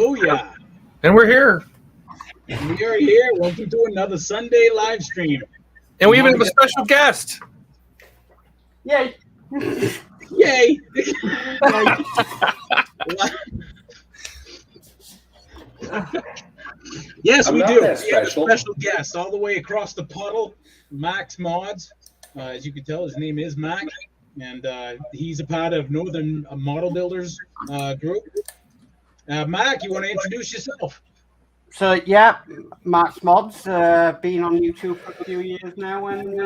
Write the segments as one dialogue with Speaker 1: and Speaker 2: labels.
Speaker 1: Oh, yeah.
Speaker 2: And we're here.
Speaker 1: We are here. Welcome to another Sunday live stream.
Speaker 2: And we even have a special guest.
Speaker 3: Yay.
Speaker 1: Yay. Yes, we do. We have a special guest all the way across the puddle, Max Mods. As you can tell, his name is Max, and he's a part of Northern Model Builders group. Mac, you want to introduce yourself?
Speaker 3: So, yeah, Max Mods, been on YouTube for a few years now, and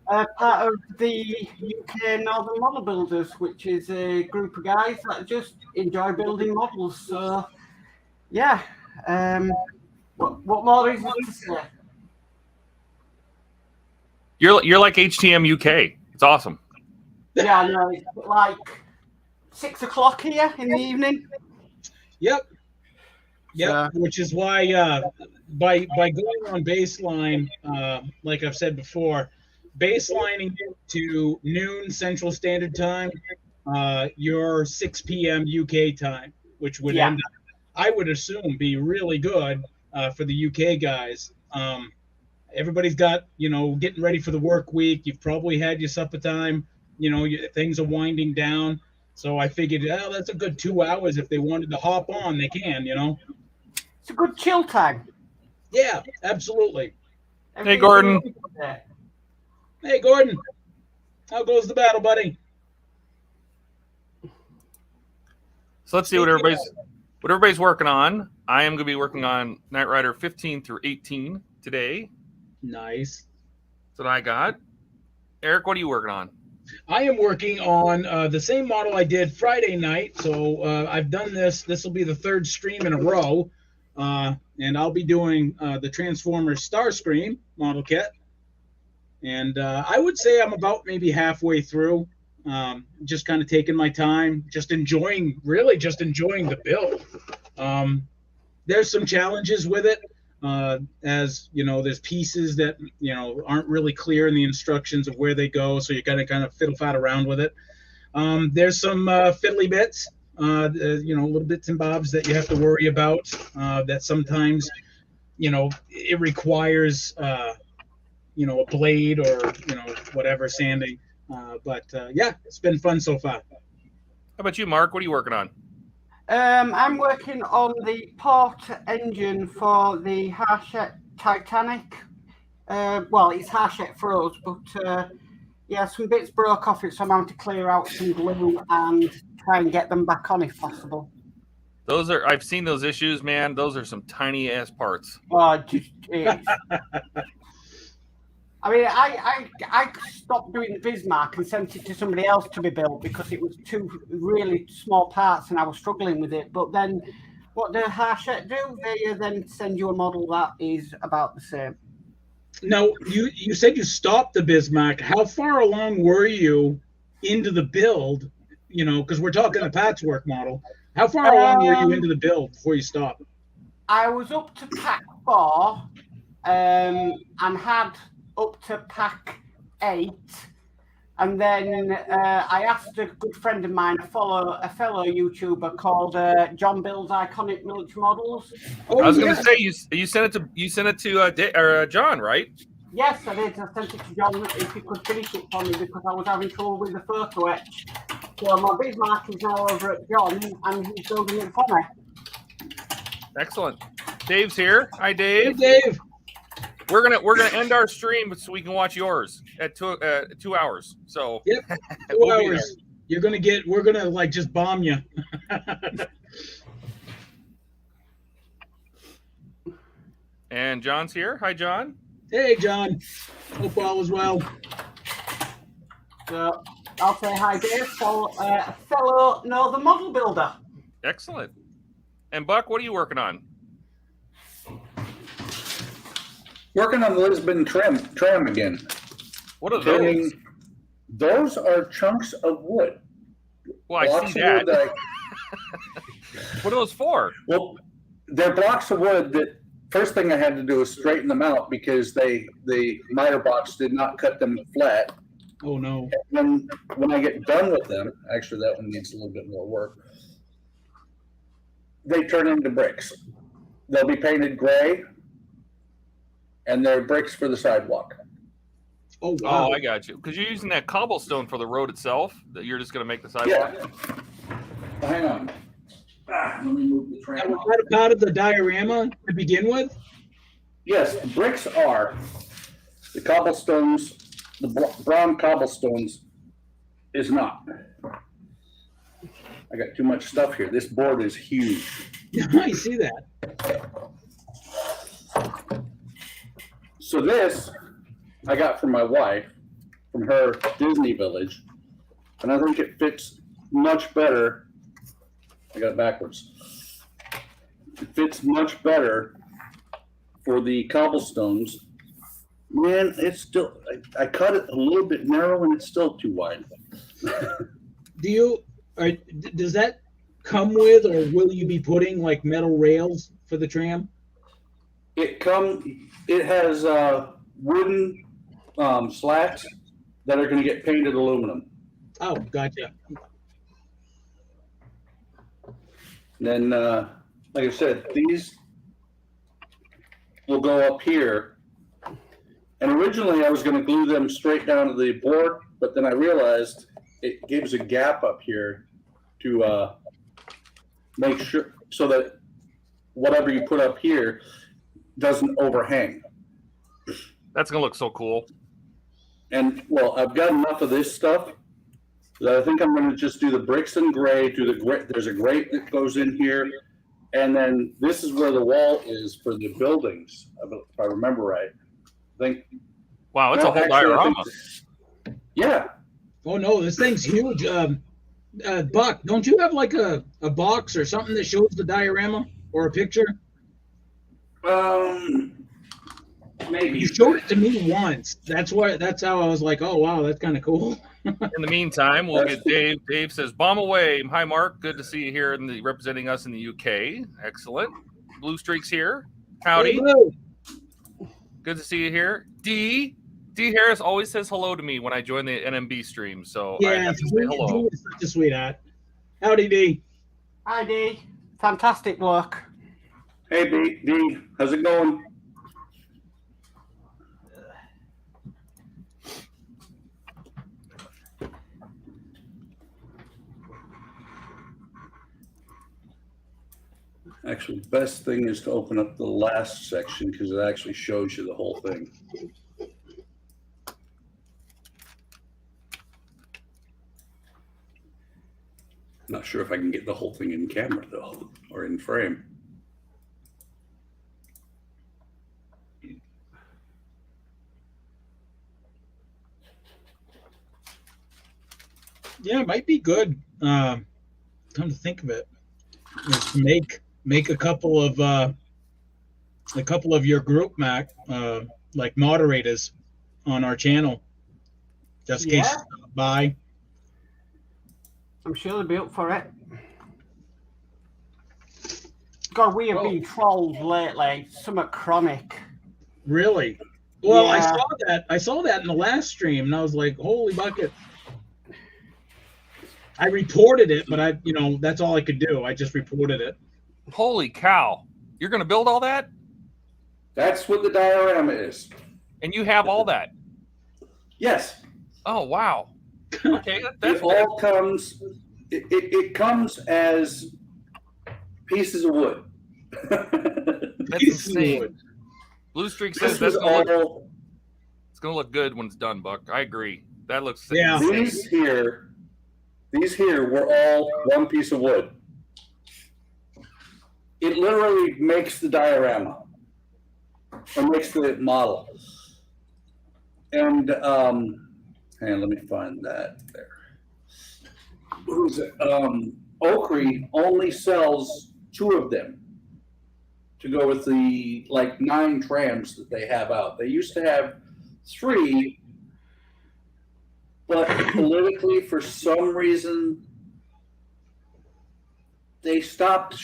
Speaker 3: part of the UK Northern Model Builders, which is a group of guys that just enjoy building models. So, yeah, what more is there to say?
Speaker 2: You're like HTM UK. It's awesome.
Speaker 3: Yeah, I know. It's like 6 o'clock here in the evening.
Speaker 1: Yep. Yeah, which is why by going on baseline, like I've said before, baselining to noon Central Standard Time, your 6 p.m. UK time, which would end up, I would assume, be really good for the UK guys. Everybody's got, getting ready for the work week. You've probably had your supper time. Things are winding down. So I figured, that's a good 2 hours. If they wanted to hop on, they can,
Speaker 3: It's a good chill time.
Speaker 1: Yeah, absolutely.
Speaker 2: Hey, Gordon.
Speaker 1: Hey, Gordon. How goes the battle, buddy?
Speaker 2: So let's see what everybody's working on. I am going to be working on Knight Rider 15 through 18 today.
Speaker 1: Nice.
Speaker 2: That's what I got. Eric, what are you working on?
Speaker 1: I am working on the same model I did Friday night. So I've done this. This will be the third stream in a row. And I'll be doing the Transformers Starscream model kit. And I would say I'm about maybe halfway through. Just kind of taking my time, just enjoying the build. There's some challenges with it. As there's pieces that aren't really clear in the instructions of where they go, so you gotta kind of fiddle-fat around with it. There's some fiddly bits, little bits and bobs that you have to worry about. That sometimes, it requires, a blade or whatever sanding. But it's been fun so far.
Speaker 2: How about you, Mark? What are you working on?
Speaker 3: I'm working on the port engine for the Hachette Titanic. Well, it's Hachette for us, but some bits broke off it, so I'm having to clear out some glue and try and get them back on if possible.
Speaker 2: I've seen those issues, man. Those are some tiny ass parts.
Speaker 3: Oh, I mean, I stopped doing the Bismarck and sent it to somebody else to be built because it was two really small parts and I was struggling with it. But then what the Hachette do, they then send you a model that is about the same.
Speaker 1: Now, you said you stopped the Bismarck. How far along were you into the build? Because we're talking a patchwork model. How far along were you into the build before you stopped?
Speaker 3: I was up to pack 4 and had up to pack 8, and then I asked a good friend of mine, a fellow YouTuber called John Builds Iconic Military Models.
Speaker 2: I was going to say you sent it to John, right?
Speaker 3: Yes, I did. I sent it to John if he could finish it for me because I was having trouble with the photo etch. So my Bismarck is now over at John, and he's building it for me.
Speaker 2: Excellent. Dave's here. Hi, Dave.
Speaker 1: Hey, Dave.
Speaker 2: We're gonna end our stream so we can watch yours at 2 hours. So
Speaker 1: yep, 2 hours. We're gonna just bomb you.
Speaker 2: And John's here. Hi, John.
Speaker 1: Hey, John. Hope all is well.
Speaker 3: So I'll say hi, Dave, a fellow Northern Model Builder.
Speaker 2: Excellent. And Buck, what are you working on?
Speaker 4: Working on Lisbon tram again.
Speaker 2: What are those?
Speaker 4: Those are chunks of wood.
Speaker 2: Well, I see that. What are those for?
Speaker 4: Well, they're blocks of wood that first thing I had to do was straighten them out because the miter box did not cut them flat.
Speaker 1: Oh, no.
Speaker 4: And when I get done with them, actually that one needs a little bit more work. they turn into bricks. They'll be painted gray, and they're bricks for the sidewalk.
Speaker 1: Oh, wow.
Speaker 2: Oh, I got you. Because you're using that cobblestone for the road itself. That you're just going to make the sidewalk.
Speaker 4: Yeah. Hang on. Let me move the tram.
Speaker 1: Was that part of the diorama to begin with?
Speaker 4: Yes, the bricks are the cobblestones. The brown cobblestones is not. I got too much stuff here. This board is huge.
Speaker 1: I see that.
Speaker 4: So this I got from my wife, from her Disney Village, and I think it fits much better. I got it backwards. It fits much better for the cobblestones. Man, it's still, I cut it a little bit narrow and it's still too wide.
Speaker 1: Does that come with, or will you be putting like metal rails for the tram?
Speaker 4: It has wooden slats that are going to get painted aluminum.
Speaker 1: Oh, gotcha.
Speaker 4: And then, like I said, these will go up here. And originally I was going to glue them straight down to the board, but then I realized it gives a gap up here to make sure so that whatever you put up here doesn't overhang.
Speaker 2: That's going to look so cool.
Speaker 4: And well, I've got enough of this stuff that I think I'm going to just do the bricks in gray. There's a grate that goes in here, and then this is where the wall is for the buildings, if I remember right. I think.
Speaker 2: Wow, it's a whole diorama.
Speaker 4: Yeah.
Speaker 1: Oh no, this thing's huge. Buck, don't you have like a box or something that shows the diorama or a picture?
Speaker 4: Maybe.
Speaker 1: You showed it to me once. That's how I was like, oh wow, that's kind of cool.
Speaker 2: In the meantime, we'll get Dave. Dave says, "Bomb away." Hi, Mark. Good to see you here representing us in the UK. Excellent. Blue Streak's here. Howdy.
Speaker 1: Hello.
Speaker 2: Good to see you here. D Harris always says hello to me when I join the NMB stream, so I
Speaker 1: Yeah,
Speaker 2: have to say hello.
Speaker 1: D is such a sweetheart. Howdy, D.
Speaker 3: Hi, D. Fantastic work.
Speaker 4: Hey, D. How's it going? Actually, the best thing is to open up the last section because it actually shows you the whole thing. Not sure if I can get the whole thing in camera though, or in frame.
Speaker 1: Yeah, it might be good. Come to think of it, is to make a couple of your group, Mac, like moderators on our channel, just in case you stop by.
Speaker 3: I'm sure they'll be up for it. God, we have been trolled lately. Somewhat chronic.
Speaker 1: Really? Well,
Speaker 3: Yeah.
Speaker 1: I saw that in the last stream, and I was like, holy bucket. I reported it, but that's all I could do. I just reported it.
Speaker 2: Holy cow! You're going to build all that,
Speaker 4: That's what the diorama is.
Speaker 2: and you have all that.
Speaker 4: Yes.
Speaker 2: Oh wow! Okay, that's
Speaker 4: It all comes. It comes as pieces of wood.
Speaker 2: that's
Speaker 1: Pieces of
Speaker 2: insane.
Speaker 1: wood.
Speaker 2: Blue Streak says
Speaker 4: This was
Speaker 2: it's going
Speaker 4: all.
Speaker 2: to look good when it's done, Buck. I agree. That looks
Speaker 1: Yeah.
Speaker 2: insane.
Speaker 4: These here were all one piece of wood. It literally makes the diorama, or makes the model. And hang on, let me find that there. Who's it? Oakry only sells 2 of them to go with the 9 trams that they have out. They used to have 3, but politically, for some reason, they stopped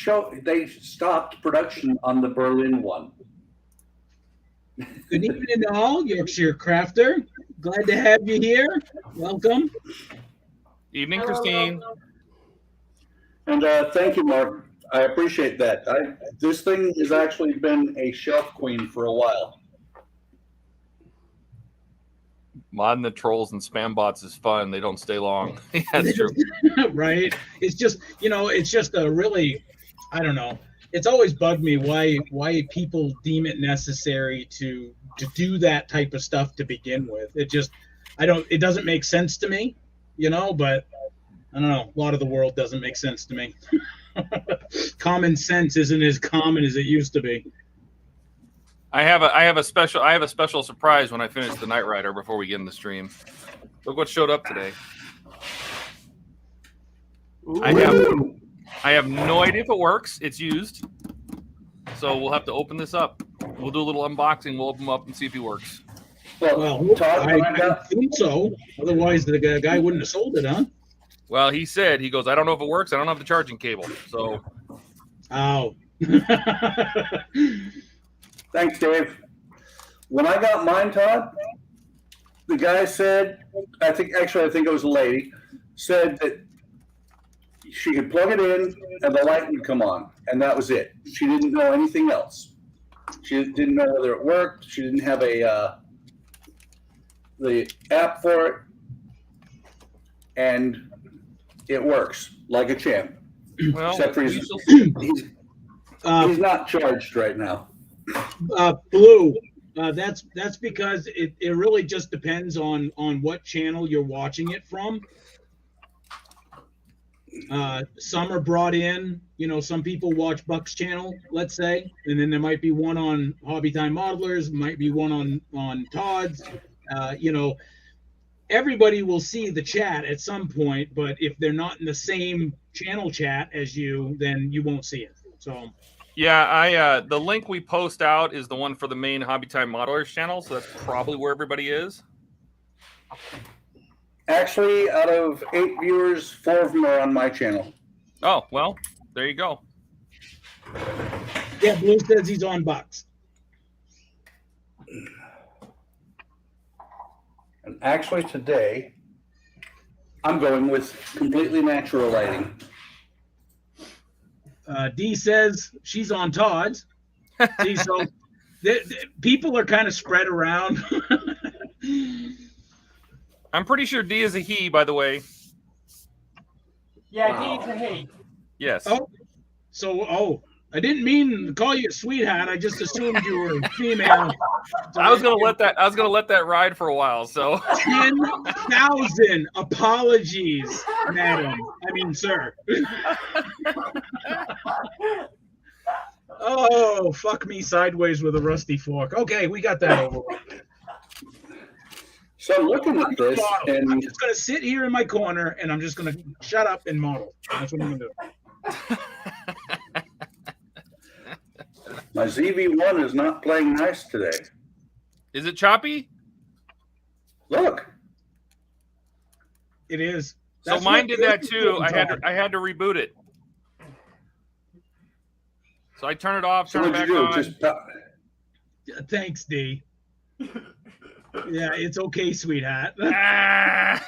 Speaker 4: production on the Berlin one.
Speaker 1: Good evening to all, Yorkshire Crafter. Glad to have you here. Welcome.
Speaker 2: Evening, Christine.
Speaker 4: And thank you, Mark. I appreciate that. This thing has actually been a shelf queen for a while.
Speaker 2: Modding the trolls and spam bots is fun. They don't stay long. Yeah, that's true.
Speaker 1: Right? It's just, it's just a really, I don't know. It's always bugged me why people deem it necessary to do that type of stuff to begin with. It doesn't make sense to me, but I don't know. A lot of the world doesn't make sense to me. Common sense isn't as common as it used to be.
Speaker 2: I have a special surprise when I finish the Knight Rider before we get in the stream. Look what showed up today. I have no idea if it works. It's used. So we'll have to open this up. We'll do a little unboxing. We'll open them up and see if he works.
Speaker 4: Well, Todd,
Speaker 1: I think so. Otherwise, the guy wouldn't have sold it, huh?
Speaker 2: Well, he goes, I don't know if it works. I don't have the charging cable. So.
Speaker 1: Oh.
Speaker 4: Thanks, Dave. When I got mine, Todd, the guy said, I think it was a lady, said that she could plug it in and the light would come on, and that was it. She didn't know anything else. She didn't know whether it worked. She didn't have the app for it, and it works like a champ.
Speaker 2: Well,
Speaker 4: except for he's not charged right now.
Speaker 1: Blue. That's because it really just depends on what channel you're watching it from. Some are brought in, some people watch Buck's channel, let's say, and then there might be one on Hobby Time Modelers, might be one on Todd's. Everybody will see the chat at some point, but if they're not in the same channel chat as you, then you won't see it. So.
Speaker 2: Yeah, the link we post out is the one for the main Hobby Time Modelers channel, so that's probably where everybody is.
Speaker 4: Actually, out of 8 viewers, 4 of them are on my channel.
Speaker 2: Oh, well, there you go.
Speaker 1: Yeah, Blue says he's on Bucks.
Speaker 4: And actually today, I'm going with completely natural lighting.
Speaker 1: D says she's on Todd's. See, so people are kind of spread around.
Speaker 2: I'm pretty sure D is a he, by the way.
Speaker 3: Yeah, D is a he.
Speaker 2: Yes.
Speaker 1: Oh, I didn't mean to call you a sweetheart. I just assumed you were female. So
Speaker 2: I was gonna let that ride for a while. So
Speaker 1: 10,000 apologies, madam. I mean, sir. Oh, fuck me sideways with a rusty fork. Okay, we got that over with.
Speaker 4: So I'm looking at this, and
Speaker 1: I'm just gonna sit here in my corner, and I'm just gonna shut up and model. That's what I'm gonna do.
Speaker 4: my ZV-1 is not playing nice today.
Speaker 2: Is it
Speaker 4: Look.
Speaker 1: It is.
Speaker 2: So mine did that too. I had to reboot it. So I turn it off, turn it back on.
Speaker 1: Thanks, D. Yeah, it's okay, sweetheart. Yeah,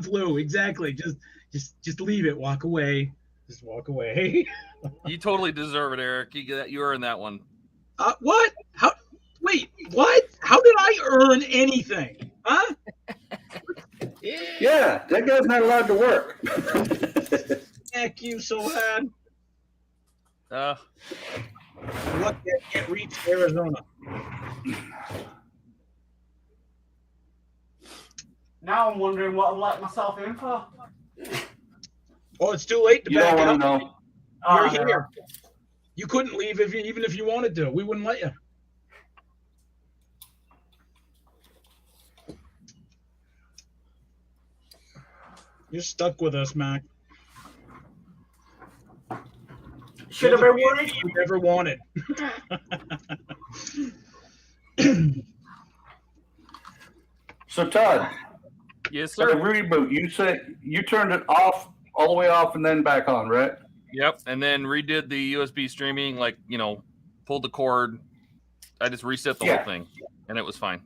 Speaker 1: Blue, exactly. Just leave it. Walk away. Just walk away.
Speaker 2: You totally deserve it, Eric. You earned that one.
Speaker 1: What? How? Wait, what? How did I earn anything? Huh?
Speaker 4: Yeah, that guy's not allowed to work.
Speaker 1: Heck you so bad. Luck that can't reach Arizona.
Speaker 3: Now I'm wondering what I've let myself in for.
Speaker 1: Oh, it's too late to
Speaker 4: You
Speaker 1: back
Speaker 4: don't
Speaker 1: up.
Speaker 4: want to know.
Speaker 1: You're here. You couldn't leave even if you wanted to. We wouldn't let you. You're stuck with us, Mac.
Speaker 3: Should have been worried.
Speaker 1: You never wanted.
Speaker 4: So Todd,
Speaker 2: Yes,
Speaker 4: for the
Speaker 2: sir.
Speaker 4: reboot, you said you turned it off, all the way off, and then back on, right?
Speaker 2: Yep. And then redid the USB streaming, pulled the cord. I just reset the whole thing, and it was fine.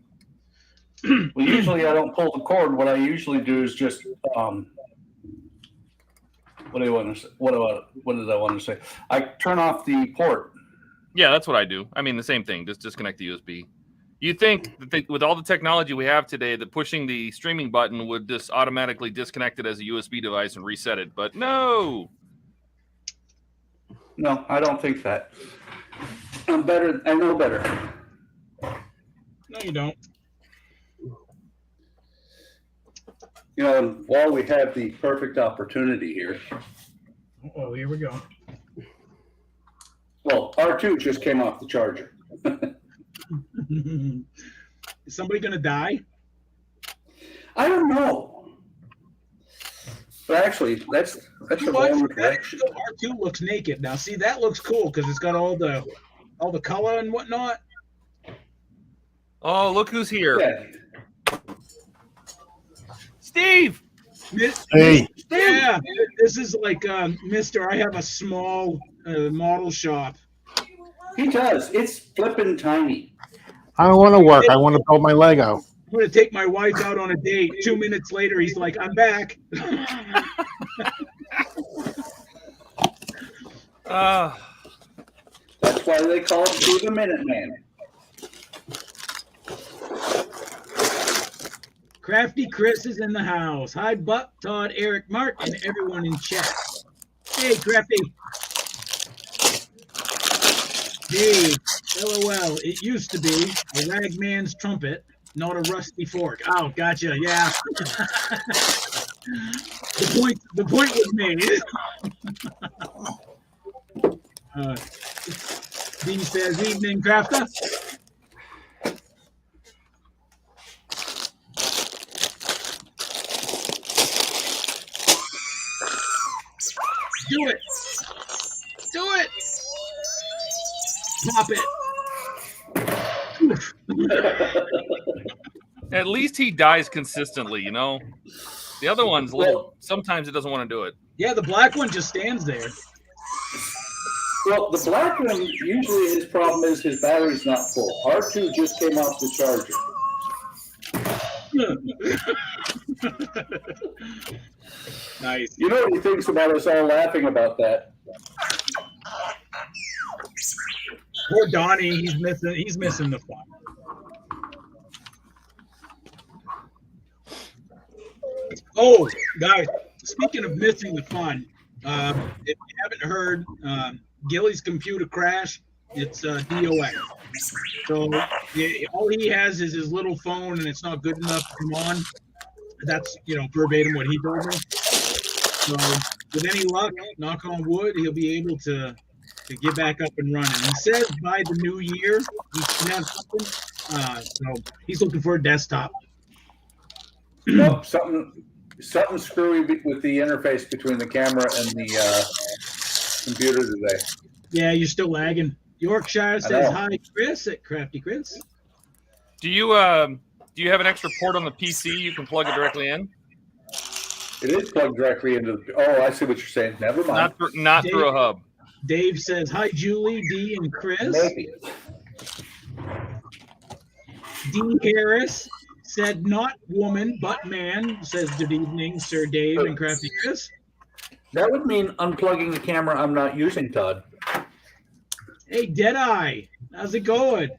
Speaker 4: Well, usually I don't pull the cord. What I usually do is just What do you want to say? What did I want to say? I turn off the port.
Speaker 2: Yeah, that's what I do. I mean, the same thing. Just disconnect the USB. You think that with all the technology we have today, that pushing the streaming button would just automatically disconnect it as a USB device and reset it, but no.
Speaker 4: No, I don't think that. I'm better. I know better.
Speaker 1: No, you don't.
Speaker 4: You know, while we have the perfect opportunity here.
Speaker 1: Oh, here we go.
Speaker 4: Well, R2 just came off the charger.
Speaker 1: Is somebody going to die?
Speaker 4: I don't know. But actually, that's the wrong direction.
Speaker 1: R2 looks naked. Now, see, that looks cool because it's got all the color and whatnot.
Speaker 2: Oh, look who's here.
Speaker 4: Yeah.
Speaker 2: Steve!
Speaker 5: Hey.
Speaker 1: Yeah, this is like Mr. I have a small model shop.
Speaker 4: He does. It's flipping tiny.
Speaker 5: I don't want to work. I want to build my Lego.
Speaker 1: I'm going to take my wife out on a date. 2 minutes later, he's like, I'm back.
Speaker 4: That's why they call it Steve the Minuteman.
Speaker 1: Crafty Chris is in the house. Hi, Buck, Todd, Eric, Mark, and everyone in chat. Hey, Crafty. Dave, LOL. It used to be a ragman's trumpet, not a rusty fork. Oh, gotcha. Yeah. The point was made. Dean says, evening, Crafter. Do it. Do it. Pop it.
Speaker 2: At least he dies consistently, you know? The other one's a little, sometimes it doesn't want to do it.
Speaker 1: Yeah, the black one just stands there.
Speaker 4: Well, the black one, usually his problem is his battery's not full. R2 just came off the charger.
Speaker 1: Nice.
Speaker 4: You know what he thinks about us all laughing about that?
Speaker 1: Poor Donnie, he's missing the fun. Oh, guys, speaking of missing the fun, if you haven't heard, Gilly's computer crashed. It's DOS. So all he has is his little phone, and it's not good enough to come on. That's, verbatim what he told me. So with any luck, knock on wood, he'll be able to get back up and running. He says by the new year he can have something. So he's looking for a desktop.
Speaker 4: Nope, something screwy with the interface between the camera and the computer today.
Speaker 1: Yeah, you're still lagging. Yorkshire says hi, Chris at Crafty Chris.
Speaker 2: Do you have an extra port on the PC you can plug it directly in?
Speaker 4: It is plugged directly into the. Oh, I see what you're saying. Never mind.
Speaker 2: Not through a hub.
Speaker 1: Dave says hi, Julie, D, and Chris.
Speaker 4: Maybe.
Speaker 1: D. Harris said not woman but man. Says good evening, Sir Dave and Crafty Chris.
Speaker 4: That would mean unplugging the camera I'm not using, Todd.
Speaker 1: Hey, Deadeye, how's it going?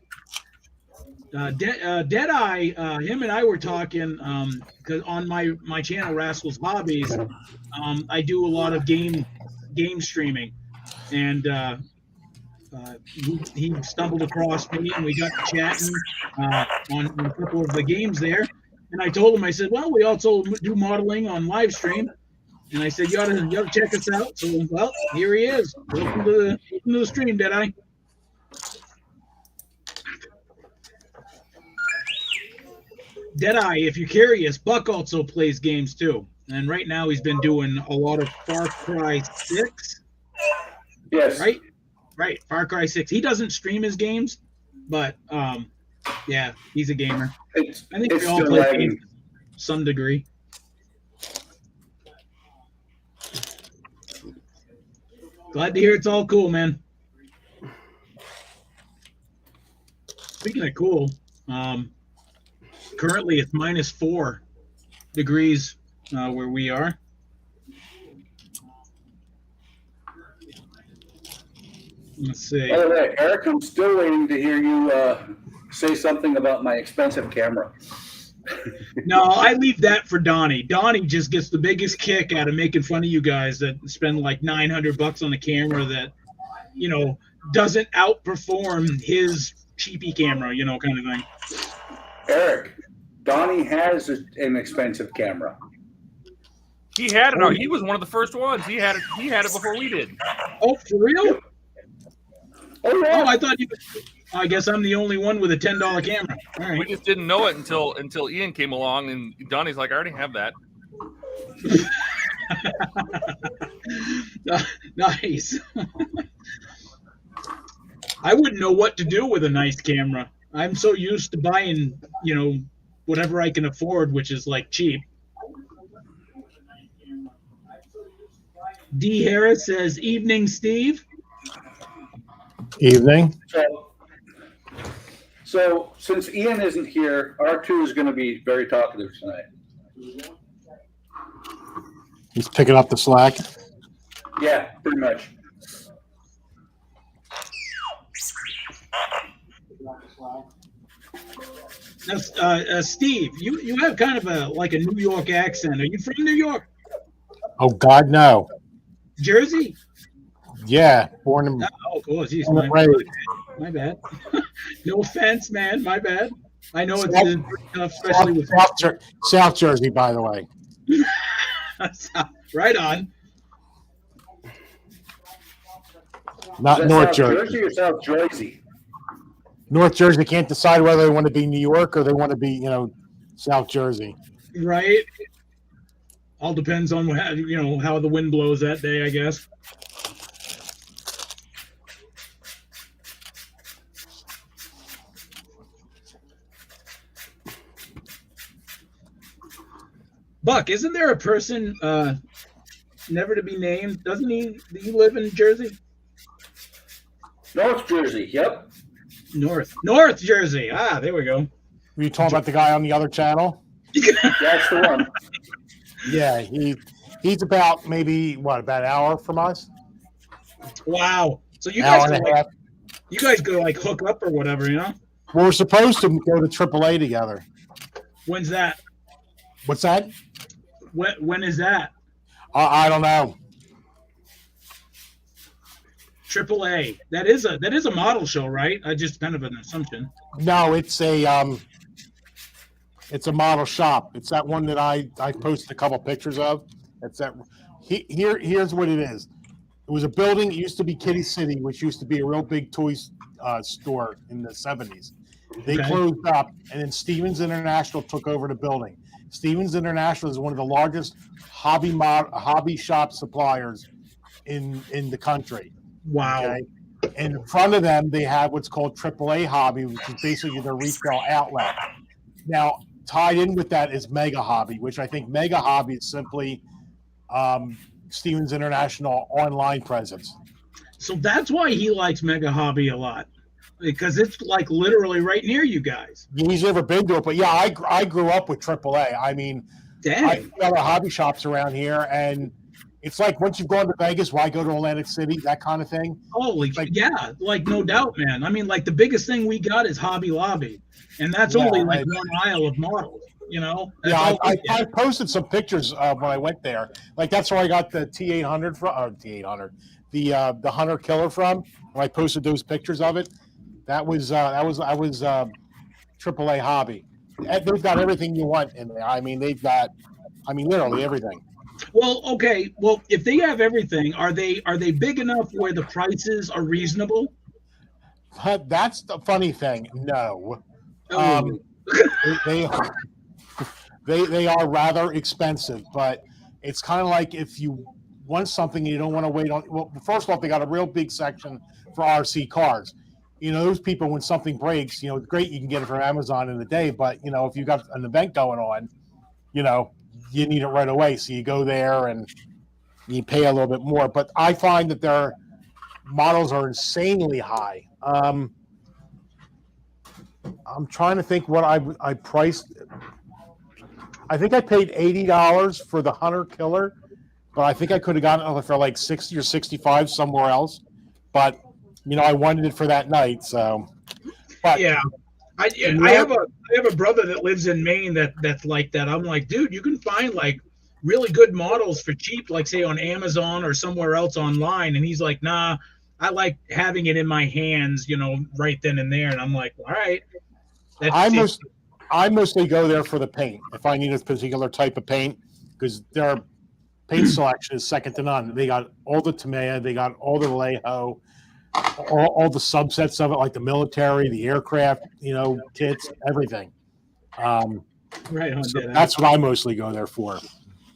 Speaker 1: Deadeye, him and I were talking because on my channel, RASCAL'S Hobbies, I do a lot of game streaming, and he stumbled across me, and we got chatting on a couple of the games there. And I told him, I said, well, we also do modeling on Livestream. And I said, you ought to check us out. So, well, here he is. Welcome to the stream, Deadeye. Deadeye, if you're curious, Buck also plays games too. And right now he's been doing a lot of Far Cry 6.
Speaker 4: Yes.
Speaker 1: Right. Far Cry 6. He doesn't stream his games, but yeah, he's a gamer. I think we all play games to some degree. Glad to hear it's all cool, man. Speaking of cool, currently it's -4 degrees where we are. Let's see.
Speaker 4: By the way, Eric, I'm still waiting to hear you say something about my expensive camera.
Speaker 1: No, I leave that for Donnie. Donnie just gets the biggest kick out of making fun of you guys that spend like $900 on a camera that, you know, doesn't outperform his cheapy camera, you know, kind of thing.
Speaker 4: Eric, Donnie has an expensive camera.
Speaker 2: He had it. He was one of the first ones. He had it. He had it before we did.
Speaker 1: Oh, for real?
Speaker 4: Oh, yeah.
Speaker 1: Oh, I thought you. I guess I'm the only one with a $10 camera. All
Speaker 2: We
Speaker 1: right.
Speaker 2: just didn't know it until Ian came along, and Donnie's like, I already have that.
Speaker 1: Nice. I wouldn't know what to do with a nice camera. I'm so used to buying, you know, whatever I can afford, which is like cheap. D. Harris says, "Evening, Steve."
Speaker 5: Evening.
Speaker 4: So since Ian isn't here, R2 is going to be very talkative tonight.
Speaker 5: He's picking up the slack.
Speaker 4: Yeah, pretty much.
Speaker 1: Now, Steve, you have kind of a New York accent. Are you from New York?
Speaker 5: Oh God, no.
Speaker 1: Jersey?
Speaker 5: Yeah, born in.
Speaker 1: Oh, cool. Geez,
Speaker 5: born and raised.
Speaker 1: my bad. No offense, man. My bad. I know it's
Speaker 5: South-
Speaker 1: tough, especially with
Speaker 5: South Jersey, by the way.
Speaker 1: right on.
Speaker 5: Not
Speaker 4: Is that
Speaker 5: North
Speaker 4: South
Speaker 5: Jersey.
Speaker 4: or South Jersey?
Speaker 5: North Jersey can't decide whether they want to be New York or they want to be, you know, South Jersey.
Speaker 1: Right. All depends on how the wind blows that day, I guess. Buck, isn't there a person never to be named? Doesn't he? Do you live in Jersey?
Speaker 4: North Jersey, yep.
Speaker 1: North Jersey. Ah, there we go.
Speaker 5: Were you talking about the guy on the other channel?
Speaker 4: That's the one.
Speaker 5: Yeah, he's about maybe about an hour from us.
Speaker 1: Wow. So you
Speaker 5: Hour
Speaker 1: guys
Speaker 5: and
Speaker 1: go
Speaker 5: a half.
Speaker 1: hook up or whatever, you know?
Speaker 5: We're supposed to go to AAA together.
Speaker 1: When's that?
Speaker 5: What's that?
Speaker 1: When is that?
Speaker 5: I don't know.
Speaker 1: AAA. That is a model show, right? I just kind of an assumption.
Speaker 5: No, it's a model shop. It's that one that I posted a couple pictures of. It's that. Here's what it is. It was a building. It used to be Kitty City, which used to be a real big toys store in the 70s. They
Speaker 1: Okay.
Speaker 5: closed up, and then Stevens International took over the building. Stevens International is one of the largest hobby shop suppliers in the country.
Speaker 1: Wow.
Speaker 5: Okay? And in front of them, they have what's called AAA Hobby, which is basically their retail outlet. Now, tied in with that is Mega Hobby, which I think Mega Hobby is simply Stevens International online presence.
Speaker 1: So that's why he likes Mega Hobby a lot, because it's like literally right near you guys.
Speaker 5: He's never been to it, but yeah, I grew up with AAA. I mean, I
Speaker 1: Dang.
Speaker 5: got a hobby shops around here, and it's like once you've gone to Vegas, why go to Atlantic City? That kind of thing.
Speaker 1: Holy,
Speaker 5: Like-
Speaker 1: yeah, like no doubt, man. I mean, like the biggest thing we got is Hobby Lobby, and that's
Speaker 5: Yeah,
Speaker 1: only like
Speaker 5: I-
Speaker 1: one aisle of models. You know. That's
Speaker 5: Yeah,
Speaker 1: all we
Speaker 5: I
Speaker 1: get.
Speaker 5: posted some pictures when I went there. Like that's where I got the T800 from, or T800, the Hunter Killer from. When I posted those pictures of it, that was AAA Hobby. And they've got everything you want in there. I mean, literally everything.
Speaker 1: Well, okay. Well, if they have everything, are they big enough where the prices are reasonable?
Speaker 5: But that's the funny thing. No,
Speaker 1: Oh,
Speaker 5: they are rather expensive, but it's kind of like if you want something and you don't want to wait on. Well, first off, they got a real big section for RC cars. You know, those people, when something breaks, you know, great, you can get it from Amazon in a day. But you know, if you got an event going on, you know, you need it right away. So you go there and you pay a little bit more. But I find that their models are insanely high. I'm trying to think what I priced. I think I paid $80 for the Hunter Killer, but I think I could have gotten it for like 60 or 65 somewhere else. But I wanted it for that night. So, but
Speaker 1: Yeah. I have a brother that lives in Maine that's like that. I'm like, dude, you can find like really good models for cheap, like say on Amazon or somewhere else online. And he's like, nah, I like having it in my hands, right then and there. And I'm like, all right.
Speaker 5: I mostly go there for the paint if I need a particular type of paint, because their paint selection is second to none. They got all the Tamiya, they got all the Vallejo, all the subsets of it, like the military, the aircraft, kits, everything.
Speaker 1: Right on.
Speaker 5: So that's what I mostly go there for.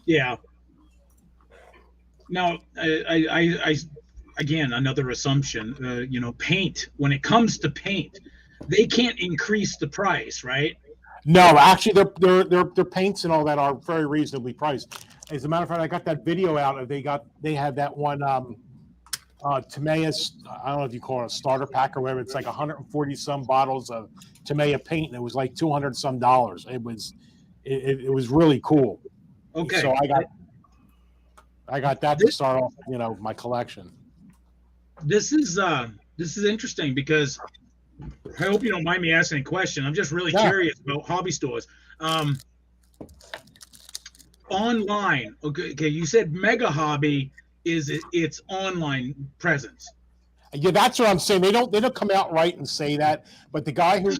Speaker 1: Yeah. Now, I again, another assumption. Paint. When it comes to paint, they can't increase the price, right?
Speaker 5: No, actually, their paints and all that are very reasonably priced. As a matter of fact, I got that video out. They had that one Tamiya. I don't know if you call it a starter pack or whatever. It's like 140 some bottles of Tamiya paint, and it was like $200 some. It was really cool.
Speaker 1: Okay.
Speaker 5: So I got that to start off, my collection.
Speaker 1: This is interesting because I hope you don't mind me asking a question. I'm just really curious about hobby stores. Online, okay. You said Mega Hobby is its online presence.
Speaker 5: Yeah, that's what I'm saying. They don't come out right and say that, but the guy who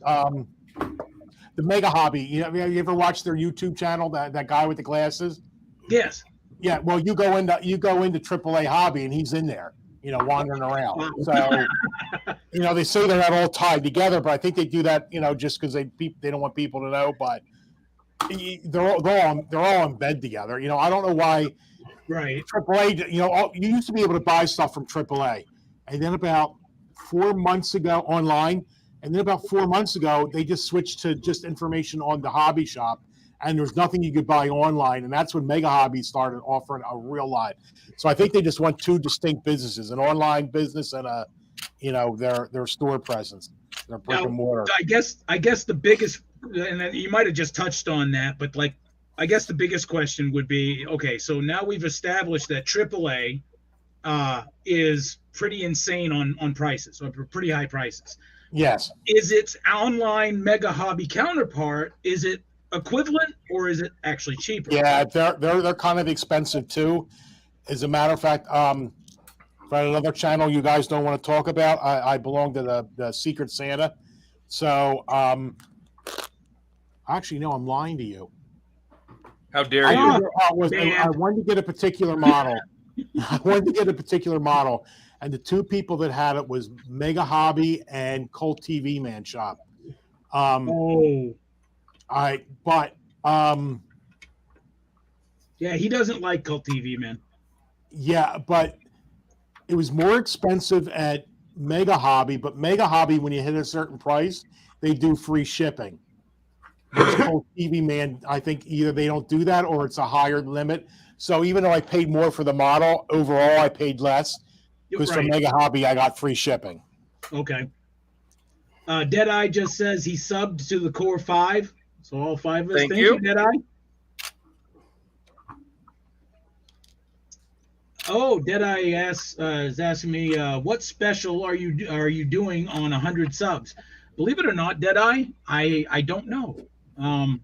Speaker 5: the Mega Hobby, you ever watched their YouTube channel? That guy with the glasses.
Speaker 1: Yes.
Speaker 5: Yeah. Well, you go into AAA Hobby, and he's in there, wandering around.
Speaker 1: Wow.
Speaker 5: So, they say they're not all tied together, but I think they do that, just because they don't want people to know. But they're all in bed together. I don't know why.
Speaker 1: Right.
Speaker 5: AAA. You used to be able to buy stuff from AAA, and then about 4 months ago online. And then about 4 months ago, they just switched to just information on the hobby shop, and there's nothing you could buy online. And that's when Mega Hobby started offering a real lot. So I think they just want two distinct businesses: an online business and their store presence, their brick and mortar.
Speaker 1: I guess the biggest, and you might have just touched on that, but I guess the biggest question would be, okay, so now we've established that AAA is pretty insane on prices, or pretty high prices.
Speaker 5: Yes.
Speaker 1: Is its online Mega Hobby counterpart, is it equivalent, or is it actually cheaper?
Speaker 5: Yeah, they're kind of expensive too. As a matter of fact, for another channel you guys don't want to talk about, I belong to the Secret Santa. So actually, no, I'm lying to you.
Speaker 2: How dare you?
Speaker 5: I wanted to get a particular model. And the two people that had it was Mega Hobby and Colt TV Man Shop.
Speaker 1: Yeah, he doesn't like Colt TV Man.
Speaker 5: Yeah, but it was more expensive at Mega Hobby. But Mega Hobby, when you hit a certain price, they do free shipping. Colt TV Man, I think either they don't do that or it's a higher limit. So even though I paid more for the model, overall I paid less. Because for Mega Hobby, I got free shipping.
Speaker 1: Okay. Deadeye just says he subbed to the Core 5. So all 5 of us. Thank you, Deadeye. Oh, Deadeye is asking me, what special are you doing on 100 subs? Believe it or not, Deadeye, I don't know. I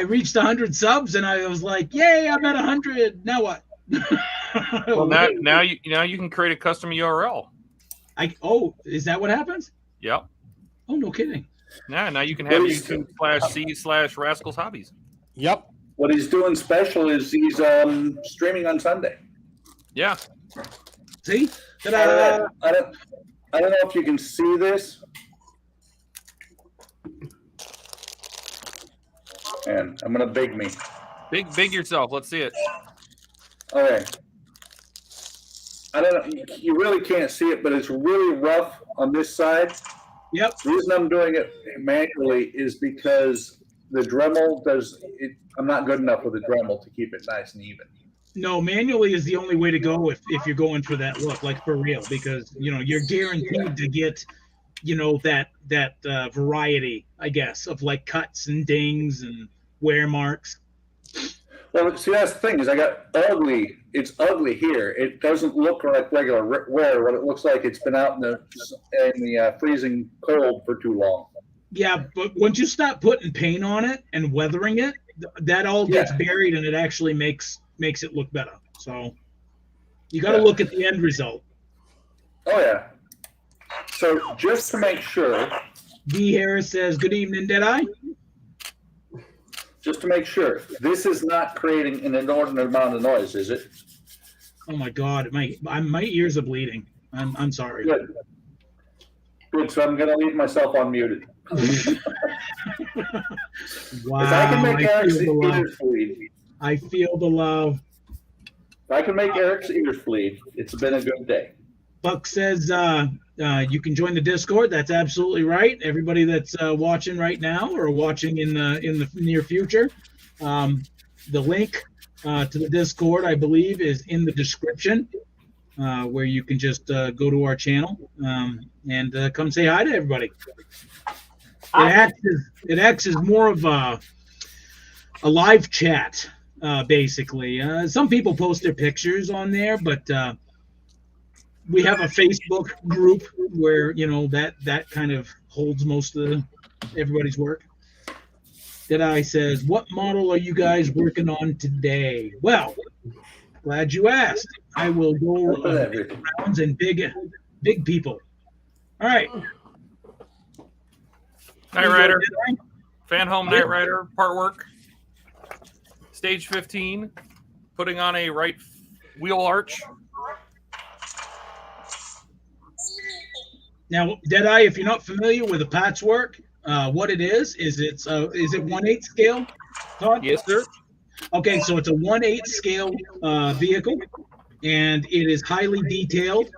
Speaker 1: reached 100 subs and I was like, yay, I'm at 100. Now what?
Speaker 2: Well, now you can create a custom URL.
Speaker 1: Is that what happens?
Speaker 2: Yep.
Speaker 1: Oh, no kidding.
Speaker 2: Yeah, now you can have YouTube.com/C/RASCAL'S Hobbies.
Speaker 5: Yep.
Speaker 4: What he's doing special is he's streaming on Sunday.
Speaker 2: Yeah.
Speaker 1: See?
Speaker 4: I don't know if you can see this. And I'm gonna big me.
Speaker 2: Big yourself. Let's see it.
Speaker 4: Okay. I don't know. You really can't see it, but it's really rough on this side.
Speaker 1: Yep.
Speaker 4: The reason I'm doing it manually is because the Dremel does it. I'm not good enough with the Dremel to keep it nice and even.
Speaker 1: No, manually is the only way to go if you're going for that look, like for real, because you're guaranteed to get that variety, I guess, of like cuts and dings and wear marks.
Speaker 4: Well, see, that's the thing is I got ugly. It's ugly here. It doesn't look like regular wear. What it looks like, it's been out in the freezing cold for too long.
Speaker 1: Yeah, but once you stop putting paint on it and weathering it, that all gets buried and it actually makes it look better. So you got to look at the end result.
Speaker 4: Oh yeah. So just to make sure,
Speaker 1: D Harris says, "Good evening, Deadeye."
Speaker 4: Just to make sure, this is not creating an inordinate amount of noise, is it?
Speaker 1: Oh my God, my ears are bleeding. I'm sorry.
Speaker 4: Good. Good. So I'm going to leave myself unmuted.
Speaker 1: Wow.
Speaker 4: If I can make Eric's ears bleed.
Speaker 1: I feel the love.
Speaker 4: If I can make Eric's ears bleed, it's been a good day.
Speaker 1: Buck says you can join the Discord. That's absolutely right. Everybody that's watching right now or watching in the near future, the link to the Discord, I believe, is in the description, where you can just go to our channel and come say hi to everybody. It acts as more of a live chat, basically. Some people post their pictures on there, but we have a Facebook group where that kind of holds most of everybody's work. Deadeye says, "What model are you guys working on today?" Well, glad you asked. I will go rounds and big people. All right.
Speaker 2: Knight Rider, fan home Knight Rider, part work. Stage 15, putting on a right wheel arch.
Speaker 1: Now, Deadeye, if you're not familiar with the patchwork, what it is it 1/8 scale, Todd?
Speaker 2: Yes, sir.
Speaker 1: Okay, so it's a 1/8 scale vehicle, and it is highly detailed.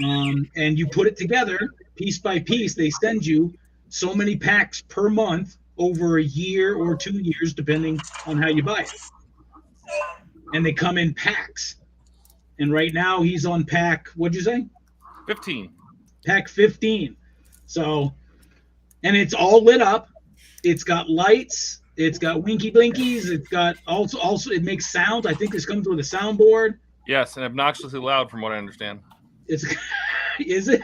Speaker 1: And you put it together piece by piece. They send you so many packs per month over a year or 2 years, depending on how you buy it. And they come in packs. And right now he's on pack, what'd you say?
Speaker 2: 15.
Speaker 1: Pack 15. So, and it's all lit up. It's got lights. It's got winky blinkies. It's got also it makes sound. I think this comes with a soundboard.
Speaker 2: Yes, and obnoxiously loud, from what I understand.
Speaker 1: Is it?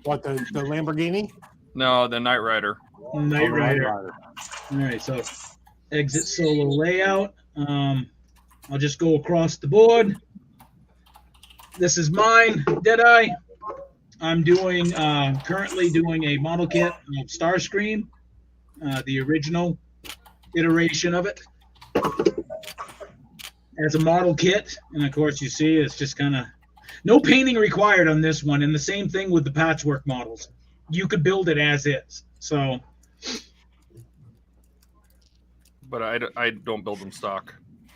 Speaker 5: What, the Lamborghini?
Speaker 2: No, the Knight Rider.
Speaker 1: Knight Rider. All right, so exit solo layout. I'll just go across the board. This is mine, Deadeye. I'm currently doing a model kit of Starscream, the original iteration of it, as a model kit. And of course, you see it's just kind of no painting required on this one. And the same thing with the patchwork models. You could build it as is. So,
Speaker 2: but I don't build them stock.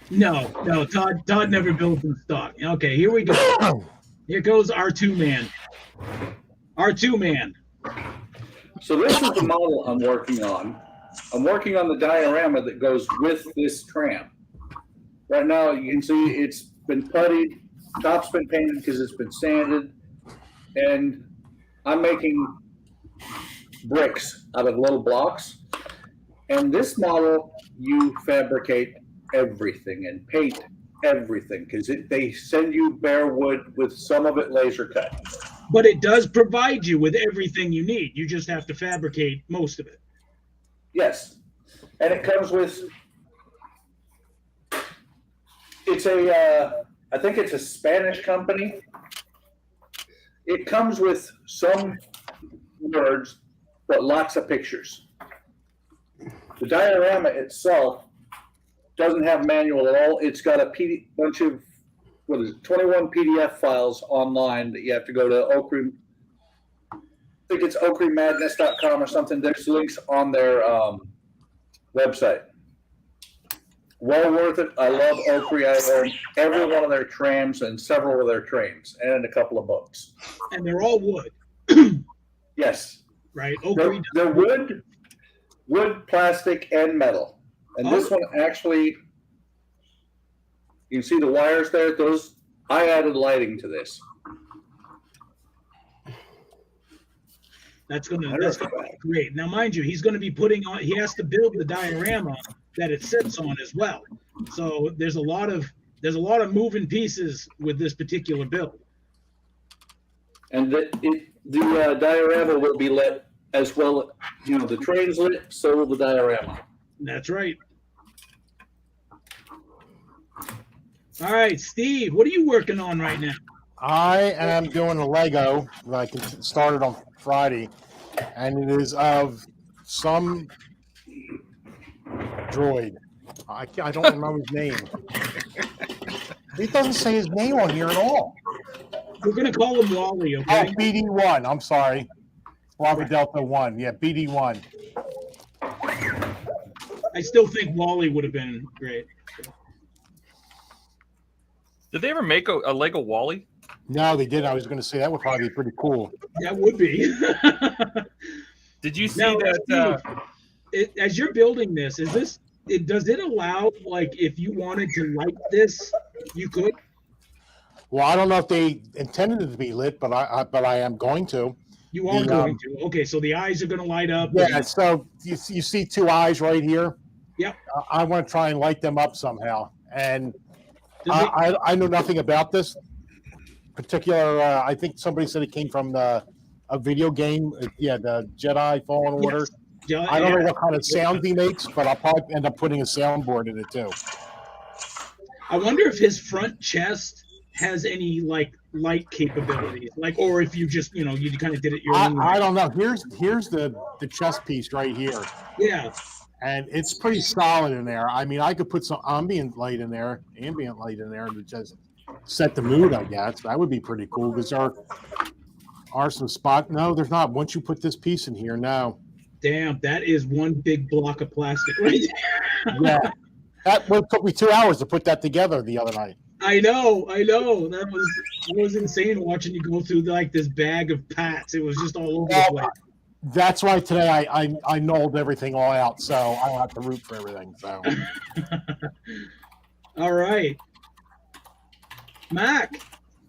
Speaker 1: No, Todd never builds in stock. Okay, here we go. Here goes R2 Man. R2 Man.
Speaker 4: So this is the model I'm working on. I'm working on the diorama that goes with this tram. Right now, you can see it's been puttied, top's been painted because it's been sanded, and I'm making bricks out of little blocks. And this model, you fabricate everything and paint everything because they send you bare wood with some of it laser cut.
Speaker 1: But it does provide you with everything you need. You just have to fabricate most of it.
Speaker 4: Yes. And it comes with, I think it's a Spanish company. It comes with some words, but lots of pictures. The diorama itself doesn't have manual at all. It's got a bunch of 21 PDF files online that you have to go to I think it's oakremadness.com or something. There's links on their website. Well worth it. I love Oakley. I own every one of their trams and several of their trains and a couple of books.
Speaker 1: And they're all wood.
Speaker 4: Yes.
Speaker 1: Right.
Speaker 4: They're wood, plastic, and metal. And this one actually, you can see the wires there. I added lighting to this.
Speaker 1: That's gonna be great. Now, mind you, he's going to be he has to build the diorama that it sits on as well. So there's a lot of moving pieces with this particular build.
Speaker 4: And the diorama will be lit as well. You know, the train's lit, so will the diorama.
Speaker 1: That's right. All right, Steve, what are you working on right now?
Speaker 5: I am doing a Lego that I started on Friday, and it is of some droid. I don't remember his name. It doesn't say his name on here at all.
Speaker 1: We're going to call him Wally, okay?
Speaker 5: Oh, BD1. I'm sorry. Robert Delta 1. Yeah, BD1.
Speaker 1: I still think Wally would have been great.
Speaker 2: Did they ever make a Lego Wally?
Speaker 5: No, they didn't. I was going to say that would probably be pretty cool.
Speaker 1: That would be.
Speaker 2: Did you see
Speaker 1: Now,
Speaker 2: that?
Speaker 1: Steve, as you're building this, does it allow, like, if you wanted to light this, you could?
Speaker 5: Well, I don't know if they intended it to be lit, but I am going to.
Speaker 1: You are going to. Okay, so the eyes are going to light up.
Speaker 5: Yeah, so you see two eyes right here?
Speaker 1: Yep.
Speaker 5: I want to try and light them up somehow. And I know nothing about this particular. I think somebody said it came from a video game. Yeah, the Jedi Fallen Order.
Speaker 1: Yes.
Speaker 5: I don't know what kind of sound he makes, but I'll probably end up putting a soundboard in it too.
Speaker 1: I wonder if his front chest has any like light capabilities, like, or if you just, you kind of did it your own way.
Speaker 5: I don't know. Here's the chest piece right here.
Speaker 1: Yeah.
Speaker 5: And it's pretty solid in there. I mean, I could put some ambient light in there to just set the mood, I guess. That would be pretty cool because there are some spots. No, there's not. Once you put this piece in here, no.
Speaker 1: Damn, that is one big block of plastic right there.
Speaker 5: Yeah. That took me 2 hours to put that together the other night.
Speaker 1: I know. That was insane watching you go through like this bag of pats. It was just all over the place.
Speaker 5: That's why today I nulled everything all out, so I don't have to root for everything. So,
Speaker 1: all right, Mac,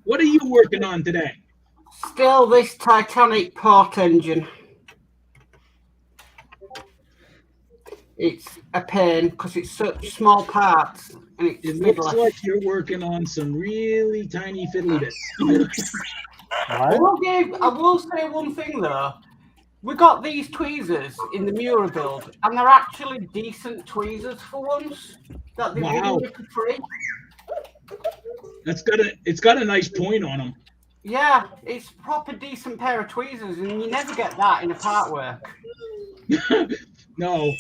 Speaker 1: what are you working on today?
Speaker 3: Still this Titanic port engine. It's a pain because it's such small parts, and
Speaker 1: it looks like you're working on some really tiny fiddly bits.
Speaker 3: I will say one thing though. We got these tweezers in the Mura build, and they're actually decent tweezers for once. That they've given you for free.
Speaker 1: It's got a nice point on them.
Speaker 3: Yeah, it's a proper decent pair of tweezers, and you never get that in a part work.
Speaker 1: No.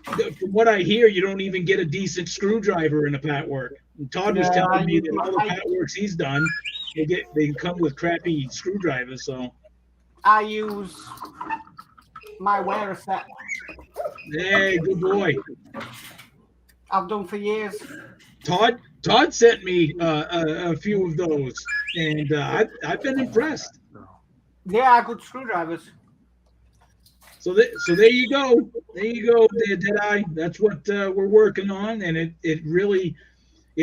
Speaker 1: From what I hear, you don't even get a decent screwdriver in a pat work. And Todd was telling me that all the pat works he's done, they come with crappy screwdrivers. So
Speaker 3: I use my wearer set.
Speaker 1: Hey, good boy.
Speaker 3: I've done for years.
Speaker 1: Todd sent me a few of those, and I've been impressed.
Speaker 3: Yeah, good screwdrivers.
Speaker 1: So there you go. There you go, Deadeye. That's what we're working on, and it really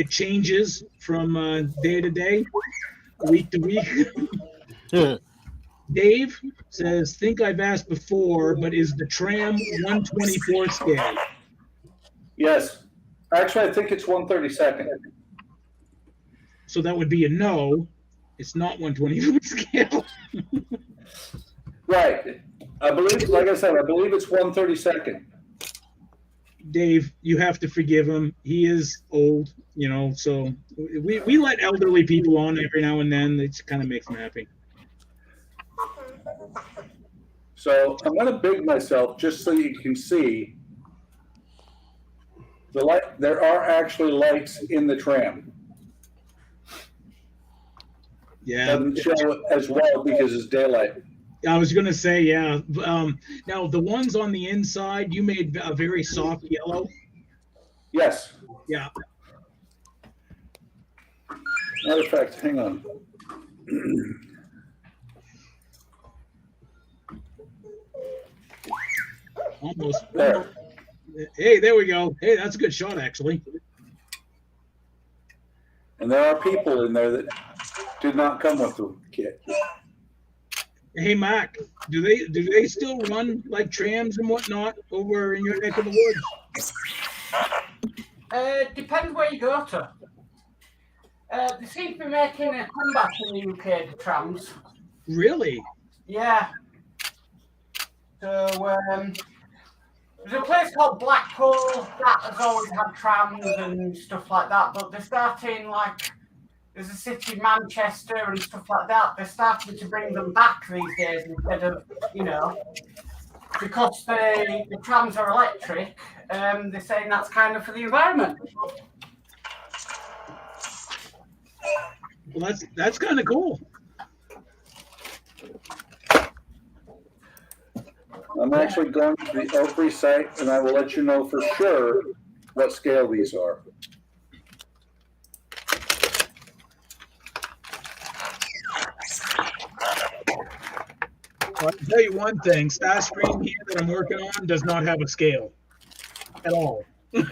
Speaker 1: changes from day to day, week to week.
Speaker 5: Yeah.
Speaker 1: Dave says, think I've asked before, but is the tram 1/24 scale?
Speaker 4: Yes. Actually, I think it's 1/32.
Speaker 1: So that would be a no. It's not 1/24 scale.
Speaker 4: Right. I believe, like I said, it's 1/32.
Speaker 1: Dave, you have to forgive him. He is old, so we let elderly people on every now and then. It kind of makes them happy.
Speaker 4: So I'm going to big myself just so you can see the light. There are actually lights in the tram.
Speaker 1: Yeah.
Speaker 4: Doesn't show as well because it's daylight.
Speaker 1: I was going to say, yeah. Now, the ones on the inside, you made a very soft yellow.
Speaker 4: Yes.
Speaker 1: Yeah.
Speaker 4: Matter of fact, hang on.
Speaker 1: Almost.
Speaker 4: There.
Speaker 1: Hey, there we go. Hey, that's a good shot, actually.
Speaker 4: And there are people in there that did not come with the kit.
Speaker 1: Hey, Mac, do they still run like trams and whatnot over in your neck of the woods?
Speaker 3: Depends where you go to. They seem to be making a comeback in the UK, the trams.
Speaker 1: Really?
Speaker 3: Yeah. So, there's a place called Blackpool that has always had trams and stuff like that, but they're starting, like, there's a city, Manchester and stuff like that. They're starting to bring them back these days instead of, you know, because the trams are electric, they're saying that's kind of for the environment.
Speaker 1: Well, that's kind of cool.
Speaker 4: I'm actually going to the Oakley site, and I will let you know for sure what scale these are.
Speaker 1: Well, I can tell you one thing, Starscream here that I'm working on does not have a scale at all.
Speaker 4: Okay,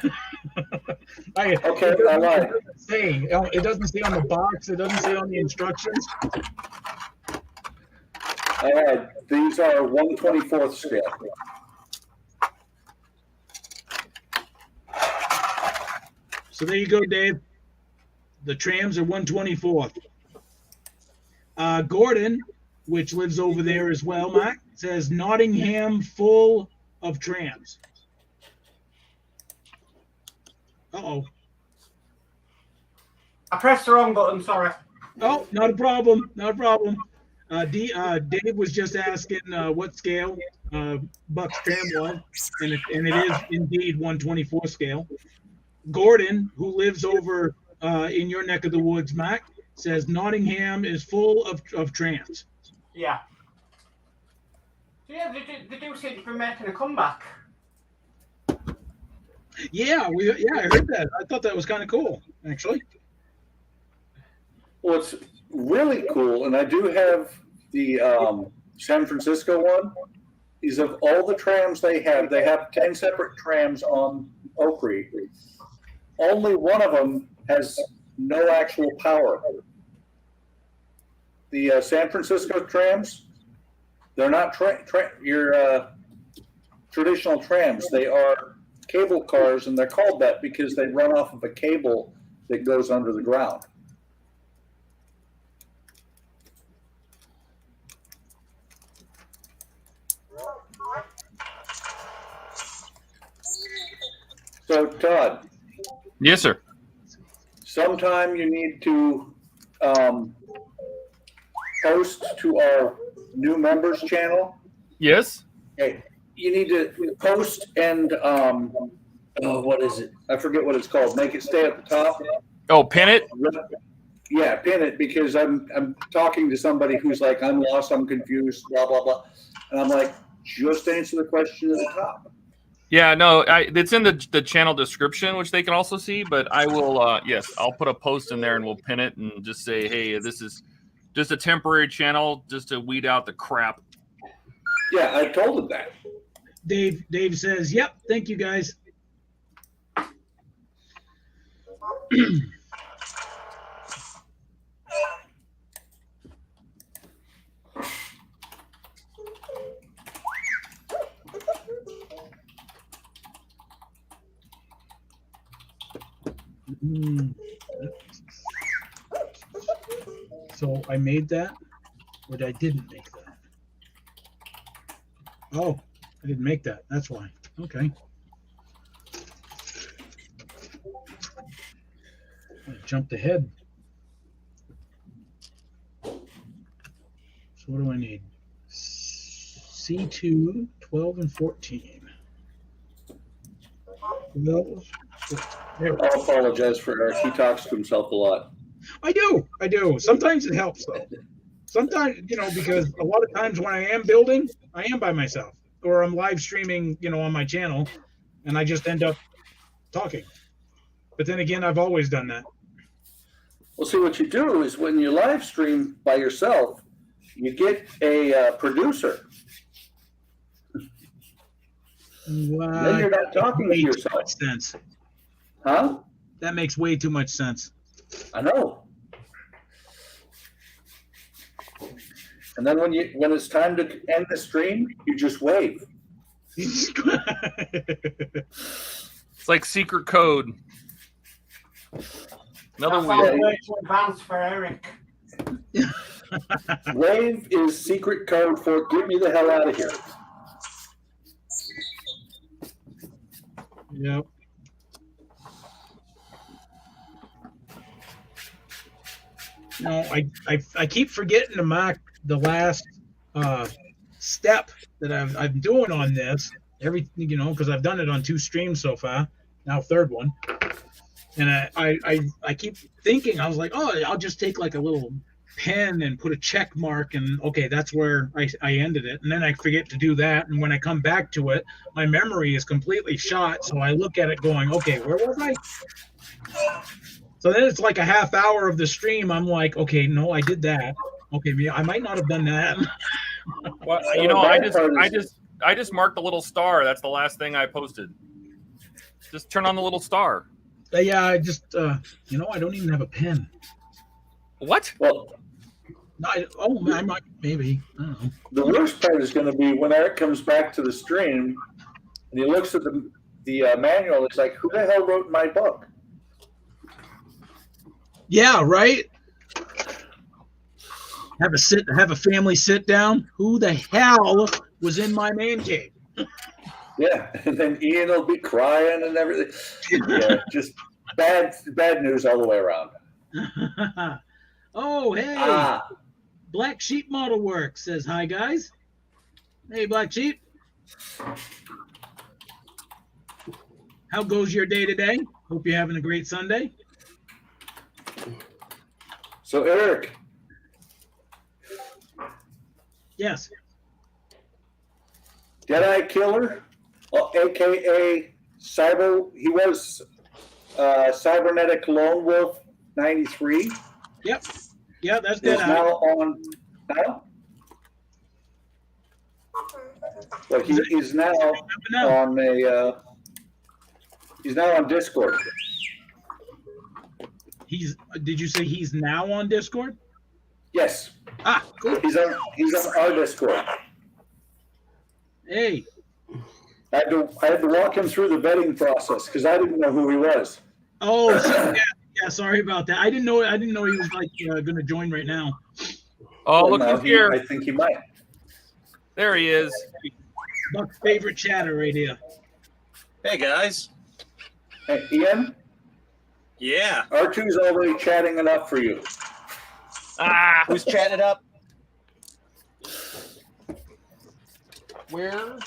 Speaker 4: I lied.
Speaker 1: It doesn't say on the box, it doesn't say on the instructions.
Speaker 4: These are 1/24th scale.
Speaker 1: So there you go, Dave. The trams are 1/24th. Gordon, which lives over there as well, Mac, says Nottingham full of trams. Uh-oh.
Speaker 3: I pressed the wrong button, sorry.
Speaker 1: Oh, not a problem. Not a problem. Dave was just asking what scale Buck's tram was, and it is indeed 1/24 scale. Gordon, who lives over in your neck of the woods, Mac, says Nottingham is full of trams.
Speaker 3: Yeah. Yeah, they do seem to be making a comeback.
Speaker 1: Yeah, I heard that. I thought that was kind of cool, actually.
Speaker 4: Well, it's really cool, and I do have the San Francisco one. Is of all the trams they have 10 separate trams on Oakry. Only one of them has no actual power. The San Francisco trams, they're not your traditional trams. They are cable cars, and they're called that because they run off of a cable that goes under the ground. So, Todd.
Speaker 2: Yes, sir.
Speaker 4: Sometime you need to post to our new members channel.
Speaker 2: Yes.
Speaker 4: Okay. You need to post and what is it? I forget what it's called. Make it stay at the top.
Speaker 2: Oh, pin it.
Speaker 4: Yeah, pin it, because I'm talking to somebody who's like, I'm lost, I'm confused, blah blah blah, and I'm like, just answer the question at the top.
Speaker 2: Yeah, no, it's in the channel description, which they can also see. But I will, yes, I'll put a post in there and we'll pin it and just say, hey, this is just a temporary channel, just to weed out the crap.
Speaker 4: Yeah, I told him that.
Speaker 1: Dave says, yep, thank you guys. So I made that, but I didn't make that. Oh, I didn't make that. That's why. Okay. I jumped ahead. So what do I need? C2, 12, and 14. 12, 14.
Speaker 4: I'll apologize for Eric. He talks to himself a lot.
Speaker 1: I do. Sometimes it helps, though. Sometimes, because a lot of times when I am building, I am by myself, or I'm live streaming, on my channel, and I just end up talking. But then again, I've always done that.
Speaker 4: Well, see, what you do is when you live stream by yourself, you get a producer. Then you're not talking to yourself.
Speaker 1: Sense.
Speaker 4: Huh?
Speaker 1: That makes way too much sense.
Speaker 4: I know. And then when it's time to end the stream, you just wave.
Speaker 2: It's like secret code. Another
Speaker 3: That's
Speaker 2: weird.
Speaker 3: way too advanced for Eric.
Speaker 4: Wave is secret code for get me the hell out of here.
Speaker 1: Yep. No, I keep forgetting to mark the last step that I'm doing on this. Because I've done it on 2 streams so far, now 3rd one, and I keep thinking, I was like, oh, I'll just take like a little pen and put a check mark, and okay, that's where I ended it, and then I forget to do that, and when I come back to it, my memory is completely shot, so I look at it going, okay, where was I? So then it's like a half hour of the stream. I'm like, okay, no, I did that. Okay, I might not have done that.
Speaker 2: Well, I just marked the little star. That's the last thing I posted. Just turn on the little star.
Speaker 1: Yeah, I just, I don't even have a pen.
Speaker 2: What?
Speaker 4: Well,
Speaker 1: I might, maybe. I don't know.
Speaker 4: the worst part is going to be when Eric comes back to the stream and he looks at the manual. It's like, who the hell wrote my book?
Speaker 1: Yeah, right. Have a family sit down. Who the hell was in my man cave?
Speaker 4: Yeah, and then Ian will be crying and everything. Yeah, just bad news all the way around.
Speaker 1: Oh, hey. Black Sheep Model Works says, hi, guys. Hey, Black Sheep. How goes your day today? Hope you're having a great Sunday.
Speaker 4: So, Eric.
Speaker 1: Yes.
Speaker 4: Deadeye Killer, a.k.a. he was Cybernetic Lone Wolf 93.
Speaker 1: Yep. Yeah, that's
Speaker 4: Is
Speaker 1: Deadeye.
Speaker 4: now on now. Well, he is now on he's now on Discord.
Speaker 1: Did you say he's now on Discord?
Speaker 4: Yes.
Speaker 1: Ah, cool.
Speaker 4: He's on our Discord.
Speaker 1: Hey.
Speaker 4: I had to walk him through the vetting process because I didn't know who he was.
Speaker 1: Oh, yeah. Sorry about that. I didn't know he was like going to join right now.
Speaker 2: Oh, look who's here.
Speaker 4: I think he might.
Speaker 2: There he is.
Speaker 1: Buck's favorite chatter right here.
Speaker 6: Hey, guys.
Speaker 4: Hey, Ian?
Speaker 6: Yeah.
Speaker 4: R2's already chatting it up for you.
Speaker 6: Who's chatting up?
Speaker 1: Where?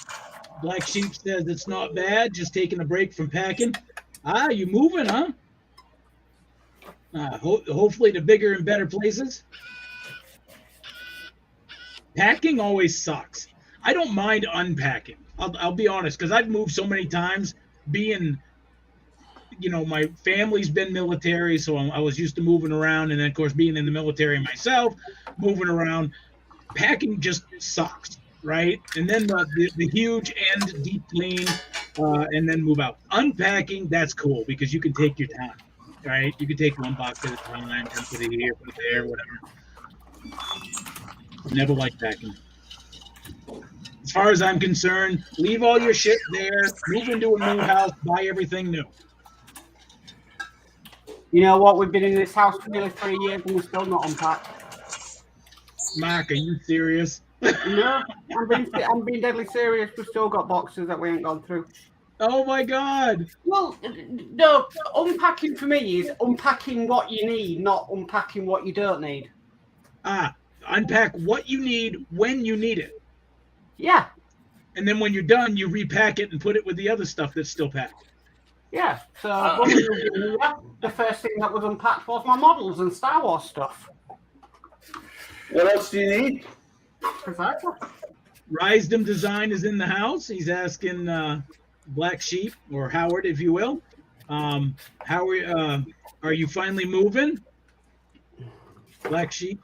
Speaker 1: Black Sheep says it's not bad, just taking a break from packing. You moving, huh? Hopefully to bigger and better places. Packing always sucks. I don't mind unpacking. I'll be honest, because I've moved so many times. Being, my family's been military, so I was used to moving around, and then of course being in the military myself, moving around. Packing just sucks, right? And then the huge and deep clean, and then move out. Unpacking, that's cool because you can take your time, right? You can take one box at a time and put it here, put it there, whatever. Never liked packing. As far as I'm concerned, leave all your shit there, move into a new house, buy everything new.
Speaker 3: You know what? We've been in this house for nearly 3 years and we're still not unpacked.
Speaker 1: Mark, are you serious?
Speaker 3: No, I'm being deadly serious. We've still got boxes that we ain't gone through.
Speaker 1: Oh my God.
Speaker 3: Well, no, unpacking for me is unpacking what you need, not unpacking what you don't need.
Speaker 1: Unpack what you need when you need it.
Speaker 3: Yeah.
Speaker 1: And then when you're done, you repack it and put it with the other stuff that's still packed.
Speaker 3: Yeah. So the first thing that was unpacked was my models and Star Wars stuff.
Speaker 4: What else do you need?
Speaker 3: Precisely.
Speaker 1: Risdom Design is in the house. He's asking Black Sheep, or Howard, if you will. Howard, are you finally moving? Black Sheep.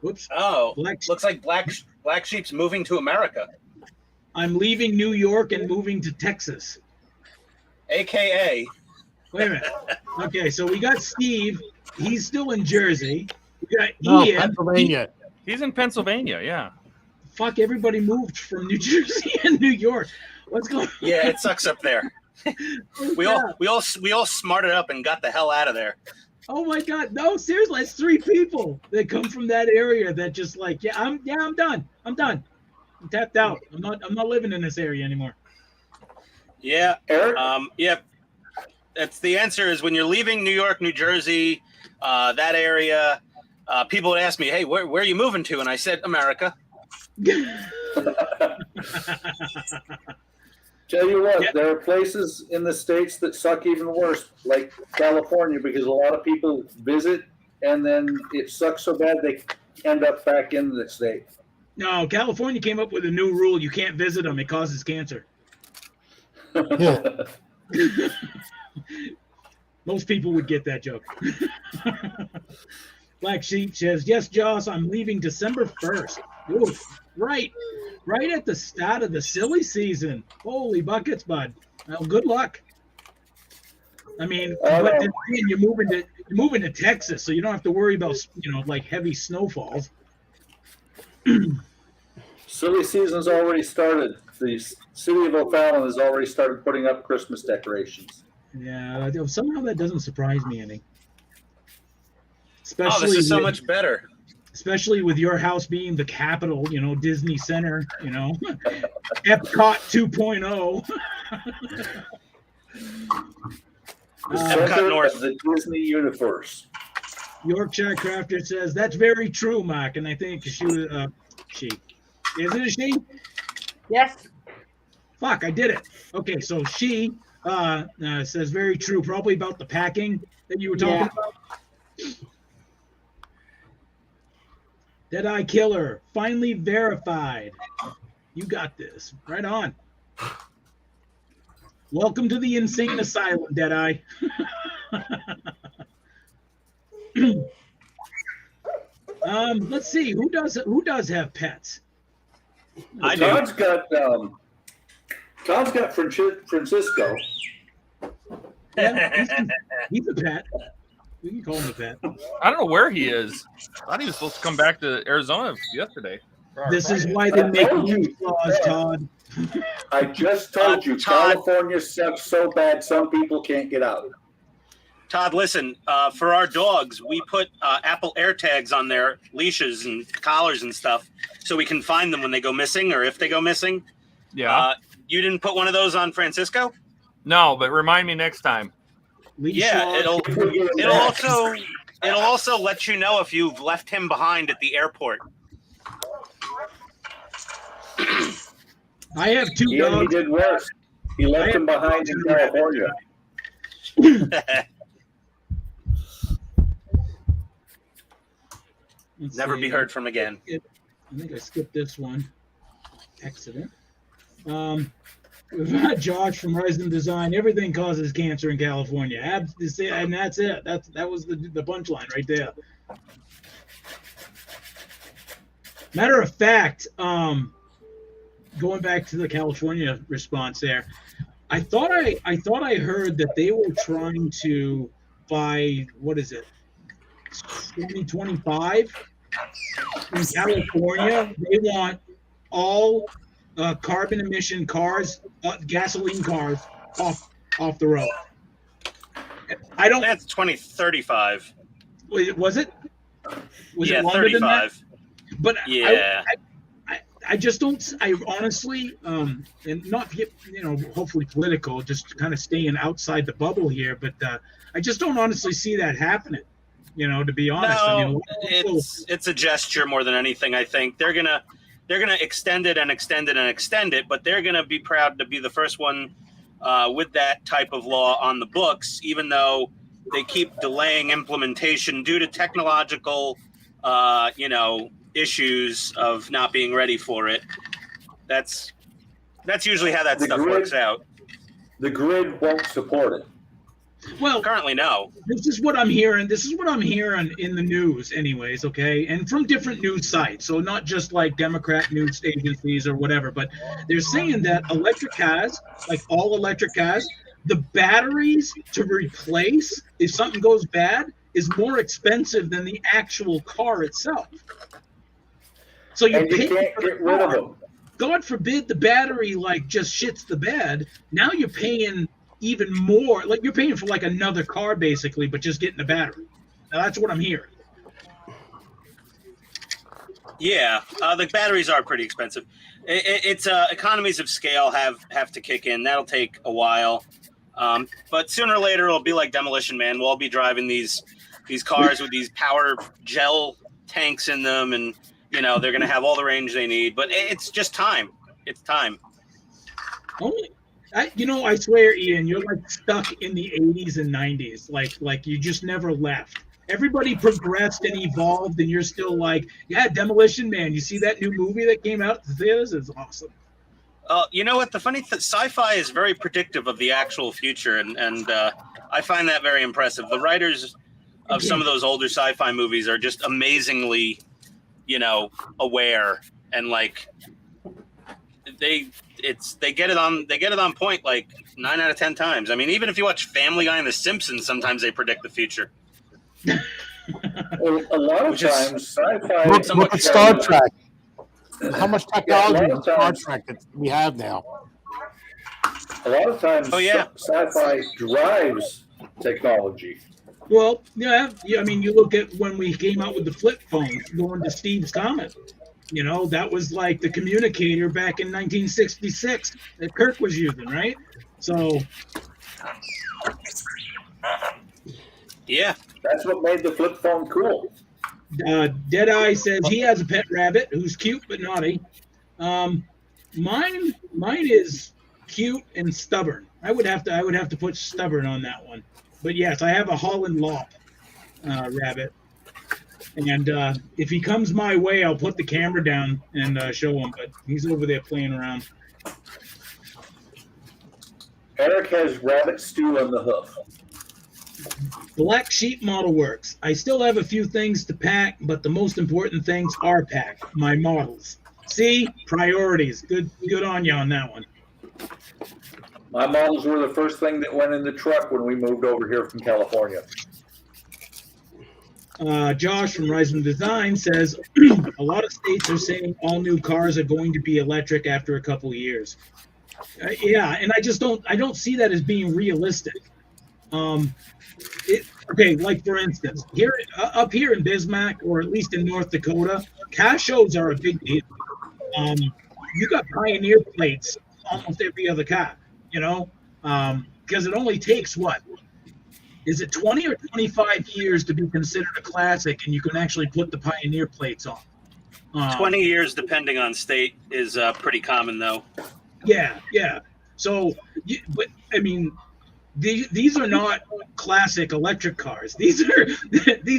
Speaker 1: Whoops.
Speaker 6: Oh, looks like Black Sheep's moving to America.
Speaker 1: I'm leaving New York and moving to Texas.
Speaker 6: AKA.
Speaker 1: Wait a minute. Okay, so we got Steve. He's still in Jersey. Yeah,
Speaker 5: No,
Speaker 1: Ian.
Speaker 5: Pennsylvania.
Speaker 2: He's in Pennsylvania. Yeah.
Speaker 1: Fuck, everybody moved from New Jersey and New York. What's going on?
Speaker 6: Yeah, it sucks up there. We all smarted up and got the hell out of there.
Speaker 1: Oh my God, no, seriously, it's 3 people that come from that area that just like, I'm done. I'm tapped out. I'm not living in this area anymore.
Speaker 6: Yeah.
Speaker 4: Eric?
Speaker 6: Yeah. That's the answer is when you're leaving New York, New Jersey, that area, people would ask me, hey, where are you moving to? And I said, America.
Speaker 4: Tell you what,
Speaker 1: Yeah.
Speaker 4: there are places in the States that suck even worse, like California, because a lot of people visit and then it sucks so bad they end up back in the state.
Speaker 1: No, California came up with a new rule. You can't visit them. It causes cancer.
Speaker 5: Yeah.
Speaker 1: Most people would get that joke. Black Sheep says, yes, Joss, I'm leaving December 1st. Ooh, right at the start of the silly season. Holy buckets, bud. Well, good luck. I mean, but then you're moving to Texas, so you don't have to worry about, like heavy snowfalls.
Speaker 4: Silly season's already started. The city of O'Fallon has already started putting up Christmas decorations.
Speaker 1: Yeah, somehow that doesn't surprise me any.
Speaker 6: Oh, this is so much better.
Speaker 1: Especially with your house being the capital, Disney Center, Epcot 2.0.
Speaker 4: The
Speaker 6: Epcot
Speaker 4: center
Speaker 6: North.
Speaker 4: of the Disney universe.
Speaker 1: Yorkshire Crafter says, that's very true, Mark. And I think she. Is it a she?
Speaker 3: Yes.
Speaker 1: Fuck, I did it. Okay, so she says very true, probably about the packing that you were talking about. Deadeye Killer, finally verified. You got this. Right on. Welcome to the insane asylum, Deadeye. Let's see, who does have pets?
Speaker 6: I do.
Speaker 4: Todd's got Francisco.
Speaker 1: Yeah, he's a pet. We can call him a pet.
Speaker 2: I don't know where he is. I thought he was supposed to come back to Arizona yesterday.
Speaker 1: This is why they make new laws, Todd.
Speaker 4: I just told you,
Speaker 6: Todd.
Speaker 4: California sucks so bad some people can't get out.
Speaker 6: Todd, listen, for our dogs, we put Apple AirTags on their leashes and collars and stuff so we can find them when they go missing or if they go missing.
Speaker 2: Yeah.
Speaker 6: You didn't put one of those on Francisco?
Speaker 2: No, but remind me next time.
Speaker 6: Yeah, it'll also let you know if you've left him behind at the airport.
Speaker 1: I have 2
Speaker 4: He
Speaker 1: dogs.
Speaker 4: did worse. He left him behind in California.
Speaker 1: Let's
Speaker 6: Never
Speaker 1: see.
Speaker 6: be heard from again.
Speaker 1: I think I skipped this one. Accident. We've got Josh from Horizon Design. Everything causes cancer in California. And that's it. That was the punchline right there. Matter of fact, going back to the California response there, I thought I heard that they were trying to by 2025 in California. They want all carbon emission cars, gasoline cars off the road. I don't.
Speaker 6: That's 2035.
Speaker 1: Was it? Was
Speaker 6: Yeah,
Speaker 1: it longer than that?
Speaker 6: 35.
Speaker 1: But
Speaker 6: Yeah.
Speaker 1: I just don't. I honestly, and not get hopefully political, just kind of staying outside the bubble here. But I just don't honestly see that happening. To be honest.
Speaker 6: No, it's a gesture more than anything. I think they're gonna extend it and extend it and extend it, but they're gonna be proud to be the first one with that type of law on the books, even though they keep delaying implementation due to technological, issues of not being ready for it. That's usually how that stuff works out.
Speaker 4: The grid won't support it.
Speaker 1: Well,
Speaker 6: Currently, no.
Speaker 1: this is what I'm hearing. This is what I'm hearing in the news, anyways. Okay, and from different news sites. So not just like Democrat news agencies or whatever, but they're saying that electric cars, like all electric cars, the batteries to replace if something goes bad is more expensive than the actual car itself. So you
Speaker 4: And you
Speaker 1: pay
Speaker 4: can't
Speaker 1: for the
Speaker 4: get rid of
Speaker 1: car.
Speaker 4: them.
Speaker 1: God forbid the battery like just shits the bed. Now you're paying even more. Like you're paying for like another car basically, but just getting the battery. Now that's what I'm hearing.
Speaker 6: Yeah, the batteries are pretty expensive. It's economies of scale have to kick in. That'll take a while, but sooner or later it'll be like Demolition Man. We'll all be driving these cars with these power gel tanks in them, and you know they're going to have all the range they need. But it's just time. It's time.
Speaker 1: I swear, Ian, you're like stuck in the 80s and 90s. Like you just never left. Everybody progressed and evolved, and you're still like, yeah, Demolition Man. You see that new movie that came out at the theaters? It's awesome.
Speaker 6: You know what? The funny thing, sci-fi is very predictive of the actual future, and I find that very impressive. The writers of some of those older sci-fi movies are just amazingly, aware, and like they get it on point like 9 out of 10 times. I mean, even if you watch Family Guy and The Simpsons, sometimes they predict the future.
Speaker 4: Well, a lot of times, sci-fi.
Speaker 5: Look at Star Trek. How much technology in Star Trek that we have now?
Speaker 4: A lot of times,
Speaker 6: yeah.
Speaker 4: sci-fi drives technology.
Speaker 1: Well, yeah. I mean, you look at when we came out with the flip phone, going to Steve's Comet. That was like the communicator back in 1966 that Kirk was using, right? So,
Speaker 6: yeah.
Speaker 1: That's
Speaker 4: what made the flip phone cool.
Speaker 1: Deadeye says he has a pet rabbit who's cute but naughty. Mine is cute and stubborn. I would have to put stubborn on that one. But yes, I have a Holland Lop rabbit. And if he comes my way, I'll put the camera down and show him. But he's over there playing around.
Speaker 4: Eric has rabbit stew on the hoof.
Speaker 1: Black Sheep Model Works. I still have a few things to pack, but the most important things are packed. My models. See? Priorities. Good on you on that one.
Speaker 4: My models were the first thing that went in the truck when we moved over here from California.
Speaker 1: Josh from Rising Design says a lot of states are saying all new cars are going to be electric after a couple of years. Yeah, and I don't see that as being realistic. Okay, like for instance, up here in Bismarck, or at least in North Dakota, car shows are a big deal. You got Pioneer plates almost every other car, because it only takes what? Is it 20 or 25 years to be considered a classic, and you can actually put the Pioneer plates on?
Speaker 6: 20 years, depending on state, is pretty common, though.
Speaker 1: Yeah. So, but I mean, these are not classic electric cars. These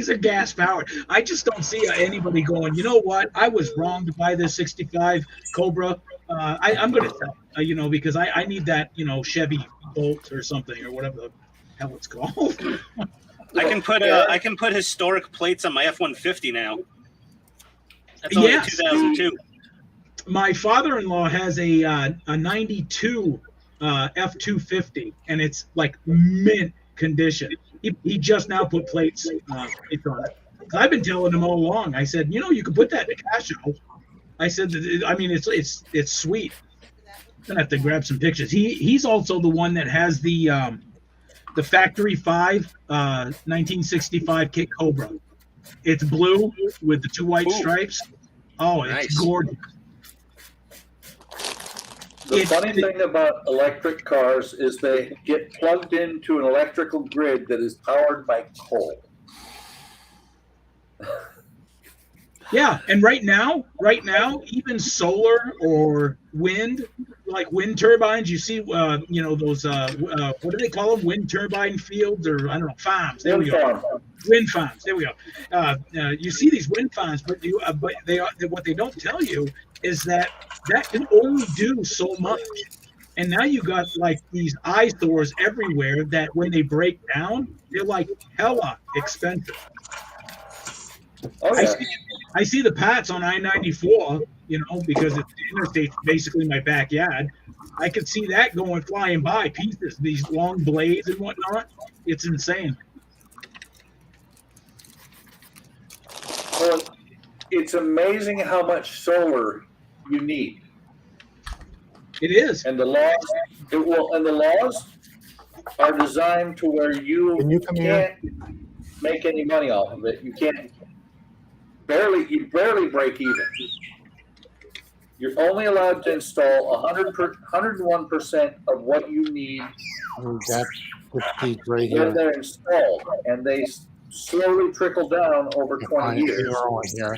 Speaker 1: are gas powered. I just don't see anybody going, you know what? I was wrong to buy this 65 Cobra. I'm going to sell, because I need that, Chevy Bolt or something or whatever the hell it's called.
Speaker 6: I can put historic plates on my F-150 now. That's only 2002.
Speaker 1: My father-in-law has a 92 F-250, and it's like mint condition. He just now put plates on it. I've been telling him all along. I said, you can put that in a cash show. I said, it's sweet. I'm gonna have to grab some pictures. He's also the one that has the Factory 5 1965 Kit Cobra. It's blue with the 2 white stripes. Oh, it's
Speaker 6: nice.
Speaker 1: Gorgeous.
Speaker 4: The funny thing about electric cars is they get plugged into an electrical grid that is powered by coal.
Speaker 1: Yeah, and right now, even solar or wind, like wind turbines, you see, those what do they call them? Wind turbine fields, or I don't know, farms. There we go. Wind farms. There we go. You see these wind farms, but what they don't tell you is that can only do so much. And now you got like these eyesores everywhere that when they break down, they're like hella expensive.
Speaker 4: Oh, yeah.
Speaker 1: I see the Pats on I-94, because the interstate's basically my backyard. I could see that going flying by pieces, these long blades and whatnot. It's insane.
Speaker 4: it's amazing how much solar you need.
Speaker 1: It is.
Speaker 4: And the laws are designed to where you
Speaker 5: Can you come here?
Speaker 4: can't make any money off of it. You barely break even. You're only allowed to install 101% of what you need
Speaker 5: That peak right
Speaker 4: when
Speaker 5: here.
Speaker 4: they're installed, and they slowly trickle down over 20 years.
Speaker 5: Here.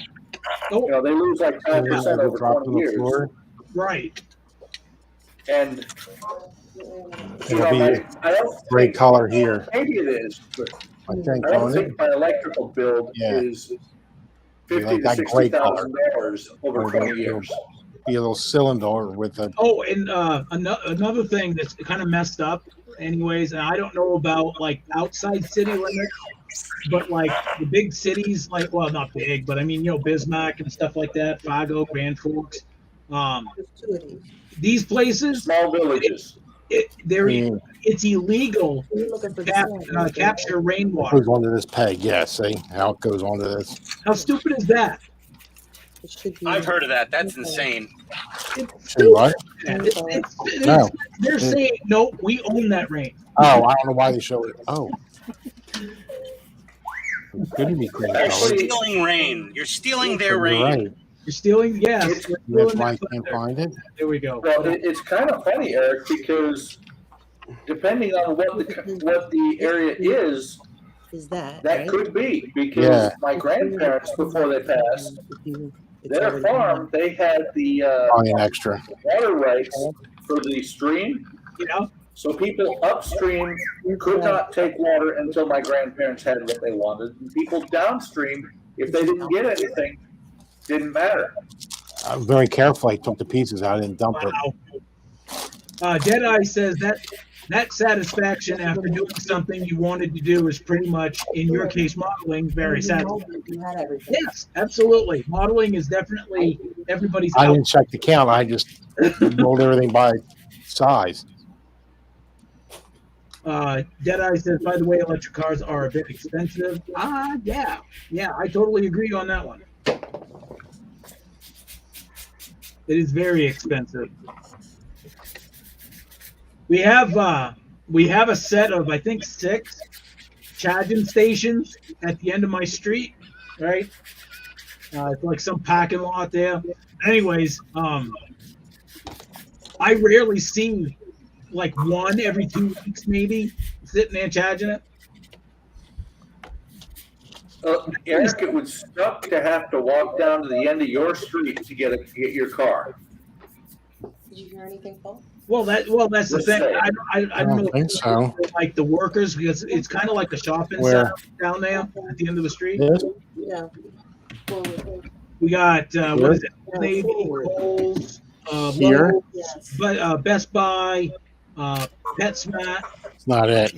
Speaker 1: Oh,
Speaker 4: You know, they lose like 5% over
Speaker 5: Drop to
Speaker 4: 20
Speaker 5: the
Speaker 4: years.
Speaker 5: floor.
Speaker 1: right.
Speaker 4: And
Speaker 5: It'll be
Speaker 4: I don't
Speaker 5: gray
Speaker 4: think,
Speaker 5: color here.
Speaker 4: maybe it is, but
Speaker 5: I think
Speaker 4: I don't
Speaker 5: on it.
Speaker 4: think my electrical bill
Speaker 5: Yeah.
Speaker 4: is
Speaker 5: Be like
Speaker 4: $50,000 to
Speaker 5: that gray color.
Speaker 4: $60,000 over
Speaker 5: Or
Speaker 4: 20
Speaker 5: it'll
Speaker 4: years.
Speaker 5: be a little cylinder with a.
Speaker 1: Oh, and another thing that's kind of messed up, anyways, and I don't know about like outside city limits, but like the big cities, like, well, not big, but I mean, you know, Bismarck and stuff like that, Fargo, Grand Forks, these places,
Speaker 4: Small villages.
Speaker 1: it's illegal to capture
Speaker 5: It
Speaker 1: rainwater.
Speaker 5: goes onto this peg. Yeah, see how it goes onto this.
Speaker 1: How stupid is that?
Speaker 6: I've heard of that. That's insane.
Speaker 5: See what? No.
Speaker 1: They're saying, no, we own that rain.
Speaker 5: Oh, I don't know why they show it. Oh. Couldn't be green color.
Speaker 4: Actually,
Speaker 6: Stealing rain. You're stealing their
Speaker 5: You're
Speaker 6: rain.
Speaker 5: right.
Speaker 1: You're stealing, yes.
Speaker 4: It's-
Speaker 1: we're
Speaker 5: That's
Speaker 1: stealing
Speaker 5: why I
Speaker 1: that
Speaker 5: can't
Speaker 1: thunder.
Speaker 5: find it.
Speaker 1: There we go.
Speaker 4: Well, it's kind of funny, Eric, because depending on what the area is
Speaker 7: that
Speaker 4: that
Speaker 7: right?
Speaker 4: could be. Because
Speaker 5: Yeah.
Speaker 4: my grandparents, before they passed, their farm, they had the
Speaker 5: Probably an extra.
Speaker 4: water rights for the stream.
Speaker 1: You know?
Speaker 4: So people upstream could not take water until my grandparents had what they wanted. And people downstream, if they didn't get anything, didn't matter.
Speaker 5: I was very careful. I took the pieces out and dumped it.
Speaker 1: Wow. Deadeye says that satisfaction after doing something you wanted to do is pretty much, in your case, modeling, very satisfying. Yes, absolutely. Modeling is definitely everybody's.
Speaker 5: I didn't check the count. I just rolled everything by size.
Speaker 1: Deadeye says, by the way, electric cars are a bit expensive. Yeah, I totally agree on that one. It is very expensive. We have a set of, I think, 6 charging stations at the end of my street, right? It's like some parking lot there. Anyways, I rarely see like one every 2 weeks, maybe, sitting there charging it.
Speaker 4: Eric, it would suck to have to walk down to the end of your street to get your car.
Speaker 7: Did you hear anything, Paul?
Speaker 1: Well, that's the thing. I don't know.
Speaker 5: think so.
Speaker 1: Like the workers, because it's kind of like a shopping
Speaker 5: Where?
Speaker 1: center down there at the end of the street.
Speaker 5: This?
Speaker 7: Yeah.
Speaker 1: We got what is it?
Speaker 7: Yeah,
Speaker 1: Navy,
Speaker 7: forward.
Speaker 1: Kohl's,
Speaker 5: Here?
Speaker 1: Lowe's,
Speaker 7: Yes.
Speaker 1: but Best Buy, PetSmart.
Speaker 5: It's not it.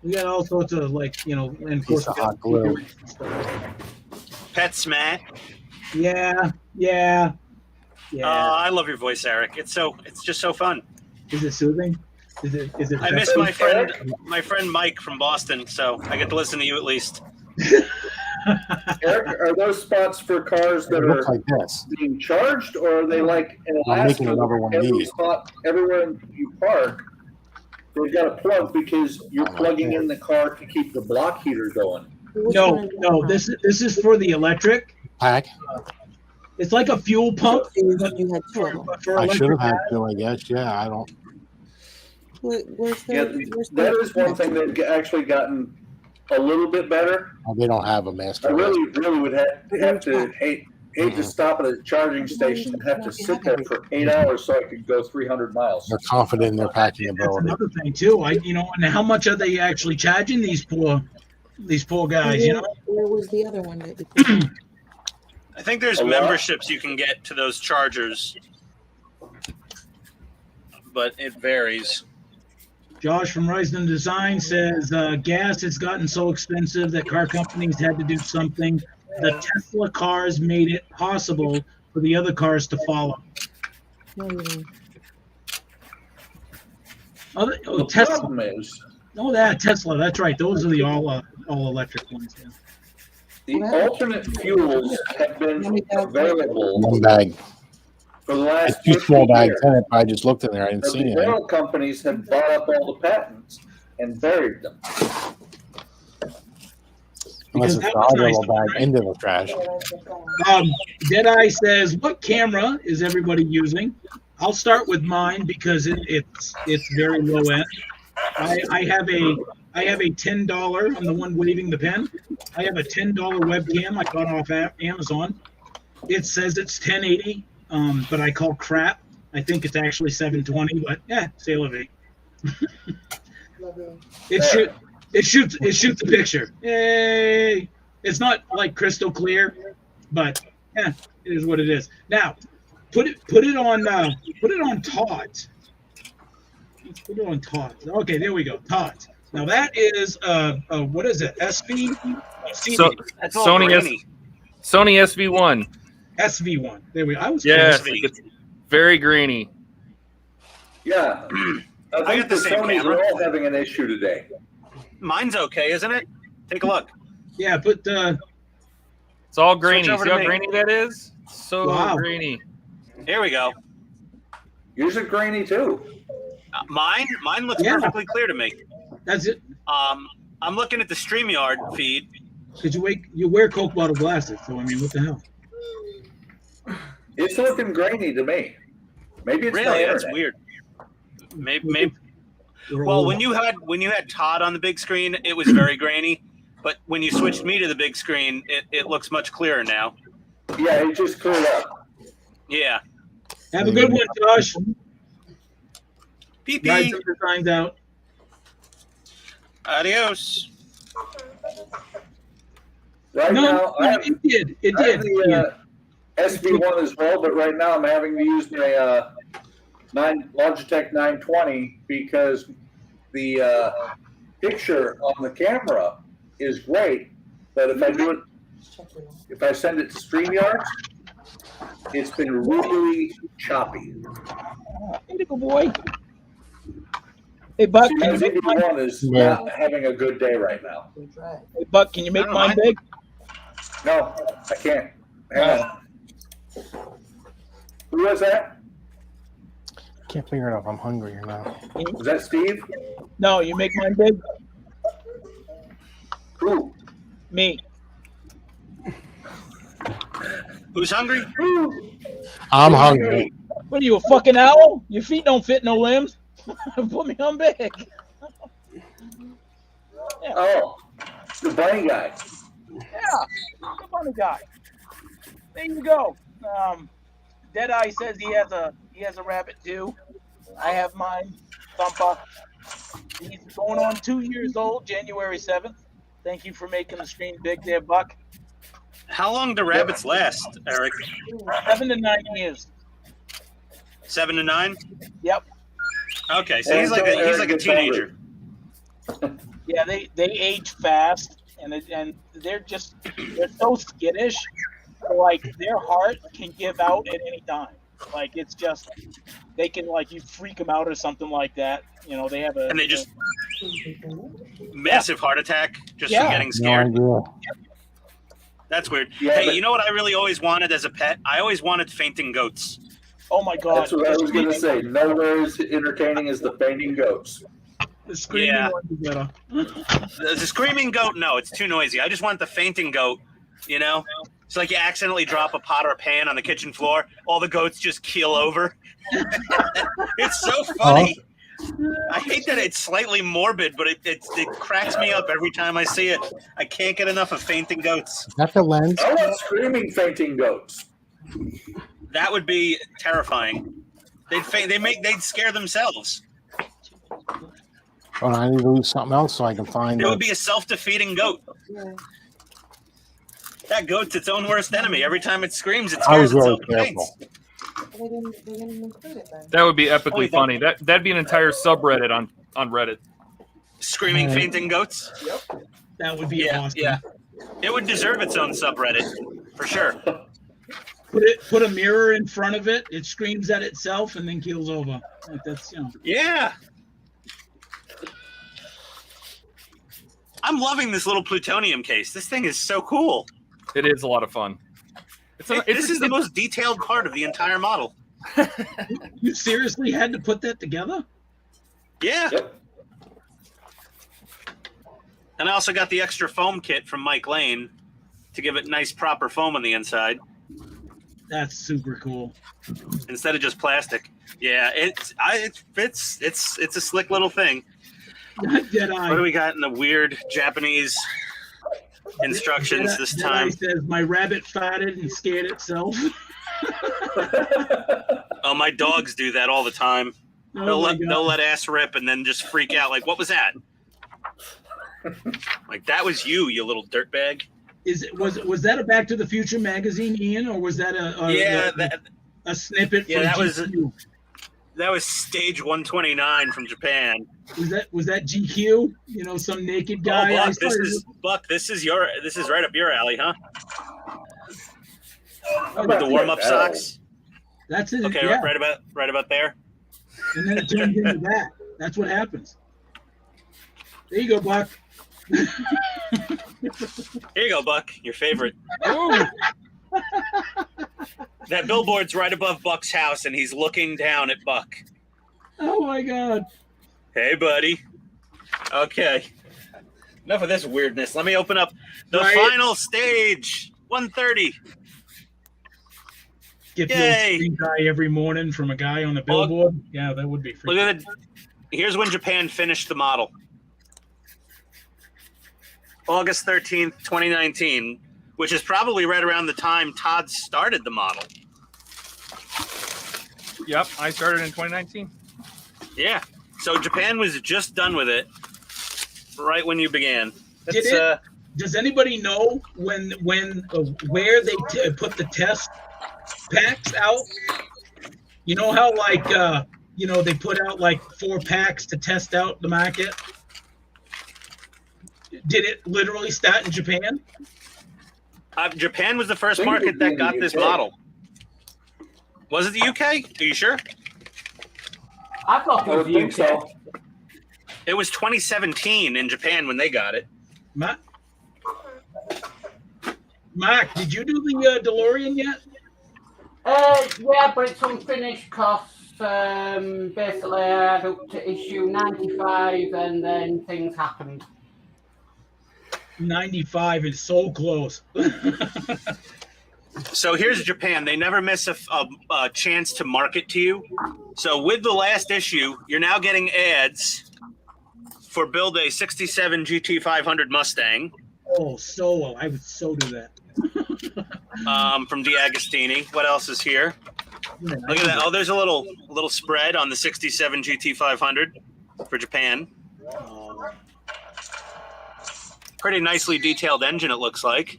Speaker 1: We got all sorts of like, you know, and of
Speaker 5: Piece
Speaker 1: course
Speaker 5: of
Speaker 1: we got
Speaker 5: hot glue.
Speaker 6: PetSmart.
Speaker 1: Yeah.
Speaker 6: I love your voice, Eric. It's just so fun.
Speaker 1: Is it soothing? Is it?
Speaker 6: I miss my friend Mike from Boston, so I get to listen to you at least.
Speaker 4: Eric, are those spots for cars
Speaker 5: It
Speaker 4: that
Speaker 5: looks
Speaker 4: are
Speaker 5: like this.
Speaker 4: being charged, or are they like in
Speaker 5: I'm making
Speaker 4: Alaska?
Speaker 5: another one of
Speaker 4: Every
Speaker 5: these.
Speaker 4: spot, everywhere you park, they've got a plug because you're
Speaker 5: I like
Speaker 4: plugging
Speaker 5: that.
Speaker 4: in the car to keep the block heater going.
Speaker 1: No. This is for the electric.
Speaker 5: Pack.
Speaker 1: It's like a fuel pump.
Speaker 7: You had 2 of them.
Speaker 1: but for
Speaker 5: I should have
Speaker 1: electric
Speaker 5: had
Speaker 1: cars.
Speaker 5: two, I guess. Yeah, I don't.
Speaker 7: Where's the,
Speaker 4: Yeah,
Speaker 7: where's
Speaker 4: that
Speaker 7: the-
Speaker 4: is one thing they've actually gotten a little bit better.
Speaker 5: Oh, they don't have a
Speaker 4: I
Speaker 5: master.
Speaker 4: really would have to hate to stop at a charging station and have to sit there for 8 hours so I could go 300 miles.
Speaker 5: They're confident in their packing
Speaker 1: That's
Speaker 5: ability.
Speaker 1: another thing too. And how much are they actually charging these poor guys? You know,
Speaker 7: Where was the other one that you put?
Speaker 6: I think there's
Speaker 4: A lot.
Speaker 6: memberships you can get to those chargers, but it varies.
Speaker 1: Josh from Rising Design says gas has gotten so expensive that car companies had to do something. The Tesla cars made it possible for the other cars to follow.
Speaker 4: The
Speaker 1: Tesla.
Speaker 4: problem is,
Speaker 1: Oh, that Tesla. That's right. Those are the all electric ones. Yeah.
Speaker 4: The alternate fuels have been available
Speaker 5: One bag.
Speaker 4: for the last
Speaker 5: It's 2 small
Speaker 4: 50
Speaker 5: bags
Speaker 4: years.
Speaker 5: in it. I just looked in there. I didn't
Speaker 4: But
Speaker 5: see
Speaker 4: the
Speaker 5: any.
Speaker 4: oil companies have bought up all the patents and buried them.
Speaker 5: Unless
Speaker 1: Because
Speaker 5: it's
Speaker 1: that
Speaker 5: the
Speaker 1: was
Speaker 5: other
Speaker 1: nice,
Speaker 5: little bag
Speaker 1: right?
Speaker 5: into the trash.
Speaker 1: Deadeye says, "What camera is everybody using?" I'll start with mine because it's very low end. I have a $10. I'm the one waving the pen. I have a $10 webcam I got off Amazon. It says it's 1080, but I call crap. I think it's actually 720, but say la vie. It shoots a picture. Yay! It's not like crystal clear, but it is what it is. Now, put it on TODD. Let's put it on TODD. Okay, there we go. TODD. Now that is what is it? SV?
Speaker 2: So
Speaker 6: That's all
Speaker 2: Sony
Speaker 6: grainy.
Speaker 2: Sony SV1.
Speaker 1: SV1. There we go. I was
Speaker 2: Yes,
Speaker 1: close.
Speaker 2: it's very grainy.
Speaker 4: Yeah. I
Speaker 6: I
Speaker 4: think
Speaker 6: got the same
Speaker 4: Sony's
Speaker 6: camera.
Speaker 4: are all having an issue today.
Speaker 6: Mine's okay, isn't it? Take a look.
Speaker 1: Yeah, but
Speaker 2: It's all grainy.
Speaker 6: Switch over
Speaker 2: See
Speaker 6: to
Speaker 2: how
Speaker 6: me.
Speaker 2: grainy that is? So
Speaker 1: Wow.
Speaker 2: grainy.
Speaker 6: Here we go.
Speaker 4: Yours are grainy too.
Speaker 6: Mine looks
Speaker 1: Yeah.
Speaker 6: perfectly clear to me.
Speaker 1: that's it.
Speaker 6: I'm looking at the StreamYard feed.
Speaker 1: Because you wear Coke bottle glasses, so I mean, what the hell?
Speaker 4: It's looking grainy to me. Maybe it's my
Speaker 6: Really, that's
Speaker 4: internet.
Speaker 6: weird. Maybe.
Speaker 1: We're
Speaker 6: Well,
Speaker 1: old.
Speaker 6: when you had TODD on the big screen, it was very grainy. But when you switched me to the big screen, it looks much clearer now.
Speaker 4: Yeah, it just cleared up.
Speaker 6: Yeah.
Speaker 1: Have a good one, Josh.
Speaker 6: Pee
Speaker 1: Ride
Speaker 6: pee.
Speaker 1: some designs out.
Speaker 6: Adios.
Speaker 4: Right now, I have,
Speaker 1: it did. It
Speaker 4: I have
Speaker 1: did.
Speaker 4: the SV1 as well, but right now I'm having to use my Logitech 920 because the picture on the camera is great, but if I send it to StreamYard, it's been really choppy.
Speaker 8: Hey, good boy. Hey, Buck,
Speaker 4: The
Speaker 8: can you make mine?
Speaker 4: SV1 is not having a good day right now.
Speaker 8: Hey, Buck, can you make mine big?
Speaker 4: No, I can't. Hang on. Who was that?
Speaker 5: Can't figure it out if I'm hungry or not.
Speaker 4: Was that Steve?
Speaker 8: No, you make mine big?
Speaker 4: Who?
Speaker 8: Me.
Speaker 6: Who's hungry?
Speaker 5: I'm hungry.
Speaker 8: What are you, a fucking owl? Your feet don't fit no limbs. Put me on big.
Speaker 4: Oh, the bunny guy.
Speaker 8: Yeah, the bunny guy. There you go. Deadeye says he has a rabbit too. I have mine, Thumper. He's going on 2 years old, January 7th. Thank you for making the screen big there, Buck.
Speaker 6: How long do rabbits last, Eric?
Speaker 8: 7 to 9 years.
Speaker 6: 7 to 9?
Speaker 8: Yep.
Speaker 6: Okay, so he's like a teenager.
Speaker 8: Yeah, they age fast, and they're so skittish. Like their heart can give out at any time. Like it's just they can like you freak them out or something like that. You know they have a
Speaker 6: And they just massive heart attack just
Speaker 8: Yeah.
Speaker 6: from getting
Speaker 5: No
Speaker 6: scared.
Speaker 5: idea.
Speaker 6: That's weird.
Speaker 4: Yeah,
Speaker 6: hey,
Speaker 4: but-
Speaker 6: you know what I really always wanted as a pet? I always wanted fainting goats.
Speaker 8: oh my god.
Speaker 4: That's what I was going to say. Nowhere as entertaining as the fainting goats.
Speaker 1: The screaming
Speaker 6: Yeah.
Speaker 1: ones is better.
Speaker 6: The screaming goat, no, it's too noisy. I just want the fainting goat, you know? It's like you accidentally drop a pot or a pan on the kitchen floor. All the goats just keel over. It's so funny. I hate that it's slightly morbid, but it cracks me up every time I see it. I can't get enough of fainting goats.
Speaker 5: Is that the lens?
Speaker 4: I want screaming fainting goats.
Speaker 6: That would be terrifying. They'd scare themselves.
Speaker 5: Oh, I need to lose something else so I can find
Speaker 6: It
Speaker 5: it.
Speaker 6: would be a self-defeating goat. That goat's its own worst enemy. Every time it screams, it
Speaker 5: I was
Speaker 6: scares
Speaker 5: really
Speaker 6: itself and faints.
Speaker 5: careful.
Speaker 7: They didn't include it then.
Speaker 2: That would be epically funny. That'd be an entire subreddit on Reddit.
Speaker 6: Screaming fainting goats.
Speaker 1: That would be
Speaker 6: Yeah,
Speaker 1: awesome.
Speaker 6: yeah. It would deserve its own subreddit for sure.
Speaker 1: Put a mirror in front of it. It screams at itself and then keels over. Like that's
Speaker 6: Yeah. I'm loving this little plutonium case. This thing is so cool.
Speaker 2: It is a lot of fun.
Speaker 6: This is the most detailed part of the entire model.
Speaker 1: You seriously had to put that together?
Speaker 6: Yeah.
Speaker 4: Yep.
Speaker 6: And I also got the extra foam kit from Mike Lane to give it nice proper foam on the inside
Speaker 1: That's super cool.
Speaker 6: instead of just plastic. Yeah, it's a slick little thing. What do
Speaker 1: Jedi.
Speaker 6: we got in the weird Japanese instructions this time?
Speaker 1: Jedi says my rabbit farted and scared itself.
Speaker 6: Oh, my dogs do that all the time.
Speaker 1: Oh my
Speaker 6: They'll
Speaker 1: God.
Speaker 6: let ass rip and then just freak out like, what was that? Like, that was you little dirtbag.
Speaker 1: Was that a Back to the Future magazine, Ian, or was that a snippet?
Speaker 6: Yeah,
Speaker 1: from
Speaker 6: that was
Speaker 1: GQ?
Speaker 6: That was stage 129 from Japan.
Speaker 1: Was that GQ? You know, some naked guy.
Speaker 6: Oh, Buck, this is right up your alley, huh? With the warm-up socks.
Speaker 1: That's it.
Speaker 6: Okay,
Speaker 1: yeah.
Speaker 6: right about there.
Speaker 1: And then it turns into that. That's what happens. There you go, Buck.
Speaker 6: Here you go, Buck. Your favorite.
Speaker 2: Ooh.
Speaker 6: That billboard's right above Buck's house, and he's looking down at Buck.
Speaker 1: Oh my God.
Speaker 6: Hey, buddy. Okay. Enough of this weirdness. Let me open up the
Speaker 1: Right.
Speaker 6: final stage. 130.
Speaker 1: Get
Speaker 6: Yay.
Speaker 1: the old guy every morning from a guy on a billboard. Yeah, that would be freaking.
Speaker 6: Look at it. Here's when Japan finished the model. August 13th, 2019, which is probably right around the time Todd started the model.
Speaker 2: Yep, I started in 2019.
Speaker 6: Yeah. So Japan was just done with it right when you began.
Speaker 1: Did it? Does anybody know where they put the test packs out? You know how they put out like 4 packs to test out the market? Did it literally start in Japan?
Speaker 6: Japan was the first market that got this model. Was it the UK? Are you sure?
Speaker 3: I thought it
Speaker 4: I
Speaker 3: was
Speaker 4: would think
Speaker 3: the UK.
Speaker 4: so.
Speaker 6: It was 2017 in Japan when they got it.
Speaker 1: Mark, did you do the DeLorean yet?
Speaker 3: Yeah, but it's unfinished costs. Basically, I had up to issue 95, and then things happened.
Speaker 1: 95 is so close.
Speaker 6: So here's Japan. They never miss a chance to market to you. So with the last issue, you're now getting ads for build a 67 GT500 Mustang
Speaker 1: Oh, I would so do that.
Speaker 6: from D'Agostini. What else is here? Look at that. Oh, there's a little spread on the 67 GT500 for Japan. Pretty nicely detailed engine, it looks like.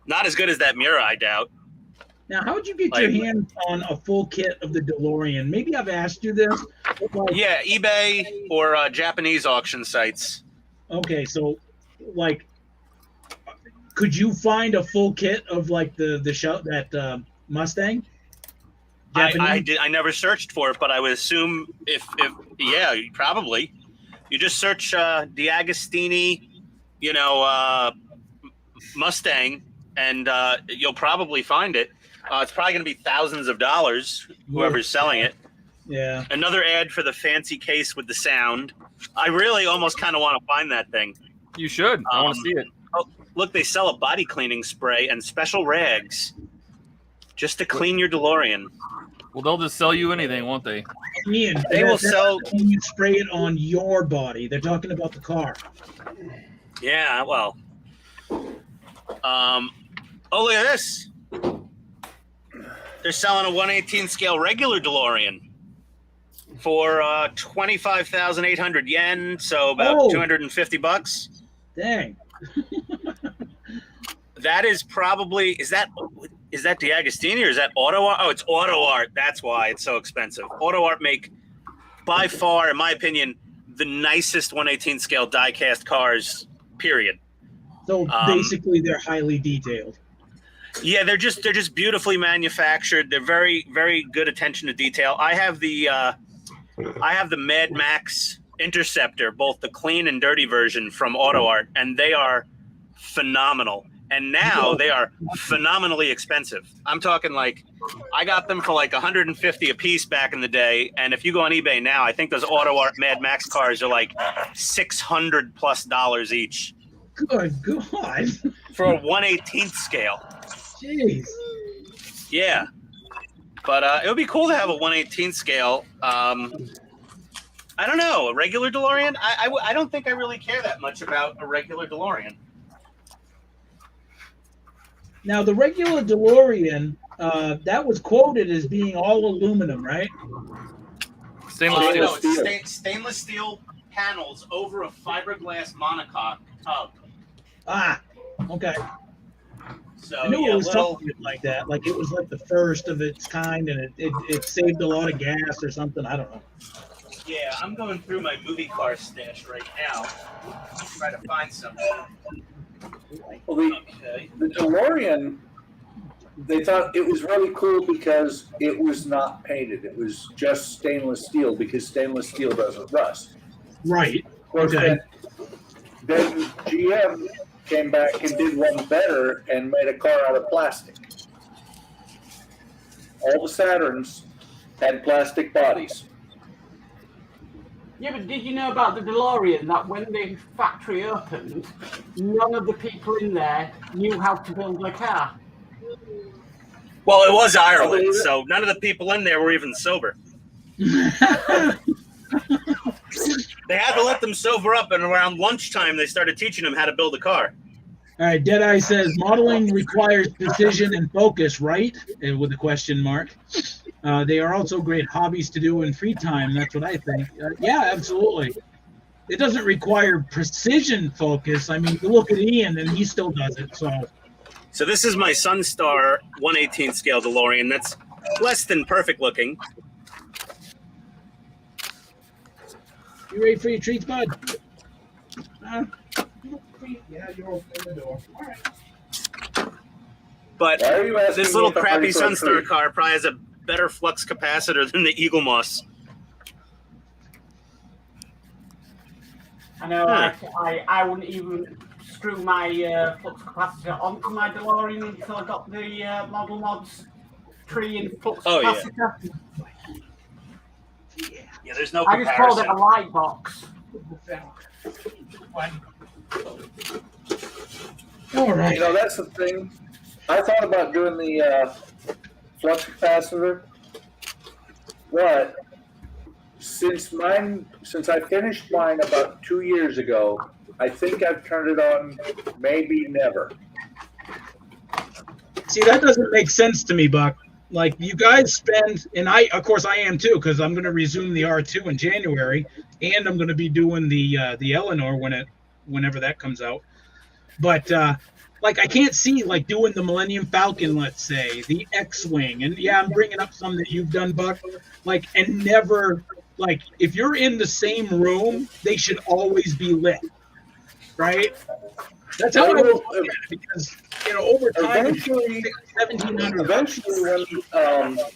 Speaker 6: Not as good as that Miura, I doubt.
Speaker 1: Now, how would you get your hands on a full kit of the DeLorean? Maybe I've asked you this. But
Speaker 6: Yeah, eBay or Japanese auction sites.
Speaker 1: Okay, so could you find a full kit of that Mustang?
Speaker 6: I never searched for it, but I would assume if probably. You just search D'Agostini, Mustang, and you'll probably find it. It's probably going to be thousands of dollars, whoever's selling it.
Speaker 1: Yeah.
Speaker 6: Another ad for the fancy case with the sound. I really almost kind of want to find that thing.
Speaker 2: You should. I want to see it.
Speaker 6: Oh, look, they sell a body cleaning spray and special rags just to clean your DeLorean.
Speaker 2: Well, they'll just sell you anything, won't they?
Speaker 1: Ian,
Speaker 6: They will sell.
Speaker 1: when you spray it on your body. They're talking about the car.
Speaker 6: Yeah, well. Oh, look at this. They're selling a 1/18 scale regular DeLorean for 25,800 yen, so about $250.
Speaker 1: Dang.
Speaker 6: That is probably is that D'Agostini or is that Auto Art? Oh, it's Auto Art. That's why it's so expensive. Auto Art make by far, in my opinion, the nicest 1/18 scale die-cast cars. Period.
Speaker 1: So basically, they're highly detailed.
Speaker 6: Yeah, they're just beautifully manufactured. They're very, very good attention to detail. I have the Mad Max Interceptor, both the clean and dirty version from Auto Art, and they are phenomenal. And now they are phenomenally expensive. I'm talking like, I got them for like $150 a piece back in the day. And if you go on eBay now, I think those Auto Art Mad Max cars are like $600+ each.
Speaker 1: Good God.
Speaker 6: For a 1/18th scale.
Speaker 1: Jeez.
Speaker 6: Yeah. But it would be cool to have a 1/18th scale. I don't know, a regular DeLorean? I don't think I really care that much about a regular DeLorean.
Speaker 1: Now, the regular DeLorean, that was quoted as being all aluminum, right?
Speaker 2: Stainless steel.
Speaker 6: No, it's stainless steel panels over a fiberglass monocoque tub.
Speaker 1: Ah, okay.
Speaker 6: So,
Speaker 1: I knew
Speaker 6: yeah,
Speaker 1: it was something like that. Like it was like the first of its kind, and it saved a lot of gas or something. I don't know.
Speaker 6: Yeah, I'm going through my movie car stash right now. Try to find something.
Speaker 4: Well, the DeLorean, they thought it was really cool because it was not painted. It was just stainless steel because stainless steel doesn't rust.
Speaker 1: Right.
Speaker 4: Of course,
Speaker 1: Okay.
Speaker 4: then GM came back and did one better and made a car out of plastic. All the Saturns had plastic bodies.
Speaker 3: Yeah, but did you know about the DeLorean that when the factory opened, none of the people in there knew how to build a car?
Speaker 6: Well, it was Ireland, so none of the people in there were even sober. They had to let them sober up, and around lunchtime, they started teaching them how to build a car.
Speaker 1: All right, Deadeye says modeling requires precision and focus, right? With a question mark. They are also great hobbies to do in free time. That's what I think. Yeah, absolutely. It doesn't require precision focus. I mean, you look at Ian, and he still does it.
Speaker 6: So this is my Sunstar 1/18th scale DeLorean. That's less than perfect looking.
Speaker 1: You ready for your treats, bud? Yeah, you're open the door. All right.
Speaker 6: But
Speaker 4: Why are you asking
Speaker 6: this
Speaker 4: me
Speaker 6: little
Speaker 4: if I'm
Speaker 6: crappy
Speaker 4: ready for a
Speaker 6: Sunstar
Speaker 4: treat?
Speaker 6: car probably has a better flux capacitor than the Eagle Moss.
Speaker 3: I know, I wouldn't even screw my flux capacitor onto my DeLorean until I got the Model Mods tree and flux capacitor.
Speaker 6: Yeah, there's no
Speaker 3: I just called it a
Speaker 6: comparison.
Speaker 3: light box.
Speaker 1: All right.
Speaker 4: You know, that's the thing. I thought about doing the flux capacitor, but since I finished mine about 2 years ago, I think I've turned it on maybe never.
Speaker 1: See, that doesn't make sense to me, Buck. Like you guys spend, and of course I am too, because I'm going to resume the R2 in January, and I'm going to be doing the Eleanor whenever that comes out. But like I can't see like doing the Millennium Falcon, let's say, the X-wing, and yeah, I'm bringing up some that you've done, Buck. Like and never like if you're in the same room, they should always be lit, right? That's how I look at it because over time,
Speaker 4: Eventually,
Speaker 1: 1,700.
Speaker 4: when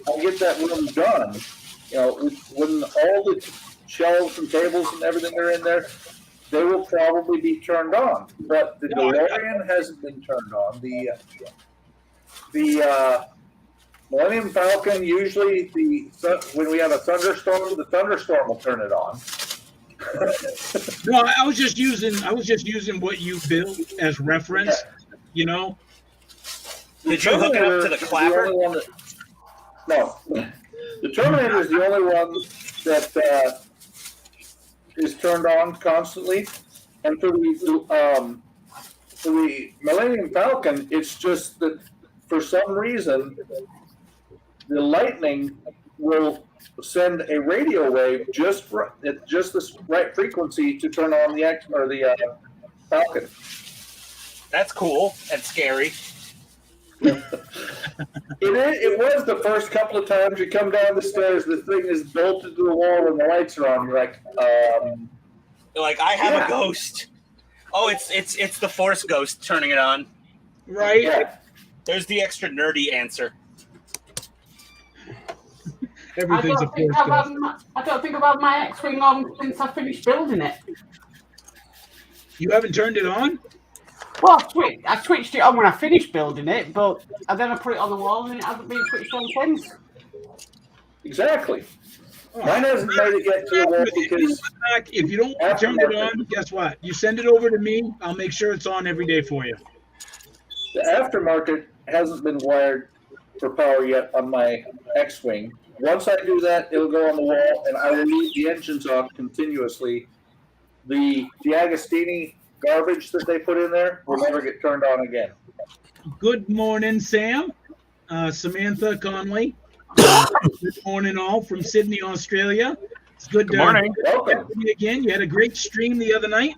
Speaker 4: I get that room done, when all the shelves and tables and everything are in there, they will probably be turned on. But the DeLorean hasn't been turned on. The Millennium Falcon, usually when we have a thunderstorm, the thunderstorm will turn it on.
Speaker 1: No, I was just using what you built as reference.
Speaker 6: Did you hook it up to the clapper?
Speaker 4: No, the Terminator is the only one that is turned on constantly, and for the Millennium Falcon, it's just that for some reason the lightning will send a radio wave at just the right frequency to turn on the Falcon.
Speaker 6: That's cool and scary.
Speaker 4: It was the first couple of times you come down the stairs, the thing is bolted to the wall and the lights are on. You're like,
Speaker 6: I have a ghost. Oh, it's the Force ghost turning it on.
Speaker 1: Right.
Speaker 4: Yeah.
Speaker 6: There's the extra nerdy answer.
Speaker 1: Everything's a force ghost.
Speaker 3: I don't think about my X-wing on since I finished building it.
Speaker 1: You haven't turned it on?
Speaker 3: Well, I switched it on when I finished building it, but then I put it on the wall and it hasn't been switched on since.
Speaker 4: Exactly. Mine hasn't made it yet to the wall because
Speaker 1: If you don't want to turn it on, guess what? You send it over to me. I'll make sure it's on every day for you.
Speaker 4: the aftermarket hasn't been wired for power yet on my X-Wing. Once I do that, it'll go on the wall, and I will leave the engines off continuously. The Agostini garbage that they put in there will never get turned on again.
Speaker 1: Good morning, Sam. Samantha Conley. Good morning, all from Sydney, Australia. It's good to
Speaker 2: morning.
Speaker 4: Welcome.
Speaker 1: see you again. You had a great stream the other night.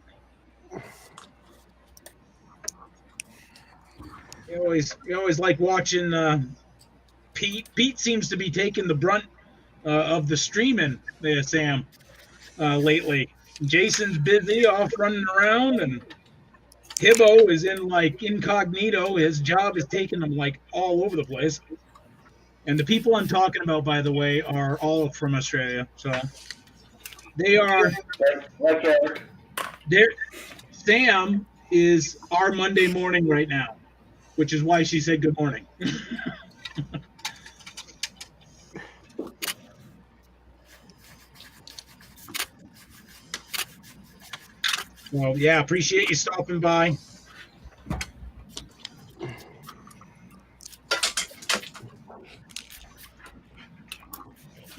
Speaker 1: You always like watching Pete. Pete seems to be taking the brunt of the streaming there, Sam, lately. Jason's busy off running around, and Hibbo is in like incognito. His job is taking him like all over the place. And the people I'm talking about, by the way, are all from Australia. So they are.
Speaker 4: Like Eric.
Speaker 1: Sam is our Monday morning right now, which is why she said good morning. Well, yeah, appreciate you stopping by.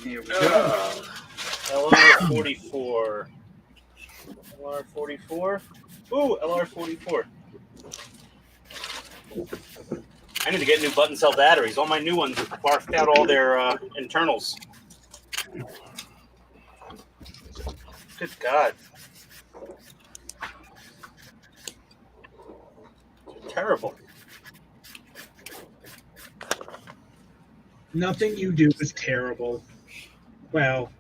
Speaker 1: Here we go.
Speaker 6: LR44. LR44. Ooh, LR44. I need to get new button cell batteries. All my new ones have barfed out all their internals. Good God. Terrible.
Speaker 1: Nothing you do is terrible. Well,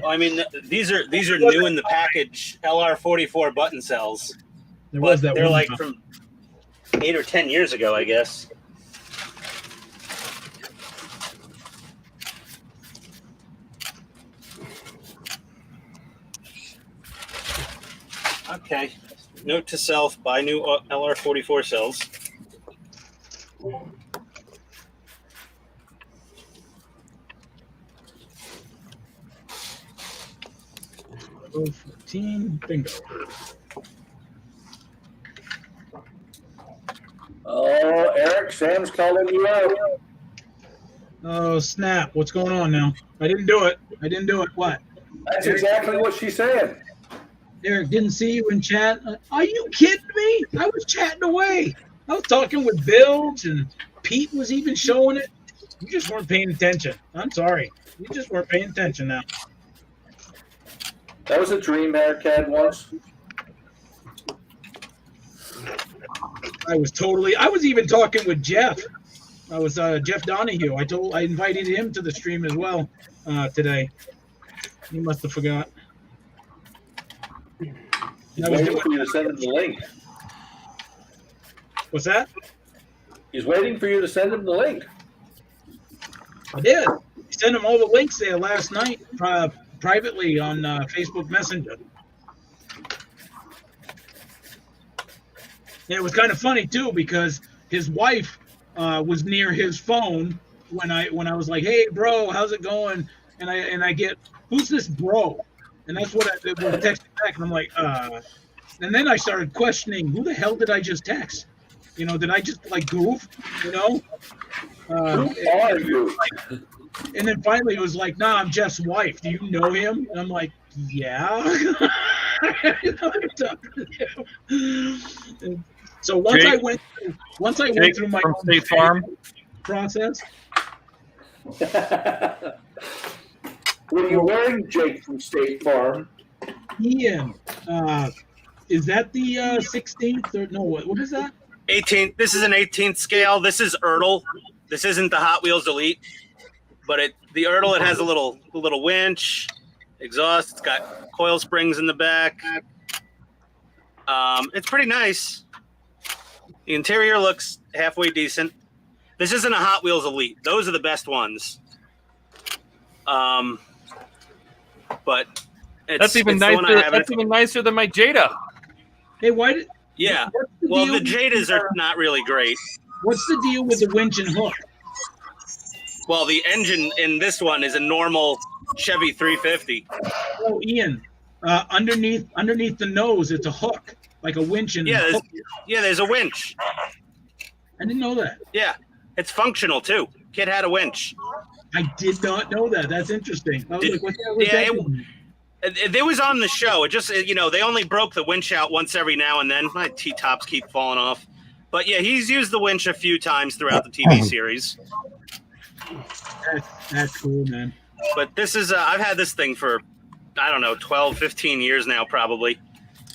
Speaker 6: I mean, these are new in the package LR44 button cells.
Speaker 1: there was
Speaker 6: But
Speaker 1: that
Speaker 6: they're
Speaker 1: one
Speaker 6: like
Speaker 1: time.
Speaker 6: from 8 or 10 years ago, I guess. Okay. Note to self: buy new LR44 cells.
Speaker 1: Oh, 14, bingo.
Speaker 4: Oh, Eric, Sam's calling you out.
Speaker 1: Oh, snap. What's going on now? I didn't do it. What?
Speaker 4: That's exactly what she's saying.
Speaker 1: Eric, didn't see you in chat. Are you kidding me? I was chatting away. I was talking with Bilge, and Pete was even showing it. You just weren't paying attention. I'm sorry. You just weren't paying attention now.
Speaker 4: That was a dream Eric had once.
Speaker 1: I was even talking with Jeff. I was Jeff Donahue. I invited him to the stream as well today. He must have forgot.
Speaker 4: He's waiting for you to send him the link.
Speaker 1: What's that?
Speaker 4: He's waiting for you to send him the link.
Speaker 1: I did. I sent him all the links there last night privately on Facebook Messenger. And it was kind of funny too because his wife was near his phone when I was like, "Hey, bro, how's it going?" And I get, "Who's this bro?" And that's what I texted back, and I'm like, And then I started questioning, who the hell did I just text? You know, did I just like goof? You know?
Speaker 4: Who are you?
Speaker 1: And then finally it was like, nah, I'm Jeff's wife. Do you know him? And I'm like, yeah. So once
Speaker 2: Jake,
Speaker 1: I went through my
Speaker 2: from State Farm
Speaker 1: process.
Speaker 4: What are you wearing, Jake from State Farm?
Speaker 1: Ian, is that the 16th or no? What is that?
Speaker 6: 18th. This is an 18th scale. This is Ertl. This isn't the Hot Wheels Elite, but the Ertl, it has a little winch, exhaust. It's got coil springs in the back. It's pretty nice. The interior looks halfway decent. This isn't a Hot Wheels Elite. Those are the best ones. But
Speaker 2: that's even nicer. That's even nicer than my Jada.
Speaker 1: Hey, why did
Speaker 6: Yeah.
Speaker 1: What's the
Speaker 6: Well,
Speaker 1: deal
Speaker 6: the Jadas are not really great.
Speaker 1: What's the deal with the winch and hook?
Speaker 6: Well, the engine in this one is a normal Chevy 350.
Speaker 1: Oh, Ian, underneath the nose, it's a hook, like a winch and
Speaker 6: Yeah,
Speaker 1: hook.
Speaker 6: there's a winch.
Speaker 1: I didn't know that.
Speaker 6: Yeah, it's functional too. Kid had a winch.
Speaker 1: I did not know that. That's interesting. I was like, what the hell was
Speaker 6: Yeah,
Speaker 1: that doing?
Speaker 6: It was on the show. It just, they only broke the winch out once every now and then. My T-tops keep falling off. But yeah, he's used the winch a few times throughout the TV series.
Speaker 1: That's cool, man.
Speaker 6: But this is, I've had this thing for, I don't know, 12, 15 years now, probably.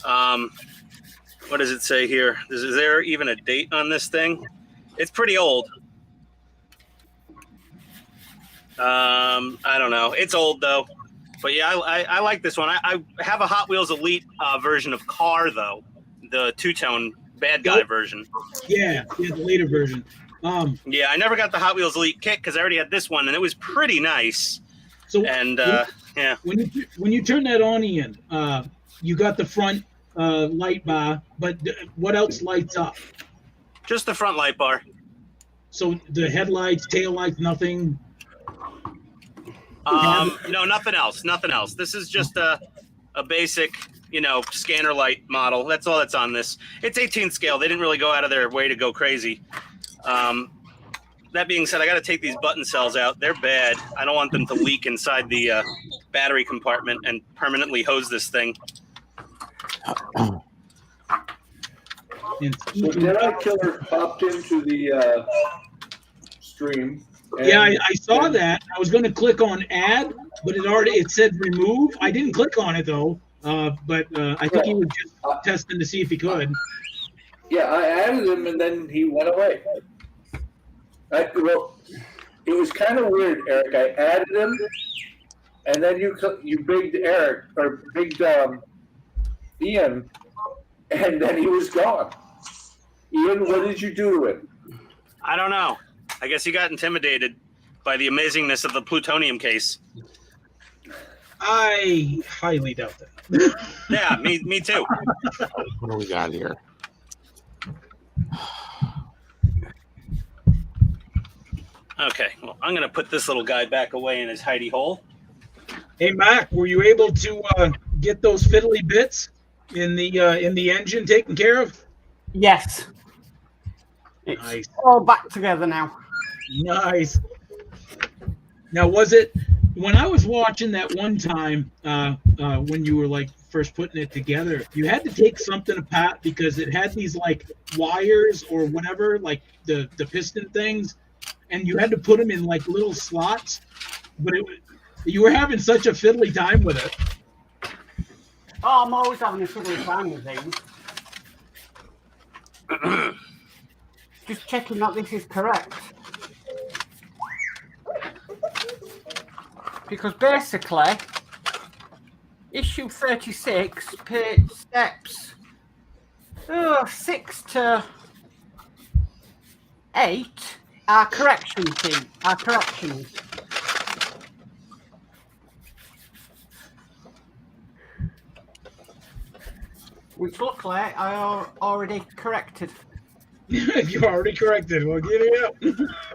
Speaker 6: What does it say here? Is there even a date on this thing? It's pretty old. I don't know. It's old, though. But yeah, I like this one. I have a Hot Wheels Elite version of Car, though. The two-tone bad guy version.
Speaker 1: Yeah, the later version.
Speaker 6: Yeah, I never got the Hot Wheels Elite kit because I already had this one, and it was pretty nice.
Speaker 1: So
Speaker 6: and yeah,
Speaker 1: when you turn that on, Ian, you got the front light bar, but what else lights up?
Speaker 6: just the front light bar.
Speaker 1: So the headlights, taillights, nothing.
Speaker 6: No, nothing else. Nothing else. This is just a basic, scanner light model. That's all that's on this. It's 18th scale. They didn't really go out of their way to go crazy. That being said, I got to take these button cells out. They're bad. I don't want them to leak inside the battery compartment and permanently hose this thing.
Speaker 4: So Jedi Killer popped into the stream.
Speaker 1: Yeah, I saw that. I was going to click on add, but it said remove. I didn't click on it though. But I think he was just testing to see if he could.
Speaker 4: Yeah, I added him and then he went away. Well, it was kind of weird, Eric. I added him, and then you bigged Eric or bigged Ian, and then he was gone. Ian, what did you do to him?
Speaker 6: I don't know. I guess he got intimidated by the amazingness of the plutonium case.
Speaker 1: I highly doubt that.
Speaker 6: Yeah, me too.
Speaker 9: What do we got here?
Speaker 6: Okay, well, I'm going to put this little guy back away in his hidey hole.
Speaker 1: Hey, Mac, were you able to get those fiddly bits in the engine taken care of?
Speaker 3: Yes. It's
Speaker 1: Nice.
Speaker 3: all back together now.
Speaker 1: Nice. Now, was it when I was watching that one time when you were like first putting it together, you had to take something apart because it had these like wires or whatever, like the piston things, and you had to put them in like little slots, but you were having such a fiddly time with it.
Speaker 3: Oh, I'm always having a fiddly time with things. Just checking that this is correct. Because basically, issue 36 steps 6 to 8 are corrections. Which luckily I already corrected.
Speaker 1: You already corrected. Well, get it up.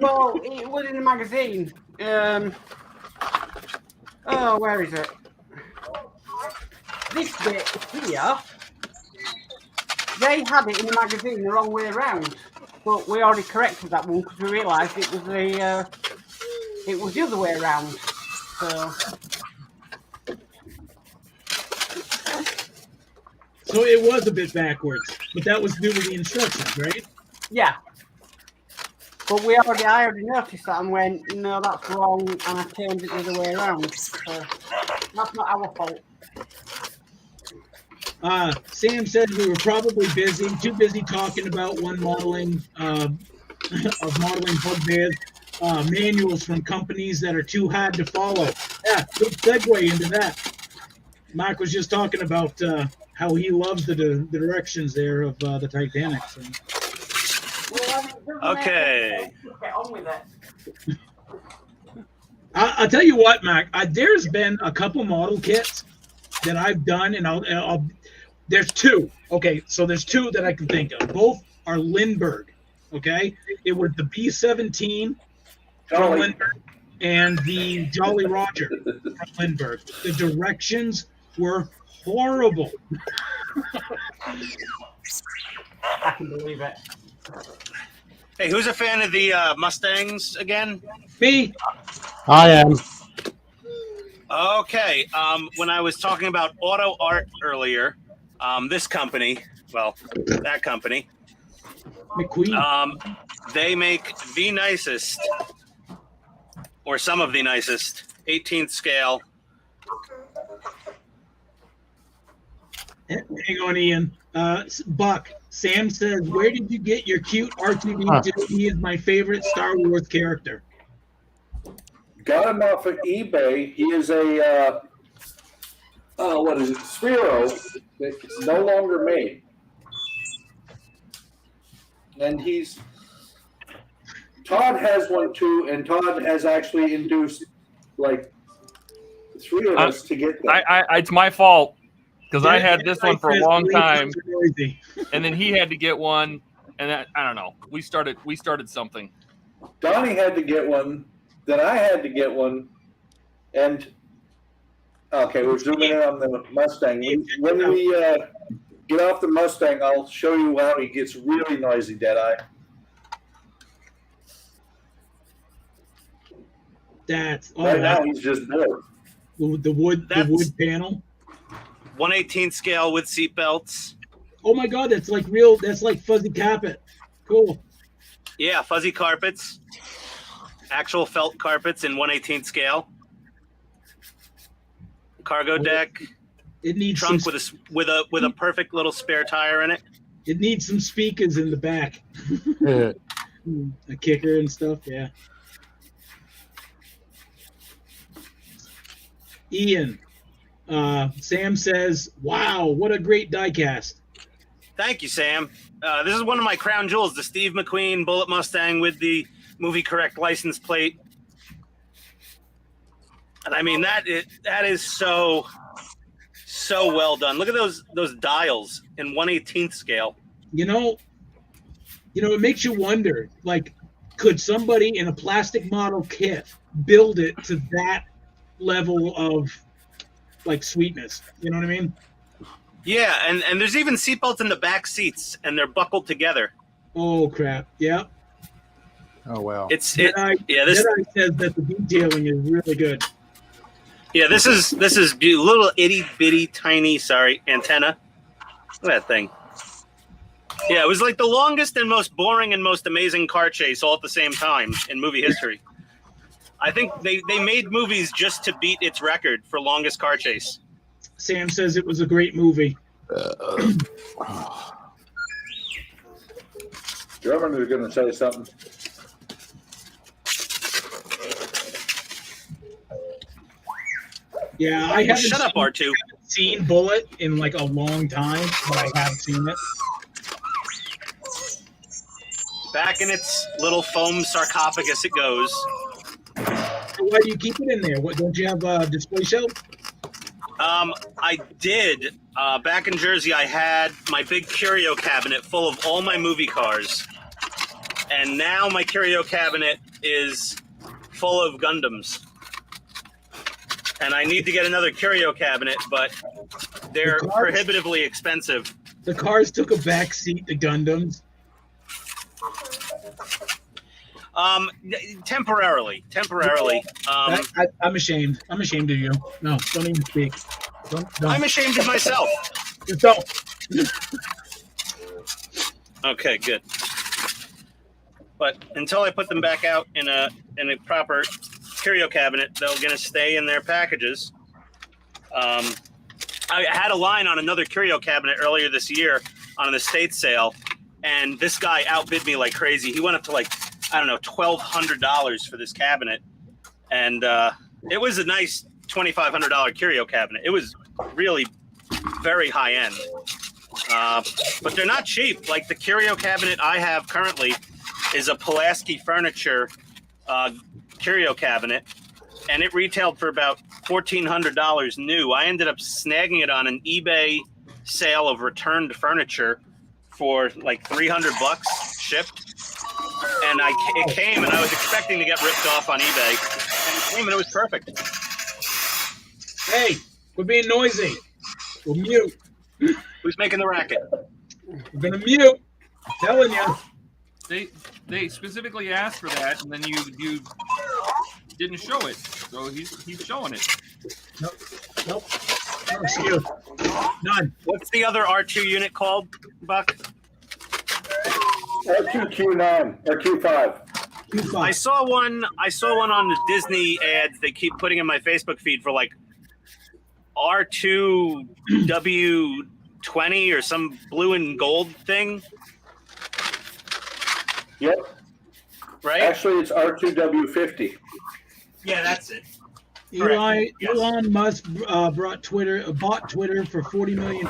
Speaker 3: Well, it was in the magazine. Where is it? This bit here, they had it in the magazine the wrong way around, but we already corrected that one because we realised it was the other way around.
Speaker 1: So it was a bit backwards, but that was due to the instructions, right?
Speaker 3: Yeah. But I already noticed that and went, no, that's wrong, and I turned it the other way around. So that's not our fault.
Speaker 1: Sam said we were probably too busy talking about modeling of modeling bugbears, manuals from companies that are too hard to follow. Yeah, good segue into that. Mark was just talking about how he loves the directions there of the Titanic. So.
Speaker 6: Okay.
Speaker 3: Get on with it.
Speaker 1: I'll tell you what, Mac. There's been a couple model kits that I've done, and There's two. Okay, so there's two that I can think of. Both are Lindbergh. Okay, it was the B-17 from Lindbergh and the Jolly Roger from Lindbergh. The directions were horrible.
Speaker 3: I can believe it.
Speaker 6: Hey, who's a fan of the Mustangs again?
Speaker 1: Me.
Speaker 5: I am.
Speaker 6: Okay. When I was talking about auto art earlier, this company, well, that company,
Speaker 1: McQueen.
Speaker 6: They make the nicest, or some of the nicest, 18th scale.
Speaker 1: Hang on, Ian. Buck. Sam says, "Where did you get your cute R2D2? He is my favorite Star Wars character."
Speaker 4: Got him off of eBay. He is a what is it? Sphero. It's no longer made, and Todd has one too, and Todd has actually induced like 3 of us to get that.
Speaker 2: It's my fault because I had this one for a long time,
Speaker 1: Noisy.
Speaker 2: and then he had to get one, and I don't know. We started something.
Speaker 4: Donnie had to get one, then I had to get one, and okay, we're zooming in on the Mustang. When we get off the Mustang, I'll show you how he gets really noisy, Deadeye.
Speaker 1: That's
Speaker 4: Right now he's just bored.
Speaker 1: The wood panel.
Speaker 6: 1/18 scale with seat belts.
Speaker 1: Oh my God, that's like real. That's like fuzzy carpet. Cool.
Speaker 6: Yeah, fuzzy carpets. Actual felt carpets in 1/18 scale. Cargo deck.
Speaker 1: It needs
Speaker 6: trunk
Speaker 1: some,
Speaker 6: with a perfect little spare tire in it.
Speaker 1: It needs some speakers in the back. A kicker and stuff. Yeah. Ian. Sam says, "Wow, what a great diecast."
Speaker 6: Thank you, Sam. This is one of my crown jewels, the Steve McQueen Bullet Mustang with the movie correct license plate. And I mean that is so well done. Look at those dials in 1/18 scale.
Speaker 1: You know, it makes you wonder, like, could somebody in a plastic model kit build it to that level of like sweetness? You know what I mean?
Speaker 6: Yeah, and there's even seatbelts in the back seats, and they're buckled together.
Speaker 1: Oh crap! Yeah.
Speaker 5: Oh wow.
Speaker 6: This
Speaker 1: Jedi says that the detailing is really good.
Speaker 6: Yeah, this is little itty bitty tiny antenna. Look at that thing. Yeah, it was like the longest and most boring and most amazing car chase all at the same time in movie history. I think they made movies just to beat its record for longest car chase.
Speaker 1: Sam says it was a great movie.
Speaker 4: German is going to say something.
Speaker 1: Yeah, I haven't
Speaker 6: Shut up, R2.
Speaker 1: seen Bullet in like a long time, but I have seen it.
Speaker 6: Back in its little foam sarcophagus it goes.
Speaker 1: Why do you keep it in there? What, don't you have a display shelf?
Speaker 6: I did. Back in Jersey, I had my big curio cabinet full of all my movie cars. And now my curio cabinet is full of Gundams. And I need to get another curio cabinet, but they're prohibitively expensive.
Speaker 1: The cars took a back seat to Gundams.
Speaker 6: Temporarily.
Speaker 1: I'm ashamed. I'm ashamed of you. No, don't even speak. Don't.
Speaker 6: I'm ashamed of myself.
Speaker 1: Just don't.
Speaker 6: Okay, good. But until I put them back out in a proper curio cabinet, they're going to stay in their packages. I had a line on another curio cabinet earlier this year on an estate sale, and this guy outbid me like crazy. He went up to like, I don't know, $1,200 for this cabinet, and it was a nice $2,500 curio cabinet. It was really very high end, but they're not cheap. Like the curio cabinet I have currently is a Pulaski Furniture curio cabinet, and it retailed for about $1,400 new. I ended up snagging it on an eBay sale of returned furniture for like $300 shipped. And it came, and I was expecting to get ripped off on eBay. And it came, and it was perfect.
Speaker 1: Hey, we're being noisy. We'll mute.
Speaker 6: Who's making the racket?
Speaker 1: We're gonna mute. I'm telling you.
Speaker 2: They specifically asked for that, and then you didn't show it, so he's showing it.
Speaker 1: Nope. No excuse. None.
Speaker 6: What's the other R2 unit called, Buck?
Speaker 4: R2Q9 or Q5.
Speaker 1: Q5.
Speaker 6: I saw one on the Disney ads they keep putting in my Facebook feed for like R2W20 or some blue and gold thing.
Speaker 4: Yep.
Speaker 6: Right?
Speaker 4: Actually, it's R2W50.
Speaker 6: Yeah, that's it.
Speaker 1: Elon Musk bought Twitter for $40 million,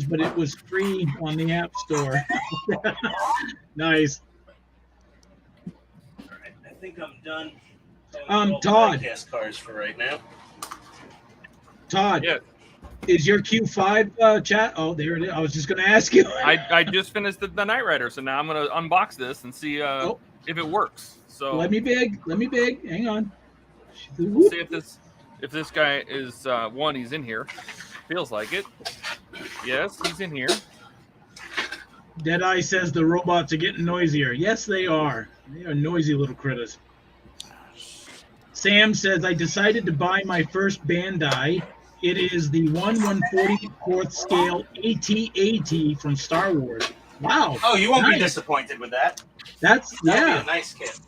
Speaker 1: but it was free on the App Store. Nice.
Speaker 6: All right, I think I'm done.
Speaker 1: Todd.
Speaker 6: Cars for right now.
Speaker 1: Todd.
Speaker 2: Yeah.
Speaker 1: Is your Q5 chat? Oh, there it is. I was just going to ask you.
Speaker 2: I just finished the Knight Rider, so now I'm going to unbox this and see if it works. So
Speaker 1: Let me big. Hang on.
Speaker 2: we'll see if this guy is one. He's in here. Feels like it. Yes, he's in here.
Speaker 1: Deadeye says the robots are getting noisier. Yes, they are. They are noisy little critters. Sam says, I decided to buy my first Bandai. It is the 1/144th scale AT-AT from Star Wars. Wow.
Speaker 6: Oh, you won't
Speaker 1: nice.
Speaker 6: be disappointed with that.
Speaker 1: That'd
Speaker 6: Be
Speaker 1: yeah.
Speaker 6: a nice kit.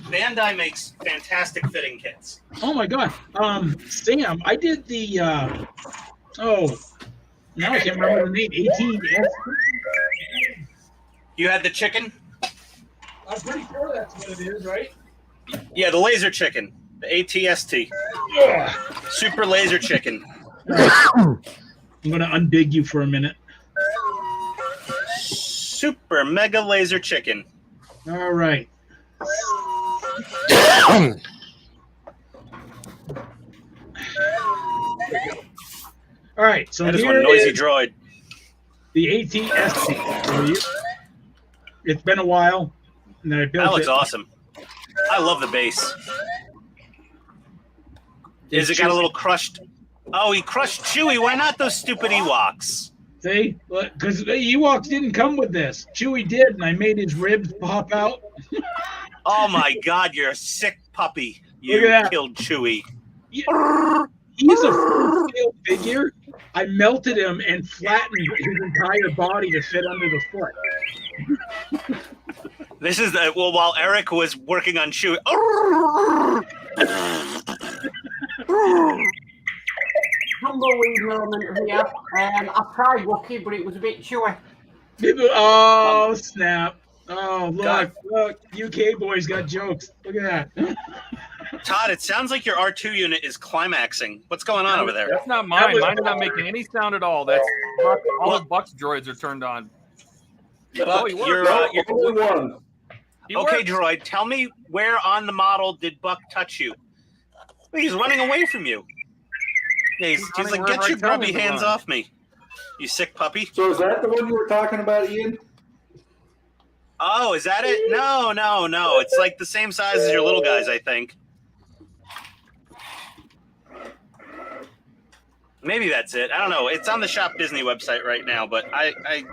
Speaker 6: Bandai makes fantastic fitting kits.
Speaker 1: Oh my God. Sam, I did the now I can't remember the name. 18S.
Speaker 6: You had the chicken?
Speaker 1: I'm pretty sure that's what it is, right?
Speaker 6: Yeah, the laser chicken. The ATST.
Speaker 1: Yeah.
Speaker 6: Super laser chicken.
Speaker 1: I'm gonna unbig you for a minute.
Speaker 6: Super mega laser chicken.
Speaker 1: All right. All right, so
Speaker 6: That is
Speaker 1: here
Speaker 6: one noisy
Speaker 1: is
Speaker 6: droid.
Speaker 1: the ATST. It's been a while, and I built
Speaker 6: That looks
Speaker 1: it.
Speaker 6: awesome. I love the base. Is it got a little crushed? Oh, he crushed Chewie. Why not those stupid Ewoks?
Speaker 1: See, because the Ewoks didn't come with this. Chewie did, and I made his ribs pop out.
Speaker 6: Oh my God, you're a sick puppy.
Speaker 1: Look
Speaker 6: You
Speaker 1: at that.
Speaker 6: killed Chewie.
Speaker 1: He's a full-scale figure. I melted him and flattened his entire body to fit under the foot.
Speaker 6: This is while Eric was working on Chewie.
Speaker 3: Tumbleweed moment here. I tried Wookiee, but it was a bit chewy.
Speaker 1: Oh, snap. Oh,
Speaker 6: God.
Speaker 1: look. UK boys got jokes. Look at that.
Speaker 6: Todd, it sounds like your R2 unit is climaxing. What's going on over there?
Speaker 2: That's not mine. Mine's not making any sound at all. That's all the Buck's droids are turned on.
Speaker 6: Buck,
Speaker 2: he works.
Speaker 6: you're,
Speaker 4: Only one.
Speaker 2: He
Speaker 6: okay,
Speaker 2: works.
Speaker 6: droid. Tell me where on the model did Buck touch you? He's running away from you. Yeah, he's
Speaker 2: running
Speaker 6: like,
Speaker 2: wherever
Speaker 6: get
Speaker 2: I
Speaker 6: your
Speaker 2: tell him
Speaker 6: grubby
Speaker 2: to
Speaker 6: hands
Speaker 2: run."
Speaker 6: off me, you sick puppy.
Speaker 4: So is that the one you were talking about, Ian?
Speaker 6: Oh, is that it? No. It's like the same size as your little guys, I think. Maybe that's it. I don't know. It's on the Shop Disney website right now, but I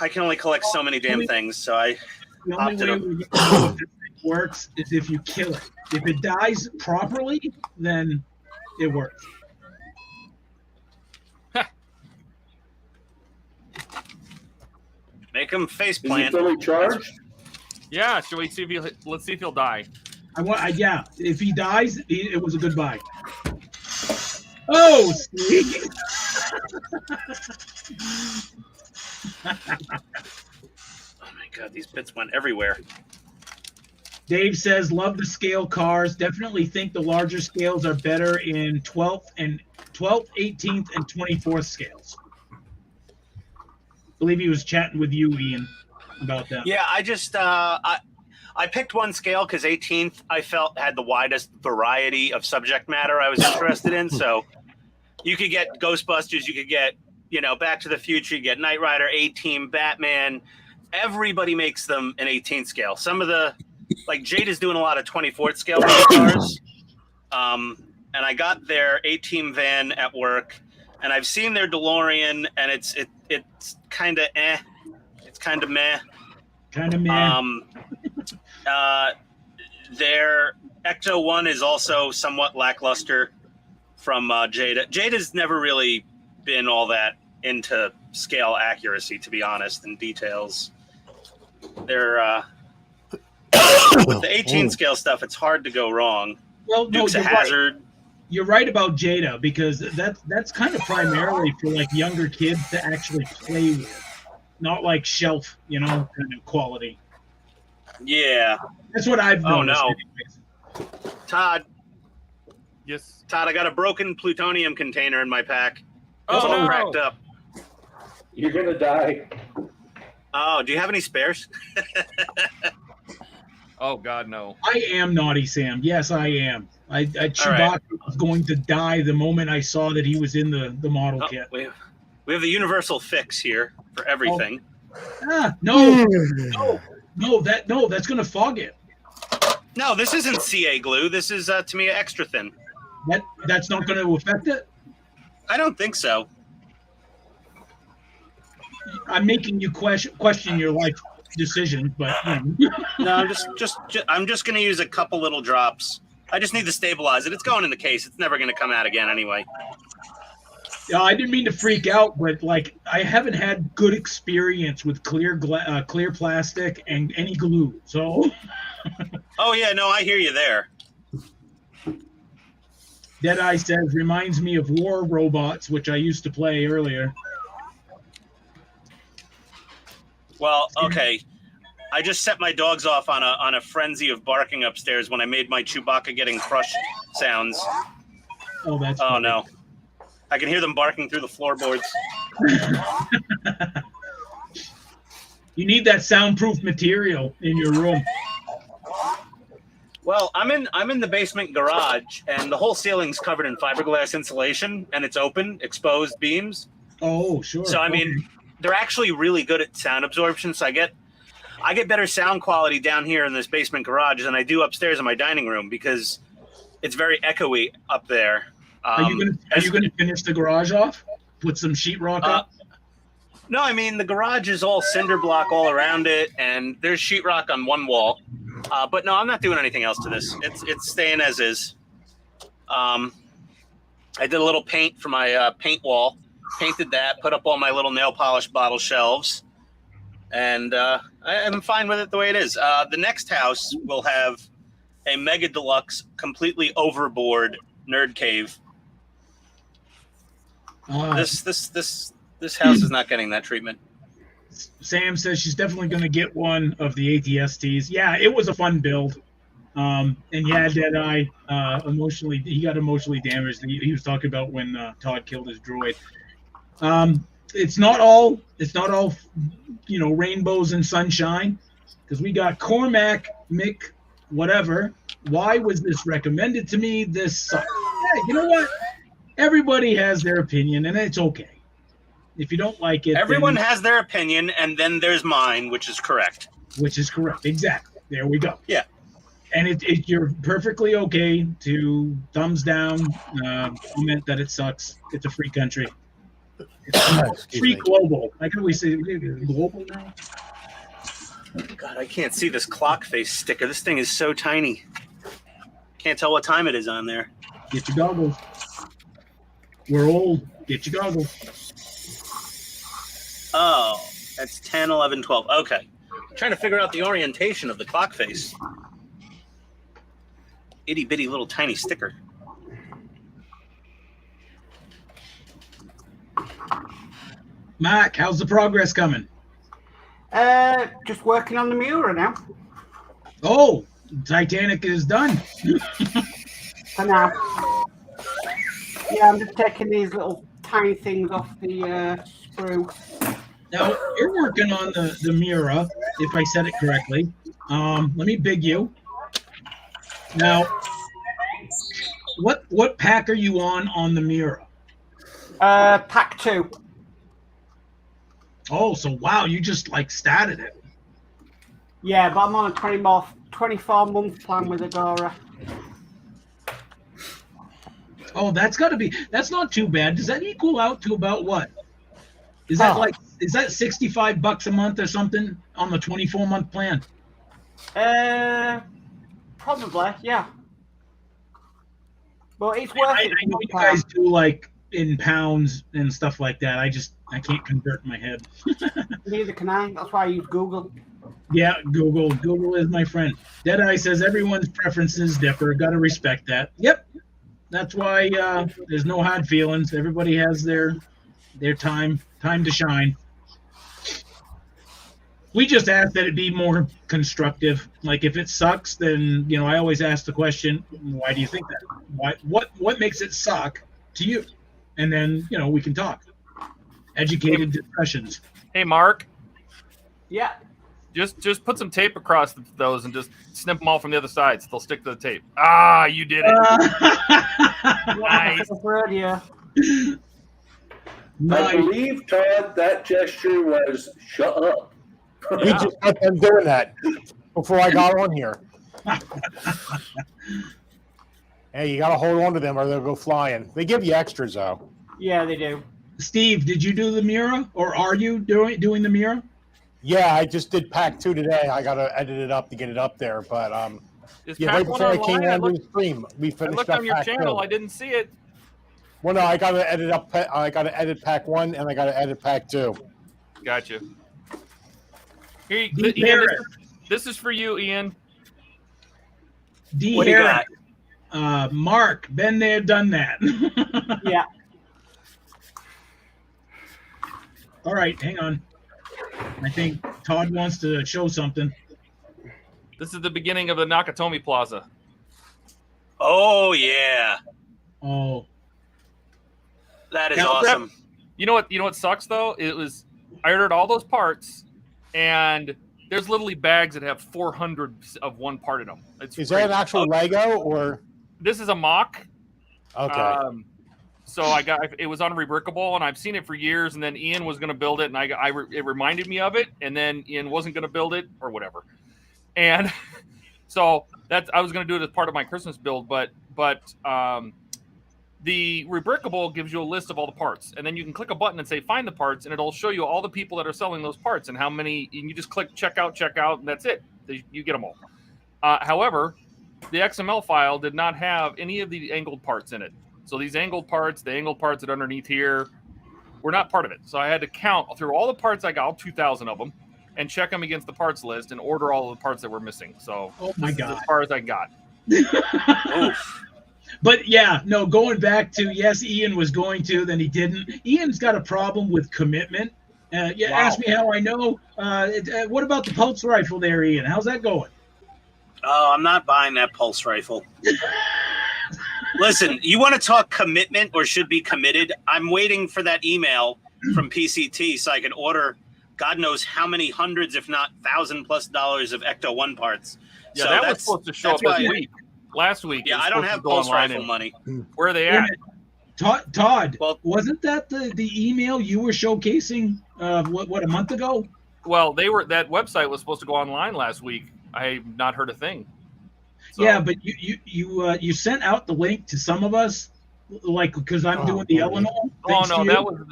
Speaker 6: can only collect so many damn things, so I
Speaker 1: The only
Speaker 6: opted
Speaker 1: way
Speaker 6: up.
Speaker 1: we know if this thing works is if you kill it. If it dies properly, then it works.
Speaker 6: Make him face
Speaker 4: Is he
Speaker 6: plant.
Speaker 4: fully charged?
Speaker 2: Yeah, shall we see if let's see if he'll die.
Speaker 1: Yeah. If he dies, it was a good buy. Oh, sneak.
Speaker 6: Oh my God, these bits went everywhere.
Speaker 1: Dave says, love the scale cars. Definitely think the larger scales are better in 12th, 18th, and 24th scales. I believe he was chatting with you, Ian, about that.
Speaker 6: Yeah, I just I picked one scale because 18th I felt had the widest variety of subject matter I was interested in. So You could get Ghostbusters. You could get, Back to the Future. You get Knight Rider, A-Team, Batman. Everybody makes them an 18th scale. Some of the, like Jade is doing a lot of 24th scale cars. And I got their A-Team van at work, and I've seen their DeLorean, and it's kind of It's kind of meh.
Speaker 1: Kind of meh.
Speaker 6: Their Ecto 1 is also somewhat lackluster from Jada. Jada's never really been all that into scale accuracy, to be honest, and details. They're with the 18 scale stuff, it's hard to go wrong.
Speaker 1: Well,
Speaker 6: Dukes of Hazzard.
Speaker 1: Right. You're right about Jada, because that's kind of primarily for like younger kids to actually play with, not like shelf, kind of quality.
Speaker 6: Yeah,
Speaker 1: that's what I've noticed.
Speaker 6: Oh no, Todd.
Speaker 2: Yes,
Speaker 6: Todd. I got a broken plutonium container in my pack.
Speaker 2: Oh,
Speaker 6: all
Speaker 2: no.
Speaker 6: cracked up.
Speaker 4: You're gonna die.
Speaker 6: Oh, do you have any spares?
Speaker 2: Oh God, no.
Speaker 1: I am Naughty Sam. Yes, I am. Chewbacca was going to die the moment I saw that he was in the model kit.
Speaker 6: We have the universal fix here for everything.
Speaker 1: No, that's gonna fog it.
Speaker 6: No, this isn't CA glue. This is Tamiya extra thin.
Speaker 1: That's not going to affect it.
Speaker 6: I don't think so.
Speaker 1: I'm making you question your life decision, but
Speaker 6: no, I'm just going to use a couple little drops. I just need to stabilize it. It's going in the case. It's never going to come out again anyway.
Speaker 1: Yeah, I didn't mean to freak out, but like I haven't had good experience with clear plastic and any glue. So.
Speaker 6: Oh yeah, no, I hear you there.
Speaker 1: Deadeye says reminds me of War Robots, which I used to play earlier.
Speaker 6: Well, okay. I just set my dogs off on a frenzy of barking upstairs when I made my Chewbacca getting crushed sounds.
Speaker 1: Oh, that's.
Speaker 6: Oh no. I can hear them barking through the floorboards.
Speaker 1: You need that soundproof material in your room.
Speaker 6: Well, I'm in the basement garage, and the whole ceiling's covered in fiberglass insulation, and it's open, exposed beams.
Speaker 1: Oh, sure.
Speaker 6: So I mean, they're actually really good at sound absorption. So I get better sound quality down here in this basement garage than I do upstairs in my dining room because it's very echoey up there.
Speaker 1: Are you gonna finish the garage off? Put some sheetrock up?
Speaker 6: No, I mean the garage is all cinder block all around it, and there's sheetrock on one wall. But no, I'm not doing anything else to this. It's staying as is. I did a little paint for my paint wall. Painted that, put up all my little nail polish bottle shelves, and I'm fine with it the way it is. The next house will have a mega deluxe, completely overboard nerd cave. This house is not getting that treatment.
Speaker 1: Sam says she's definitely going to get one of the ATSTs. Yeah, it was a fun build. And yeah, Deadeye he got emotionally damaged. He was talking about when Todd killed his droid. It's not all rainbows and sunshine, because we got Cormac, Mick, whatever. Why was this recommended to me? This sucks. Yeah, you know what? Everybody has their opinion, and it's okay. If you don't like it,
Speaker 6: everyone has their opinion, and then there's mine, which is correct.
Speaker 1: Which is correct, exactly. There we go.
Speaker 6: Yeah,
Speaker 1: and you're perfectly okay to thumbs down, comment that it sucks. It's a free country. It's free global. Like how we say global now.
Speaker 6: God, I can't see this clock face sticker. This thing is so tiny. Can't tell what time it is on there.
Speaker 1: Get your goggles. We're old. Get your goggles.
Speaker 6: Oh, that's 10, 11, 12. Okay. I'm trying to figure out the orientation of the clock face. Itty bitty little tiny sticker.
Speaker 1: Mark, how's the progress coming?
Speaker 3: Just working on the Miura now.
Speaker 1: Oh, Titanic is done.
Speaker 3: For now. Yeah, I'm just taking these little tiny things off the screw.
Speaker 1: Now, you're working on the Miura, if I said it correctly. Let me big you. Now, what pack are you on the Miura?
Speaker 3: Pack 2.
Speaker 1: Oh, so wow, you just like started it.
Speaker 3: Yeah, but I'm on a 24-month plan with Agora.
Speaker 1: Oh, that's not too bad. Does that equal out to about what? Is that is that $65 a month or something on the 24-month plan?
Speaker 3: Probably, yeah. But it's worth
Speaker 1: I
Speaker 3: it.
Speaker 1: know you guys do like in pounds and stuff like that. I can't convert in my head.
Speaker 3: Neither can I. That's why I use Google.
Speaker 1: Yeah, Google. Google is my friend. Deadeye says everyone's preferences differ. Got to respect that. Yep. That's why there's no hard feelings. Everybody has their time to shine. We just ask that it be more constructive. Like if it sucks, then I always ask the question, why do you think that? What makes it suck to you? And then we can talk. Educated discussions.
Speaker 2: Hey, Mark.
Speaker 3: Yeah.
Speaker 2: Just put some tape across those and just snip them all from the other side so they'll stick to the tape. Ah, you did it. Nice.
Speaker 3: Yeah.
Speaker 4: I believe, Todd, that gesture was shut up.
Speaker 5: We just got them doing that before I got on here. Hey, you got to hold on to them or they'll go flying. They give you extras, though.
Speaker 3: Yeah, they do.
Speaker 1: Steve, did you do the mirror, or are you doing the mirror?
Speaker 5: Yeah, I just did pack 2 today. I got to edit it up to get it up there, but yeah, right before I came on the stream, we finished
Speaker 2: I looked
Speaker 5: up
Speaker 2: on your
Speaker 5: pack
Speaker 2: channel.
Speaker 5: 2.
Speaker 2: I didn't see it.
Speaker 5: Well, no, I got to edit up. I got to edit pack 1 and I got to edit pack 2.
Speaker 2: Gotcha. Here, Ian, this is for you, Ian.
Speaker 1: D.
Speaker 6: What do you
Speaker 1: Herrick,
Speaker 6: got?
Speaker 1: Mark, been there, done that.
Speaker 3: Yeah.
Speaker 1: All right, hang on. I think Todd wants to show something.
Speaker 2: This is the beginning of the Nakatomi Plaza.
Speaker 6: Oh yeah,
Speaker 1: Oh,
Speaker 6: that is
Speaker 1: Now,
Speaker 6: awesome.
Speaker 2: You know what sucks though? I ordered all those parts, and there's literally bags that have 400 of one part in them.
Speaker 5: Is that an actual Lego or?
Speaker 2: This is a mock.
Speaker 5: Okay.
Speaker 2: So it was unrebrickable, and I've seen it for years. And then Ian was going to build it, and it reminded me of it. And then Ian wasn't going to build it or whatever. And so I was going to do it as part of my Christmas build, but the rebrickable gives you a list of all the parts, and then you can click a button and say find the parts, and it'll show you all the people that are selling those parts and how many. And you just click check out, and that's it. You get them all. However, the XML file did not have any of the angled parts in it. So these angled parts, the angled parts that are underneath here, were not part of it. So I had to count through all the parts I got, 2,000 of them, and check them against the parts list and order all of the parts that were missing. So
Speaker 1: oh my God.
Speaker 2: as far as I got.
Speaker 6: Oof.
Speaker 1: But yeah, no, going back to, yes, Ian was going to, then he didn't. Ian's got a problem with commitment.
Speaker 2: Wow.
Speaker 1: Ask me how I know. What about the pulse rifle there, Ian? How's that going?
Speaker 6: Oh, I'm not buying that pulse rifle. Listen, you want to talk commitment or should be committed? I'm waiting for that email from PCT so I can order God knows how many hundreds, if not $1,000+ of Ecto 1 parts.
Speaker 2: Yeah,
Speaker 6: so
Speaker 2: that was supposed to show up this week. Last week.
Speaker 6: Yeah, I don't have pulse rifle money.
Speaker 2: Where are they at?
Speaker 1: Todd,
Speaker 6: Well,
Speaker 1: wasn't that the email you were showcasing what a month ago?
Speaker 2: Well, that website was supposed to go online last week. I have not heard a thing. So,
Speaker 1: Yeah, but you sent out the link to some of us, like because I'm doing the Eleanor.
Speaker 2: Oh no,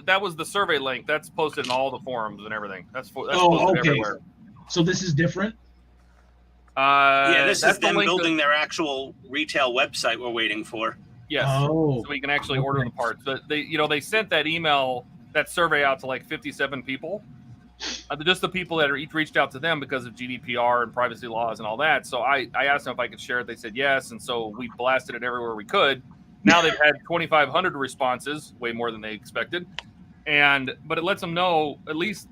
Speaker 2: that was the survey link. That's posted in all the forums and everything. That's posted everywhere.
Speaker 1: So this is different.
Speaker 6: yeah, this is
Speaker 2: the
Speaker 6: them
Speaker 2: link
Speaker 6: building their actual retail website we're waiting for.
Speaker 2: Yes,
Speaker 1: Oh.
Speaker 2: so we can actually order the parts. But they sent that email, that survey out to like 57 people. Just the people that are each reached out to them because of GDPR and privacy laws and all that. So I asked them if I could share it. They said yes, and so we blasted it everywhere we could. Now they've had 2,500 responses, way more than they expected. But it lets them know at least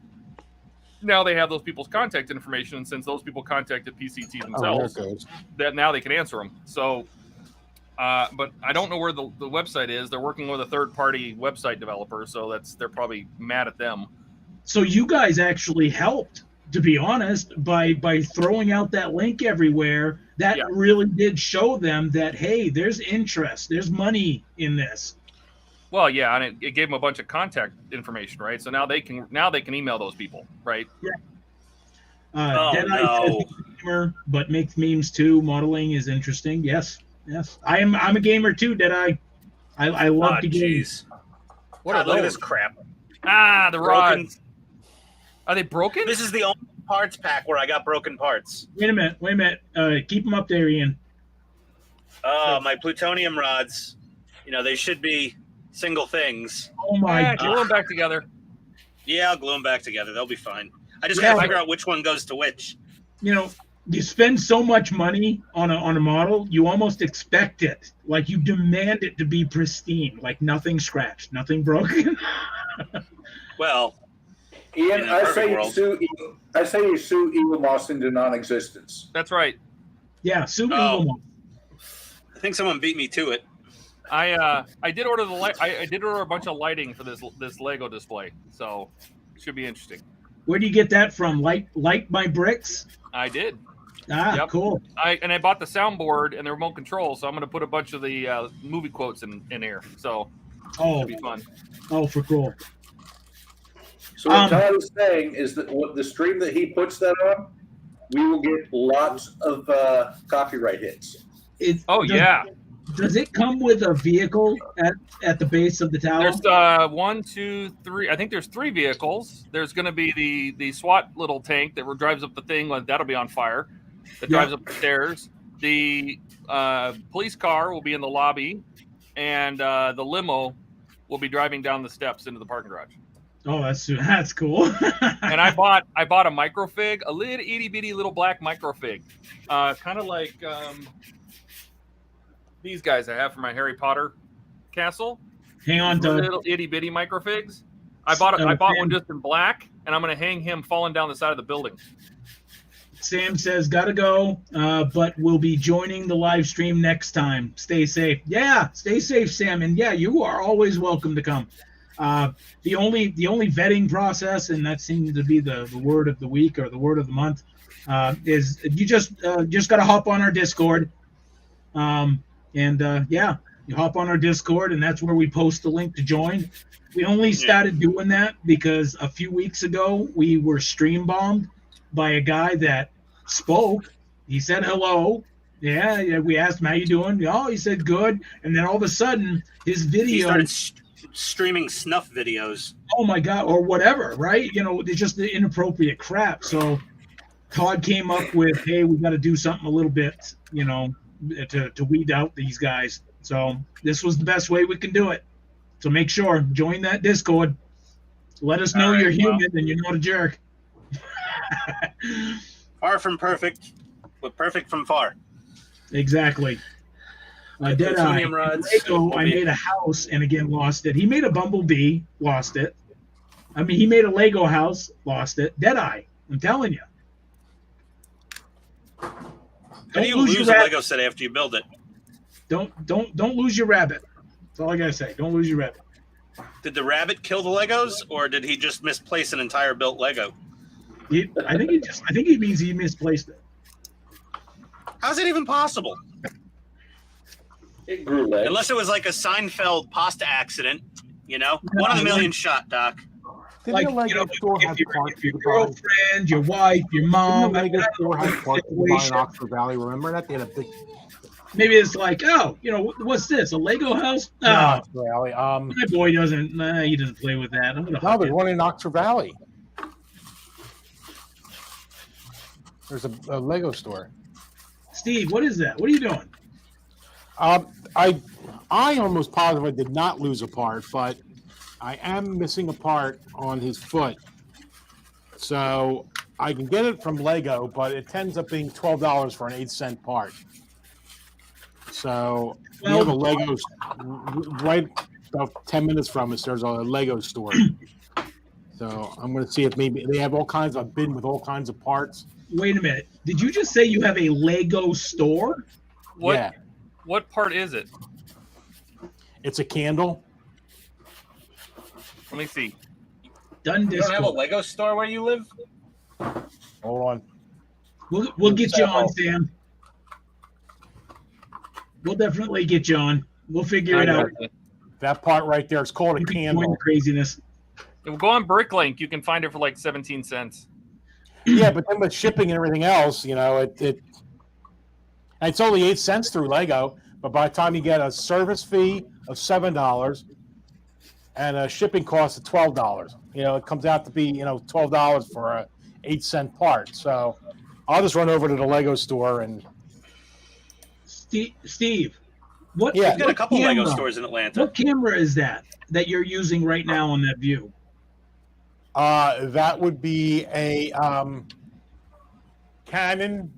Speaker 2: now they have those people's contact information, and since those people contacted PCT themselves, that now they can answer them. So, but I don't know where the website is. They're working with a third-party website developer, so they're probably mad at them.
Speaker 1: So you guys actually helped, to be honest, by throwing out that link everywhere. That really did show them that, hey, there's interest, there's money in this.
Speaker 2: Well, yeah, and it gave them a bunch of contact information, right? So now they can email those people, right?
Speaker 1: Yeah.
Speaker 6: Oh,
Speaker 1: Deadeye
Speaker 6: no.
Speaker 1: says he's a gamer, but makes memes too. Modeling is interesting. Yes. I'm a gamer too, Deadeye. I love to game.
Speaker 6: Jeez.
Speaker 2: What are
Speaker 6: Look at
Speaker 2: those?
Speaker 6: this crap.
Speaker 2: Ah, the
Speaker 6: Broken.
Speaker 2: rods. Are they broken?
Speaker 6: This is the only parts pack where I got broken parts.
Speaker 1: Wait a minute. Keep them up there, Ian.
Speaker 6: Oh, my plutonium rods. You know, they should be single things.
Speaker 1: Oh my
Speaker 2: Glue them back together.
Speaker 6: Yeah, I'll glue them back together. They'll be fine. I just
Speaker 1: Yeah.
Speaker 6: gotta figure out which one goes to which.
Speaker 1: You know, you spend so much money on a model, you almost expect it. Like you demand it to be pristine, like nothing scratched, nothing broken.
Speaker 6: Well,
Speaker 4: Ian,
Speaker 6: in a
Speaker 4: I
Speaker 6: perfect
Speaker 4: say
Speaker 6: world.
Speaker 4: you sue Evil Moss into non-existence.
Speaker 2: That's right.
Speaker 1: Yeah, super
Speaker 6: Oh.
Speaker 1: evil.
Speaker 6: I think someone beat me to it.
Speaker 2: I did order I did order a bunch of lighting for this Lego display, so it should be interesting.
Speaker 1: Where do you get that from? Like my bricks?
Speaker 2: I did.
Speaker 1: Ah,
Speaker 2: Yep.
Speaker 1: cool.
Speaker 2: I bought the soundboard and the remote control, so I'm going to put a bunch of the movie quotes in here. So
Speaker 1: Oh,
Speaker 2: it'll be fun.
Speaker 1: oh, for cool.
Speaker 4: So what Todd is saying is that what the stream that he puts that on, we will get lots of copyright hits.
Speaker 1: Does it come with a vehicle at the base of the tower?
Speaker 2: There's 1, 2, 3. I think there's 3 vehicles. There's going to be the SWAT little tank that drives up the thing. That'll be on fire. That drives up the stairs. The police car will be in the lobby, and the limo will be driving down the steps into the parking garage.
Speaker 1: Oh, that's cool.
Speaker 2: And I bought a microfig, a little itty bitty little black microfig, kind of like these guys I have for my Harry Potter castle.
Speaker 1: Hang on, Doug.
Speaker 2: Little itty bitty microfigs. I bought one just in black, and I'm going to hang him falling down the side of the building.
Speaker 1: Sam says, gotta go, but we'll be joining the live stream next time. Stay safe. Yeah, stay safe, Sam. And yeah, you are always welcome to come. The only vetting process, and that seems to be the word of the week or the word of the month, is you just got to hop on our Discord. Yeah, you hop on our Discord, and that's where we post the link to join. We only started doing that because a few weeks ago we were stream bombed by a guy that spoke. He said hello. Yeah, we asked him, how you doing? Oh, he said good. And then all of a sudden, his video...
Speaker 6: He started streaming snuff videos.
Speaker 1: Oh, my God, or whatever, right? You know, it's just the inappropriate crap. So Todd came up with, hey, we got to do something a little bit, you know, to weed out these guys. So this was the best way we can do it. So make sure, join that Discord. Let us know you're human and you're not a jerk.
Speaker 6: Far from perfect, but perfect from far.
Speaker 1: Exactly. Deadeye. Lego, I made a house and again lost it. He made a bumblebee, lost it. I mean, he made a Lego house, lost it. Deadeye, I'm telling you.
Speaker 6: How do you lose a Lego set after you build it?
Speaker 1: Don't lose your rabbit. That's all I gotta say. Don't lose your rabbit.
Speaker 6: Did the rabbit kill the Legos, or did he just misplace an entire built Lego?
Speaker 1: I think he means he misplaced it.
Speaker 6: How's it even possible?
Speaker 4: It grew legs.
Speaker 6: Unless it was like a Seinfeld pasta accident, you know? One in a million shot, Doc.
Speaker 1: Like, you know, if your girlfriend, your wife, your mom.
Speaker 5: Didn't the Lego store have parts to buy in Oxford Valley? Remember that? They had a big...
Speaker 1: Maybe it's like, oh, you know, what's this? A Lego house? Oh,
Speaker 5: Oxford Valley.
Speaker 1: My boy doesn't. He doesn't play with that.
Speaker 5: No, there's one in Oxford Valley. There's a Lego store.
Speaker 1: Steve, what is that? What are you doing?
Speaker 5: I almost positive I did not lose a part, but I am missing a part on his foot. So I can get it from Lego, but it ends up being $12 for an 8-cent part. So we have a Lego right about 10 minutes from us. There's a Lego store. So I'm going to see if maybe they have all kinds of bin with all kinds of parts.
Speaker 1: Wait a minute. Did you just say you have a Lego store?
Speaker 5: Yeah.
Speaker 2: What part is it?
Speaker 5: It's a candle.
Speaker 2: Let me see.
Speaker 6: You don't have a Lego store where you live?
Speaker 5: Hold on.
Speaker 1: We'll get you on, Sam. We'll definitely get you on. We'll figure it out.
Speaker 5: That part right there is called a
Speaker 1: You can join
Speaker 5: candle.
Speaker 1: the craziness.
Speaker 2: We'll go on Bricklink. You can find it for like 17 cents.
Speaker 5: Yeah, but then with shipping and everything else, it's only 8 cents through Lego. But by the time you get a service fee of $7 and a shipping cost of $12, it comes out to be $12 for a 8-cent part. So I'll just run over to the Lego store and.
Speaker 1: Steve, what?
Speaker 5: Yeah.
Speaker 6: We've got a couple
Speaker 1: camera,
Speaker 6: Lego stores in Atlanta.
Speaker 1: What camera is that you're using right now on that view?
Speaker 5: That would be a Canon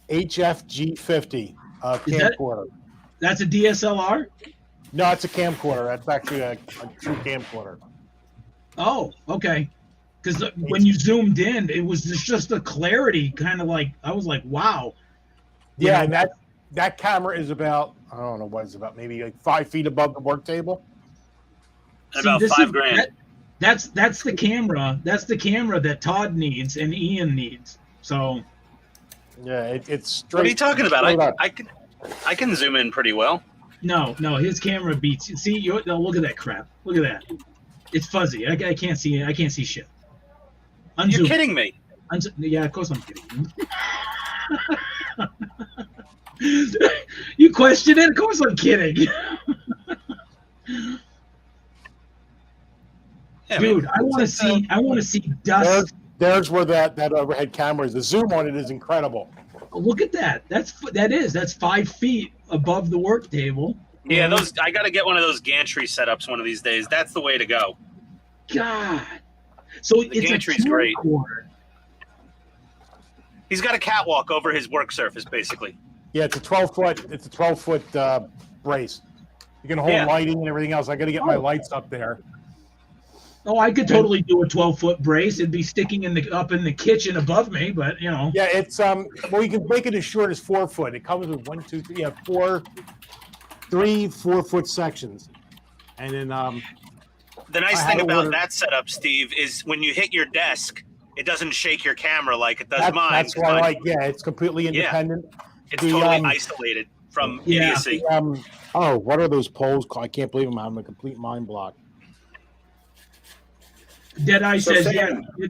Speaker 5: HFG50 camcorder.
Speaker 1: That's a DSLR?
Speaker 5: No, it's a camcorder. That's actually a true camcorder.
Speaker 1: Oh, okay. Because when you zoomed in, it was just the clarity, kind of like I was like, wow.
Speaker 5: Yeah, and that camera is about, I don't know what it's about, maybe like 5 feet above the work table.
Speaker 6: About $5,000.
Speaker 1: That's the camera. That's the camera that Todd needs and Ian needs. So.
Speaker 5: Yeah, it's straight.
Speaker 6: What are you talking about? I can zoom in pretty well.
Speaker 1: No, his camera beats. See, look at that crap. Look at that. It's fuzzy. I can't see it. I can't see shit.
Speaker 6: You're kidding me.
Speaker 1: Yeah, of course I'm kidding. You question it? Of course I'm kidding.
Speaker 6: Yeah,
Speaker 1: dude, I want to see dust.
Speaker 5: There's where that overhead camera is. The zoom on it is incredible.
Speaker 1: Look at that. That's 5 feet above the work table.
Speaker 6: Yeah, I got to get one of those gantry setups one of these days. That's the way to go.
Speaker 1: God. So
Speaker 6: the gantry's great. He's got a catwalk over his work surface, basically.
Speaker 5: Yeah, it's a 12-foot. It's a 12-foot brace. You can hold lighting and everything else. I got to get my lights up there.
Speaker 1: Oh, I could totally do a 12-foot brace. It'd be sticking up in the kitchen above me, but
Speaker 5: Yeah, it's well, you can make it as short as 4 foot. It comes with 1, 2, 3, 3 4-foot sections, and then
Speaker 6: the nice thing about that setup, Steve, is when you hit your desk, it doesn't shake your camera like it does mine.
Speaker 5: That's why, it's completely independent.
Speaker 6: Yeah. It's totally isolated from idiocy.
Speaker 5: What are those poles called? I can't believe I'm having a complete mind block.
Speaker 1: Deadeye says, he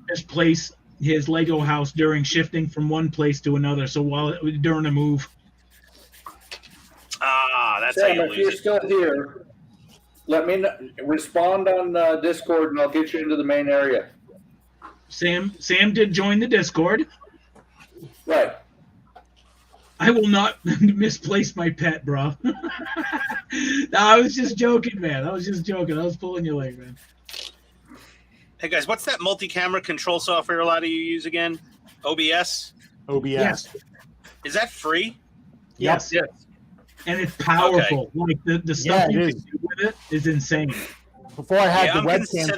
Speaker 1: misplaced his Lego house during shifting from one place to another. So during a move.
Speaker 6: That's
Speaker 4: Sam,
Speaker 6: how you
Speaker 4: if you're still here, let me respond on Discord, and I'll get you into the main area.
Speaker 1: Sam did join the Discord.
Speaker 4: Right.
Speaker 1: I will not misplace my pet, bro. No, I was just joking, man. I was just joking. I was pulling your leg, man.
Speaker 6: Hey guys, what's that multi-camera control software a lot of you use again? OBS?
Speaker 5: OBS.
Speaker 1: Yes.
Speaker 6: Is that free?
Speaker 1: Yes. And it's powerful. Okay. Like the stuff you can do with it is insane.
Speaker 5: Before I had the webcams,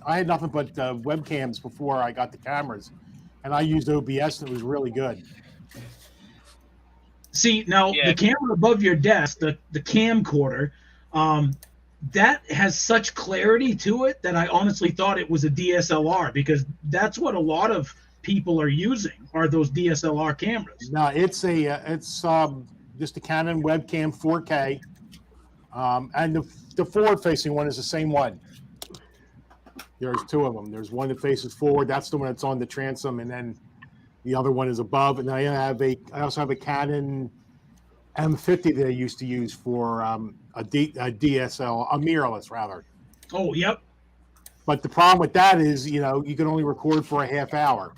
Speaker 5: I had nothing but webcams before I got the cameras, and I used OBS, and it was really good.
Speaker 1: See, now the camera above your desk, the camcorder, that has such clarity to it that I honestly thought it was a DSLR, because that's what a lot of people are using, are those DSLR cameras.
Speaker 5: No, it's just a Canon webcam 4K, and the forward-facing one is the same one. There's 2 of them. There's one that faces forward. That's the one that's on the transom, and then the other one is above. And I also have a Canon M50 that I used to use for a DSL, a mirrorless rather.
Speaker 1: Oh, yep.
Speaker 5: But the problem with that is, you can only record for a half hour.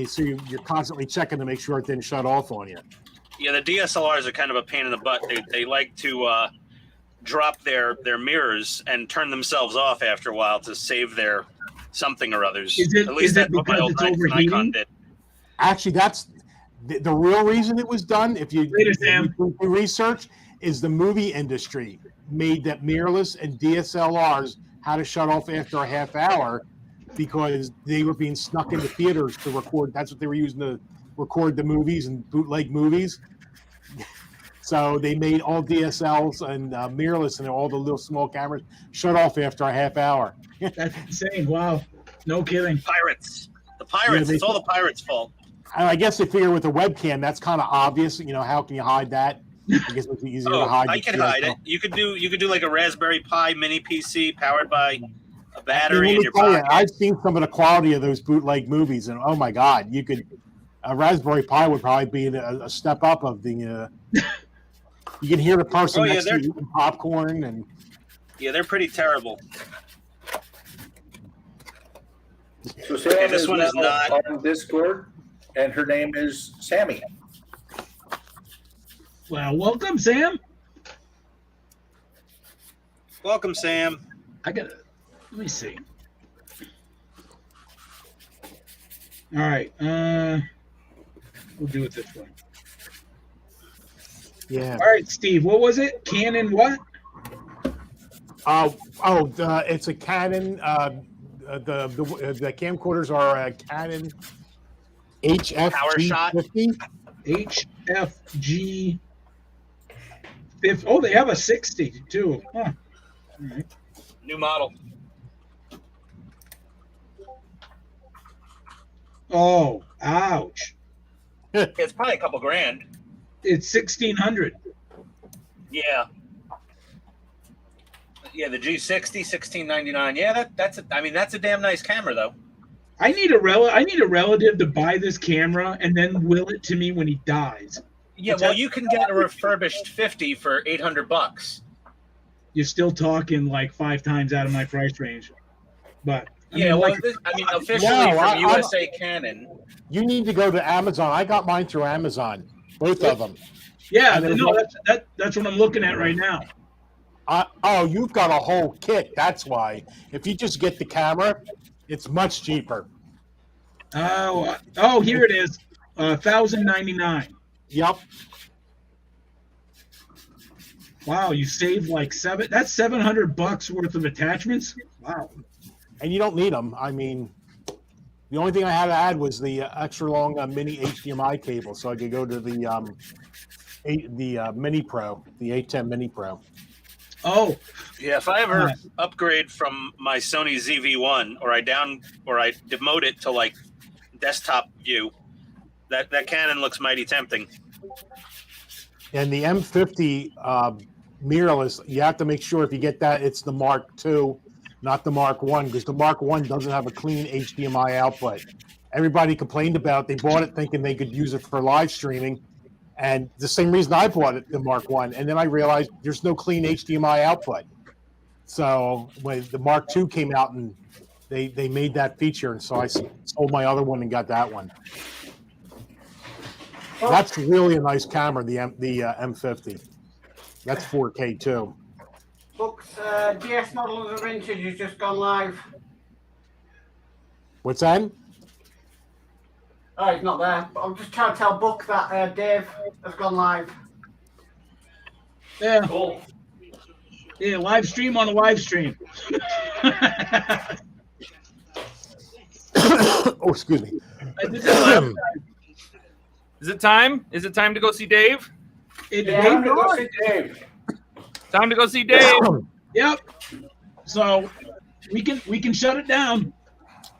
Speaker 5: So you're constantly checking to make sure it didn't shut off on you.
Speaker 6: Yeah, the DSLRs are kind of a pain in the butt. They like to drop their mirrors and turn themselves off after a while to save their something or others.
Speaker 1: At least that's what my old Nikon did.
Speaker 5: Actually, that's the real reason it was done. If you do research, is the movie industry made that mirrorless and DSLRs had to shut off after a half hour because they were being snuck into theaters to record. That's what they were using to record the movies and bootleg movies. So they made all DSLs and mirrorless and all the little small cameras shut off after a half hour.
Speaker 1: That's insane. Wow. No kidding.
Speaker 6: Pirates. The pirates. It's all the pirates' fault.
Speaker 5: I guess they figure with a webcam, that's kind of obvious. How can you hide that? I guess it's easier to hide.
Speaker 6: I can hide it. You could do like a Raspberry Pi mini PC powered by a battery in your pocket.
Speaker 5: I've seen some of the quality of those bootleg movies, and oh my god, a Raspberry Pi would probably be a step up of the. You can hear the person next to you eating popcorn, and
Speaker 6: yeah, they're pretty terrible.
Speaker 4: So Sam
Speaker 6: this one is not
Speaker 4: on Discord, and her name is Sammy.
Speaker 1: Well, welcome, Sam.
Speaker 6: Welcome, Sam.
Speaker 1: Let me see. All right. We'll do it this way.
Speaker 5: yeah.
Speaker 1: All right, Steve. What was it? Canon what?
Speaker 5: It's a Canon. The camcorders are a Canon HFG50.
Speaker 1: HFG 50. Oh, they have a 60 too. Huh. All right.
Speaker 6: New model.
Speaker 1: Oh, ouch.
Speaker 6: It's probably a couple grand.
Speaker 1: It's 1600.
Speaker 6: Yeah. Yeah, the G60, $16.99. Yeah, that's a damn nice camera though.
Speaker 1: I need a relative to buy this camera and then will it to me when he dies.
Speaker 6: Yeah, well, you can get a refurbished 50 for $800.
Speaker 1: You're still talking like 5 times out of my price range. But
Speaker 6: officially from USA Canon.
Speaker 5: You need to go to Amazon. I got mine through Amazon, both of them.
Speaker 1: Yeah, no, that's what I'm looking at right now.
Speaker 5: You've got a whole kit. That's why. If you just get the camera, it's much cheaper.
Speaker 1: Oh, here it is. $1,099.
Speaker 5: Yep.
Speaker 1: Wow, you saved like that's $700 worth of attachments. Wow.
Speaker 5: And you don't need them. I mean, the only thing I had to add was the extra long mini HDMI cable, so I could go to the Mini Pro, the HTM Mini Pro.
Speaker 1: Oh,
Speaker 6: yeah. If I ever upgrade from my Sony ZV-1 or I demote it to like desktop view, that Canon looks mighty tempting.
Speaker 5: And the M50 mirrorless, you have to make sure if you get that, it's the Mark II, not the Mark I, because the Mark I doesn't have a clean HDMI output. Everybody complained about it. They bought it thinking they could use it for live streaming. And the same reason I bought it, the Mark I. And then I realized there's no clean HDMI output. So when the Mark II came out and they made that feature, and so I sold my other one and got that one. That's really a nice camera, the M50. That's 4K too.
Speaker 3: Books, GS Model of the Vintage has just gone live.
Speaker 5: What's that?
Speaker 3: Oh, he's not there. But I'm just trying to tell Book that Dave has gone live.
Speaker 1: Yeah.
Speaker 6: Cool.
Speaker 1: Yeah, live stream on a live stream.
Speaker 5: Oh, excuse me.
Speaker 2: Is it time? Is it time to go see Dave?
Speaker 1: Time to go see
Speaker 4: Dave.
Speaker 2: Time to go see Dave.
Speaker 1: Yep. So we can shut it down.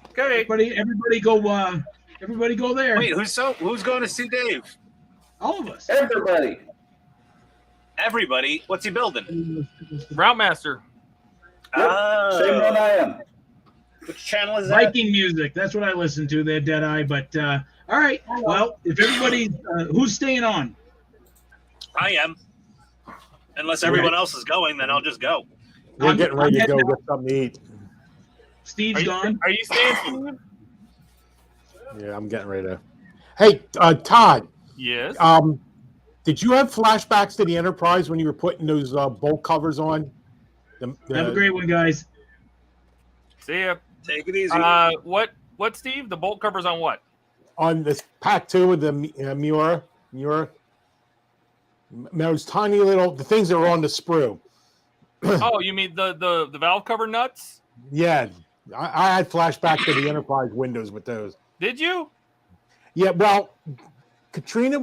Speaker 2: Okay.
Speaker 1: Everybody go there.
Speaker 6: Wait, who's going to see Dave?
Speaker 1: All of us.
Speaker 4: Everybody.
Speaker 6: Everybody? What's he building?
Speaker 2: Route Master.
Speaker 6: Oh.
Speaker 4: Same one I am.
Speaker 6: Which channel is that?
Speaker 1: Viking music. That's what I listen to. They're Deadeye. But all right. Well, if everybody, who's staying on?
Speaker 6: I am. Unless everyone else is going, then I'll just go.
Speaker 5: We're getting ready to go get something to eat.
Speaker 1: Steve's gone.
Speaker 2: Are you staying, Steve?
Speaker 5: Yeah, I'm getting ready to. Hey, Todd.
Speaker 2: Yes.
Speaker 5: Did you have flashbacks to the Enterprise when you were putting those bolt covers on?
Speaker 1: Have a great one, guys.
Speaker 2: See ya.
Speaker 6: Take it easy.
Speaker 2: What, Steve? The bolt covers on what?
Speaker 5: On this pack 2 with the Miura. Those tiny the things that were on the sprue.
Speaker 2: Oh, you mean the valve cover nuts?
Speaker 5: Yeah, I had flashback to the Enterprise windows with those.
Speaker 2: Did you?
Speaker 5: Yeah, well, Katrina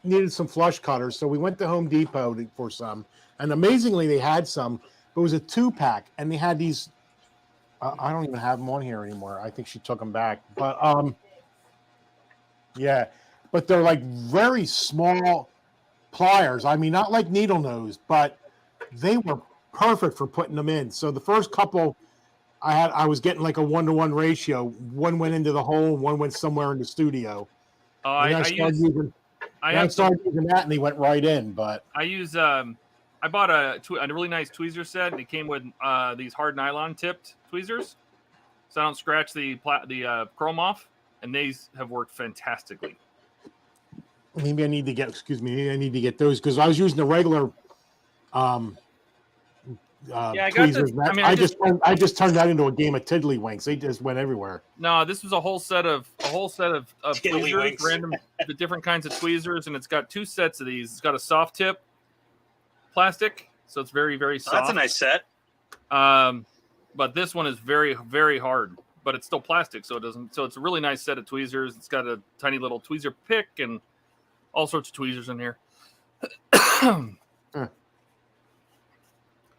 Speaker 5: needed some flush cutters, so we went to Home Depot for some, and amazingly they had some. It was a 2-pack, and they had these. I don't even have them on here anymore. I think she took them back, but yeah, but they're like very small pliers. I mean, not like needle nose, but they were perfect for putting them in. So the first couple I was getting like a 1-to-1 ratio. One went into the hole, one went somewhere in the studio.
Speaker 2: I
Speaker 5: started using that, and they went right in. But
Speaker 2: I bought a really nice tweezer set, and it came with these hard nylon tipped tweezers, so I don't scratch the chrome off, and these have worked fantastically.
Speaker 5: Maybe I need to get those because I was using the regular tweezers. I just turned that into a game of tiddlywinks. They just went everywhere.
Speaker 2: No, this was a whole set of tweezers, the different kinds of tweezers, and it's got 2 sets of these. It's got a soft tip plastic, so it's very, very soft.
Speaker 6: That's a nice set.
Speaker 2: But this one is very, very hard, but it's still plastic, so it doesn't. So it's a really nice set of tweezers. It's got a tiny little tweezer pick and all sorts of tweezers in here.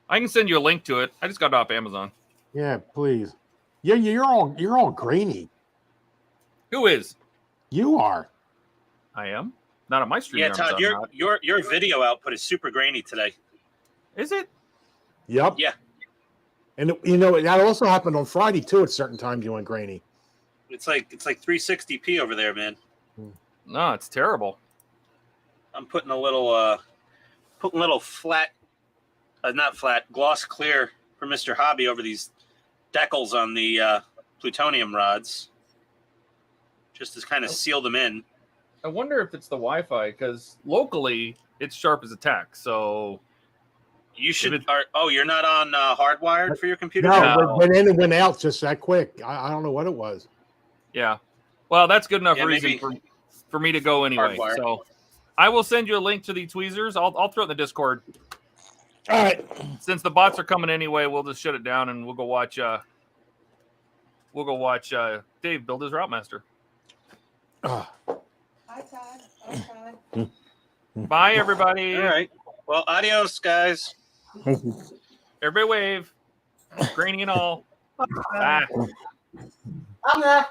Speaker 2: I can send you a link to it. I just got it off Amazon.
Speaker 5: Yeah, please. Yeah, you're all grainy.
Speaker 2: Who is?
Speaker 5: You are.
Speaker 2: I am. Not on my stream.
Speaker 6: Yeah, Todd, your video output is super grainy today.
Speaker 2: Is it?
Speaker 5: Yep.
Speaker 6: Yeah.
Speaker 5: And that also happened on Friday too. At certain times, you went grainy.
Speaker 6: It's like 360p over there, man.
Speaker 2: No, it's terrible.
Speaker 6: I'm putting a little flat, not flat, gloss clear for Mr. Hobby over these decals on the plutonium rods, just to kind of seal them in.
Speaker 2: I wonder if it's the Wi-Fi, because locally it's sharp as a tack. So
Speaker 6: you should. You're not on hardwired for your computer?
Speaker 5: No, it went in and went out just that quick. I don't know what it was.
Speaker 2: Yeah. Well, that's good enough reason for me to go anyway.
Speaker 6: Hardwired.
Speaker 2: So I will send you a link to the tweezers. I'll throw it in the Discord.
Speaker 5: All right.
Speaker 2: Since the bots are coming anyway, we'll just shut it down and we'll go watch. Dave build his Route Master.
Speaker 7: Hi, Todd. Hi, Todd.
Speaker 2: Bye, everybody.
Speaker 6: All right. Well, adios, guys.
Speaker 2: Everybody wave. Grainy and all. Bye.
Speaker 3: I'm there.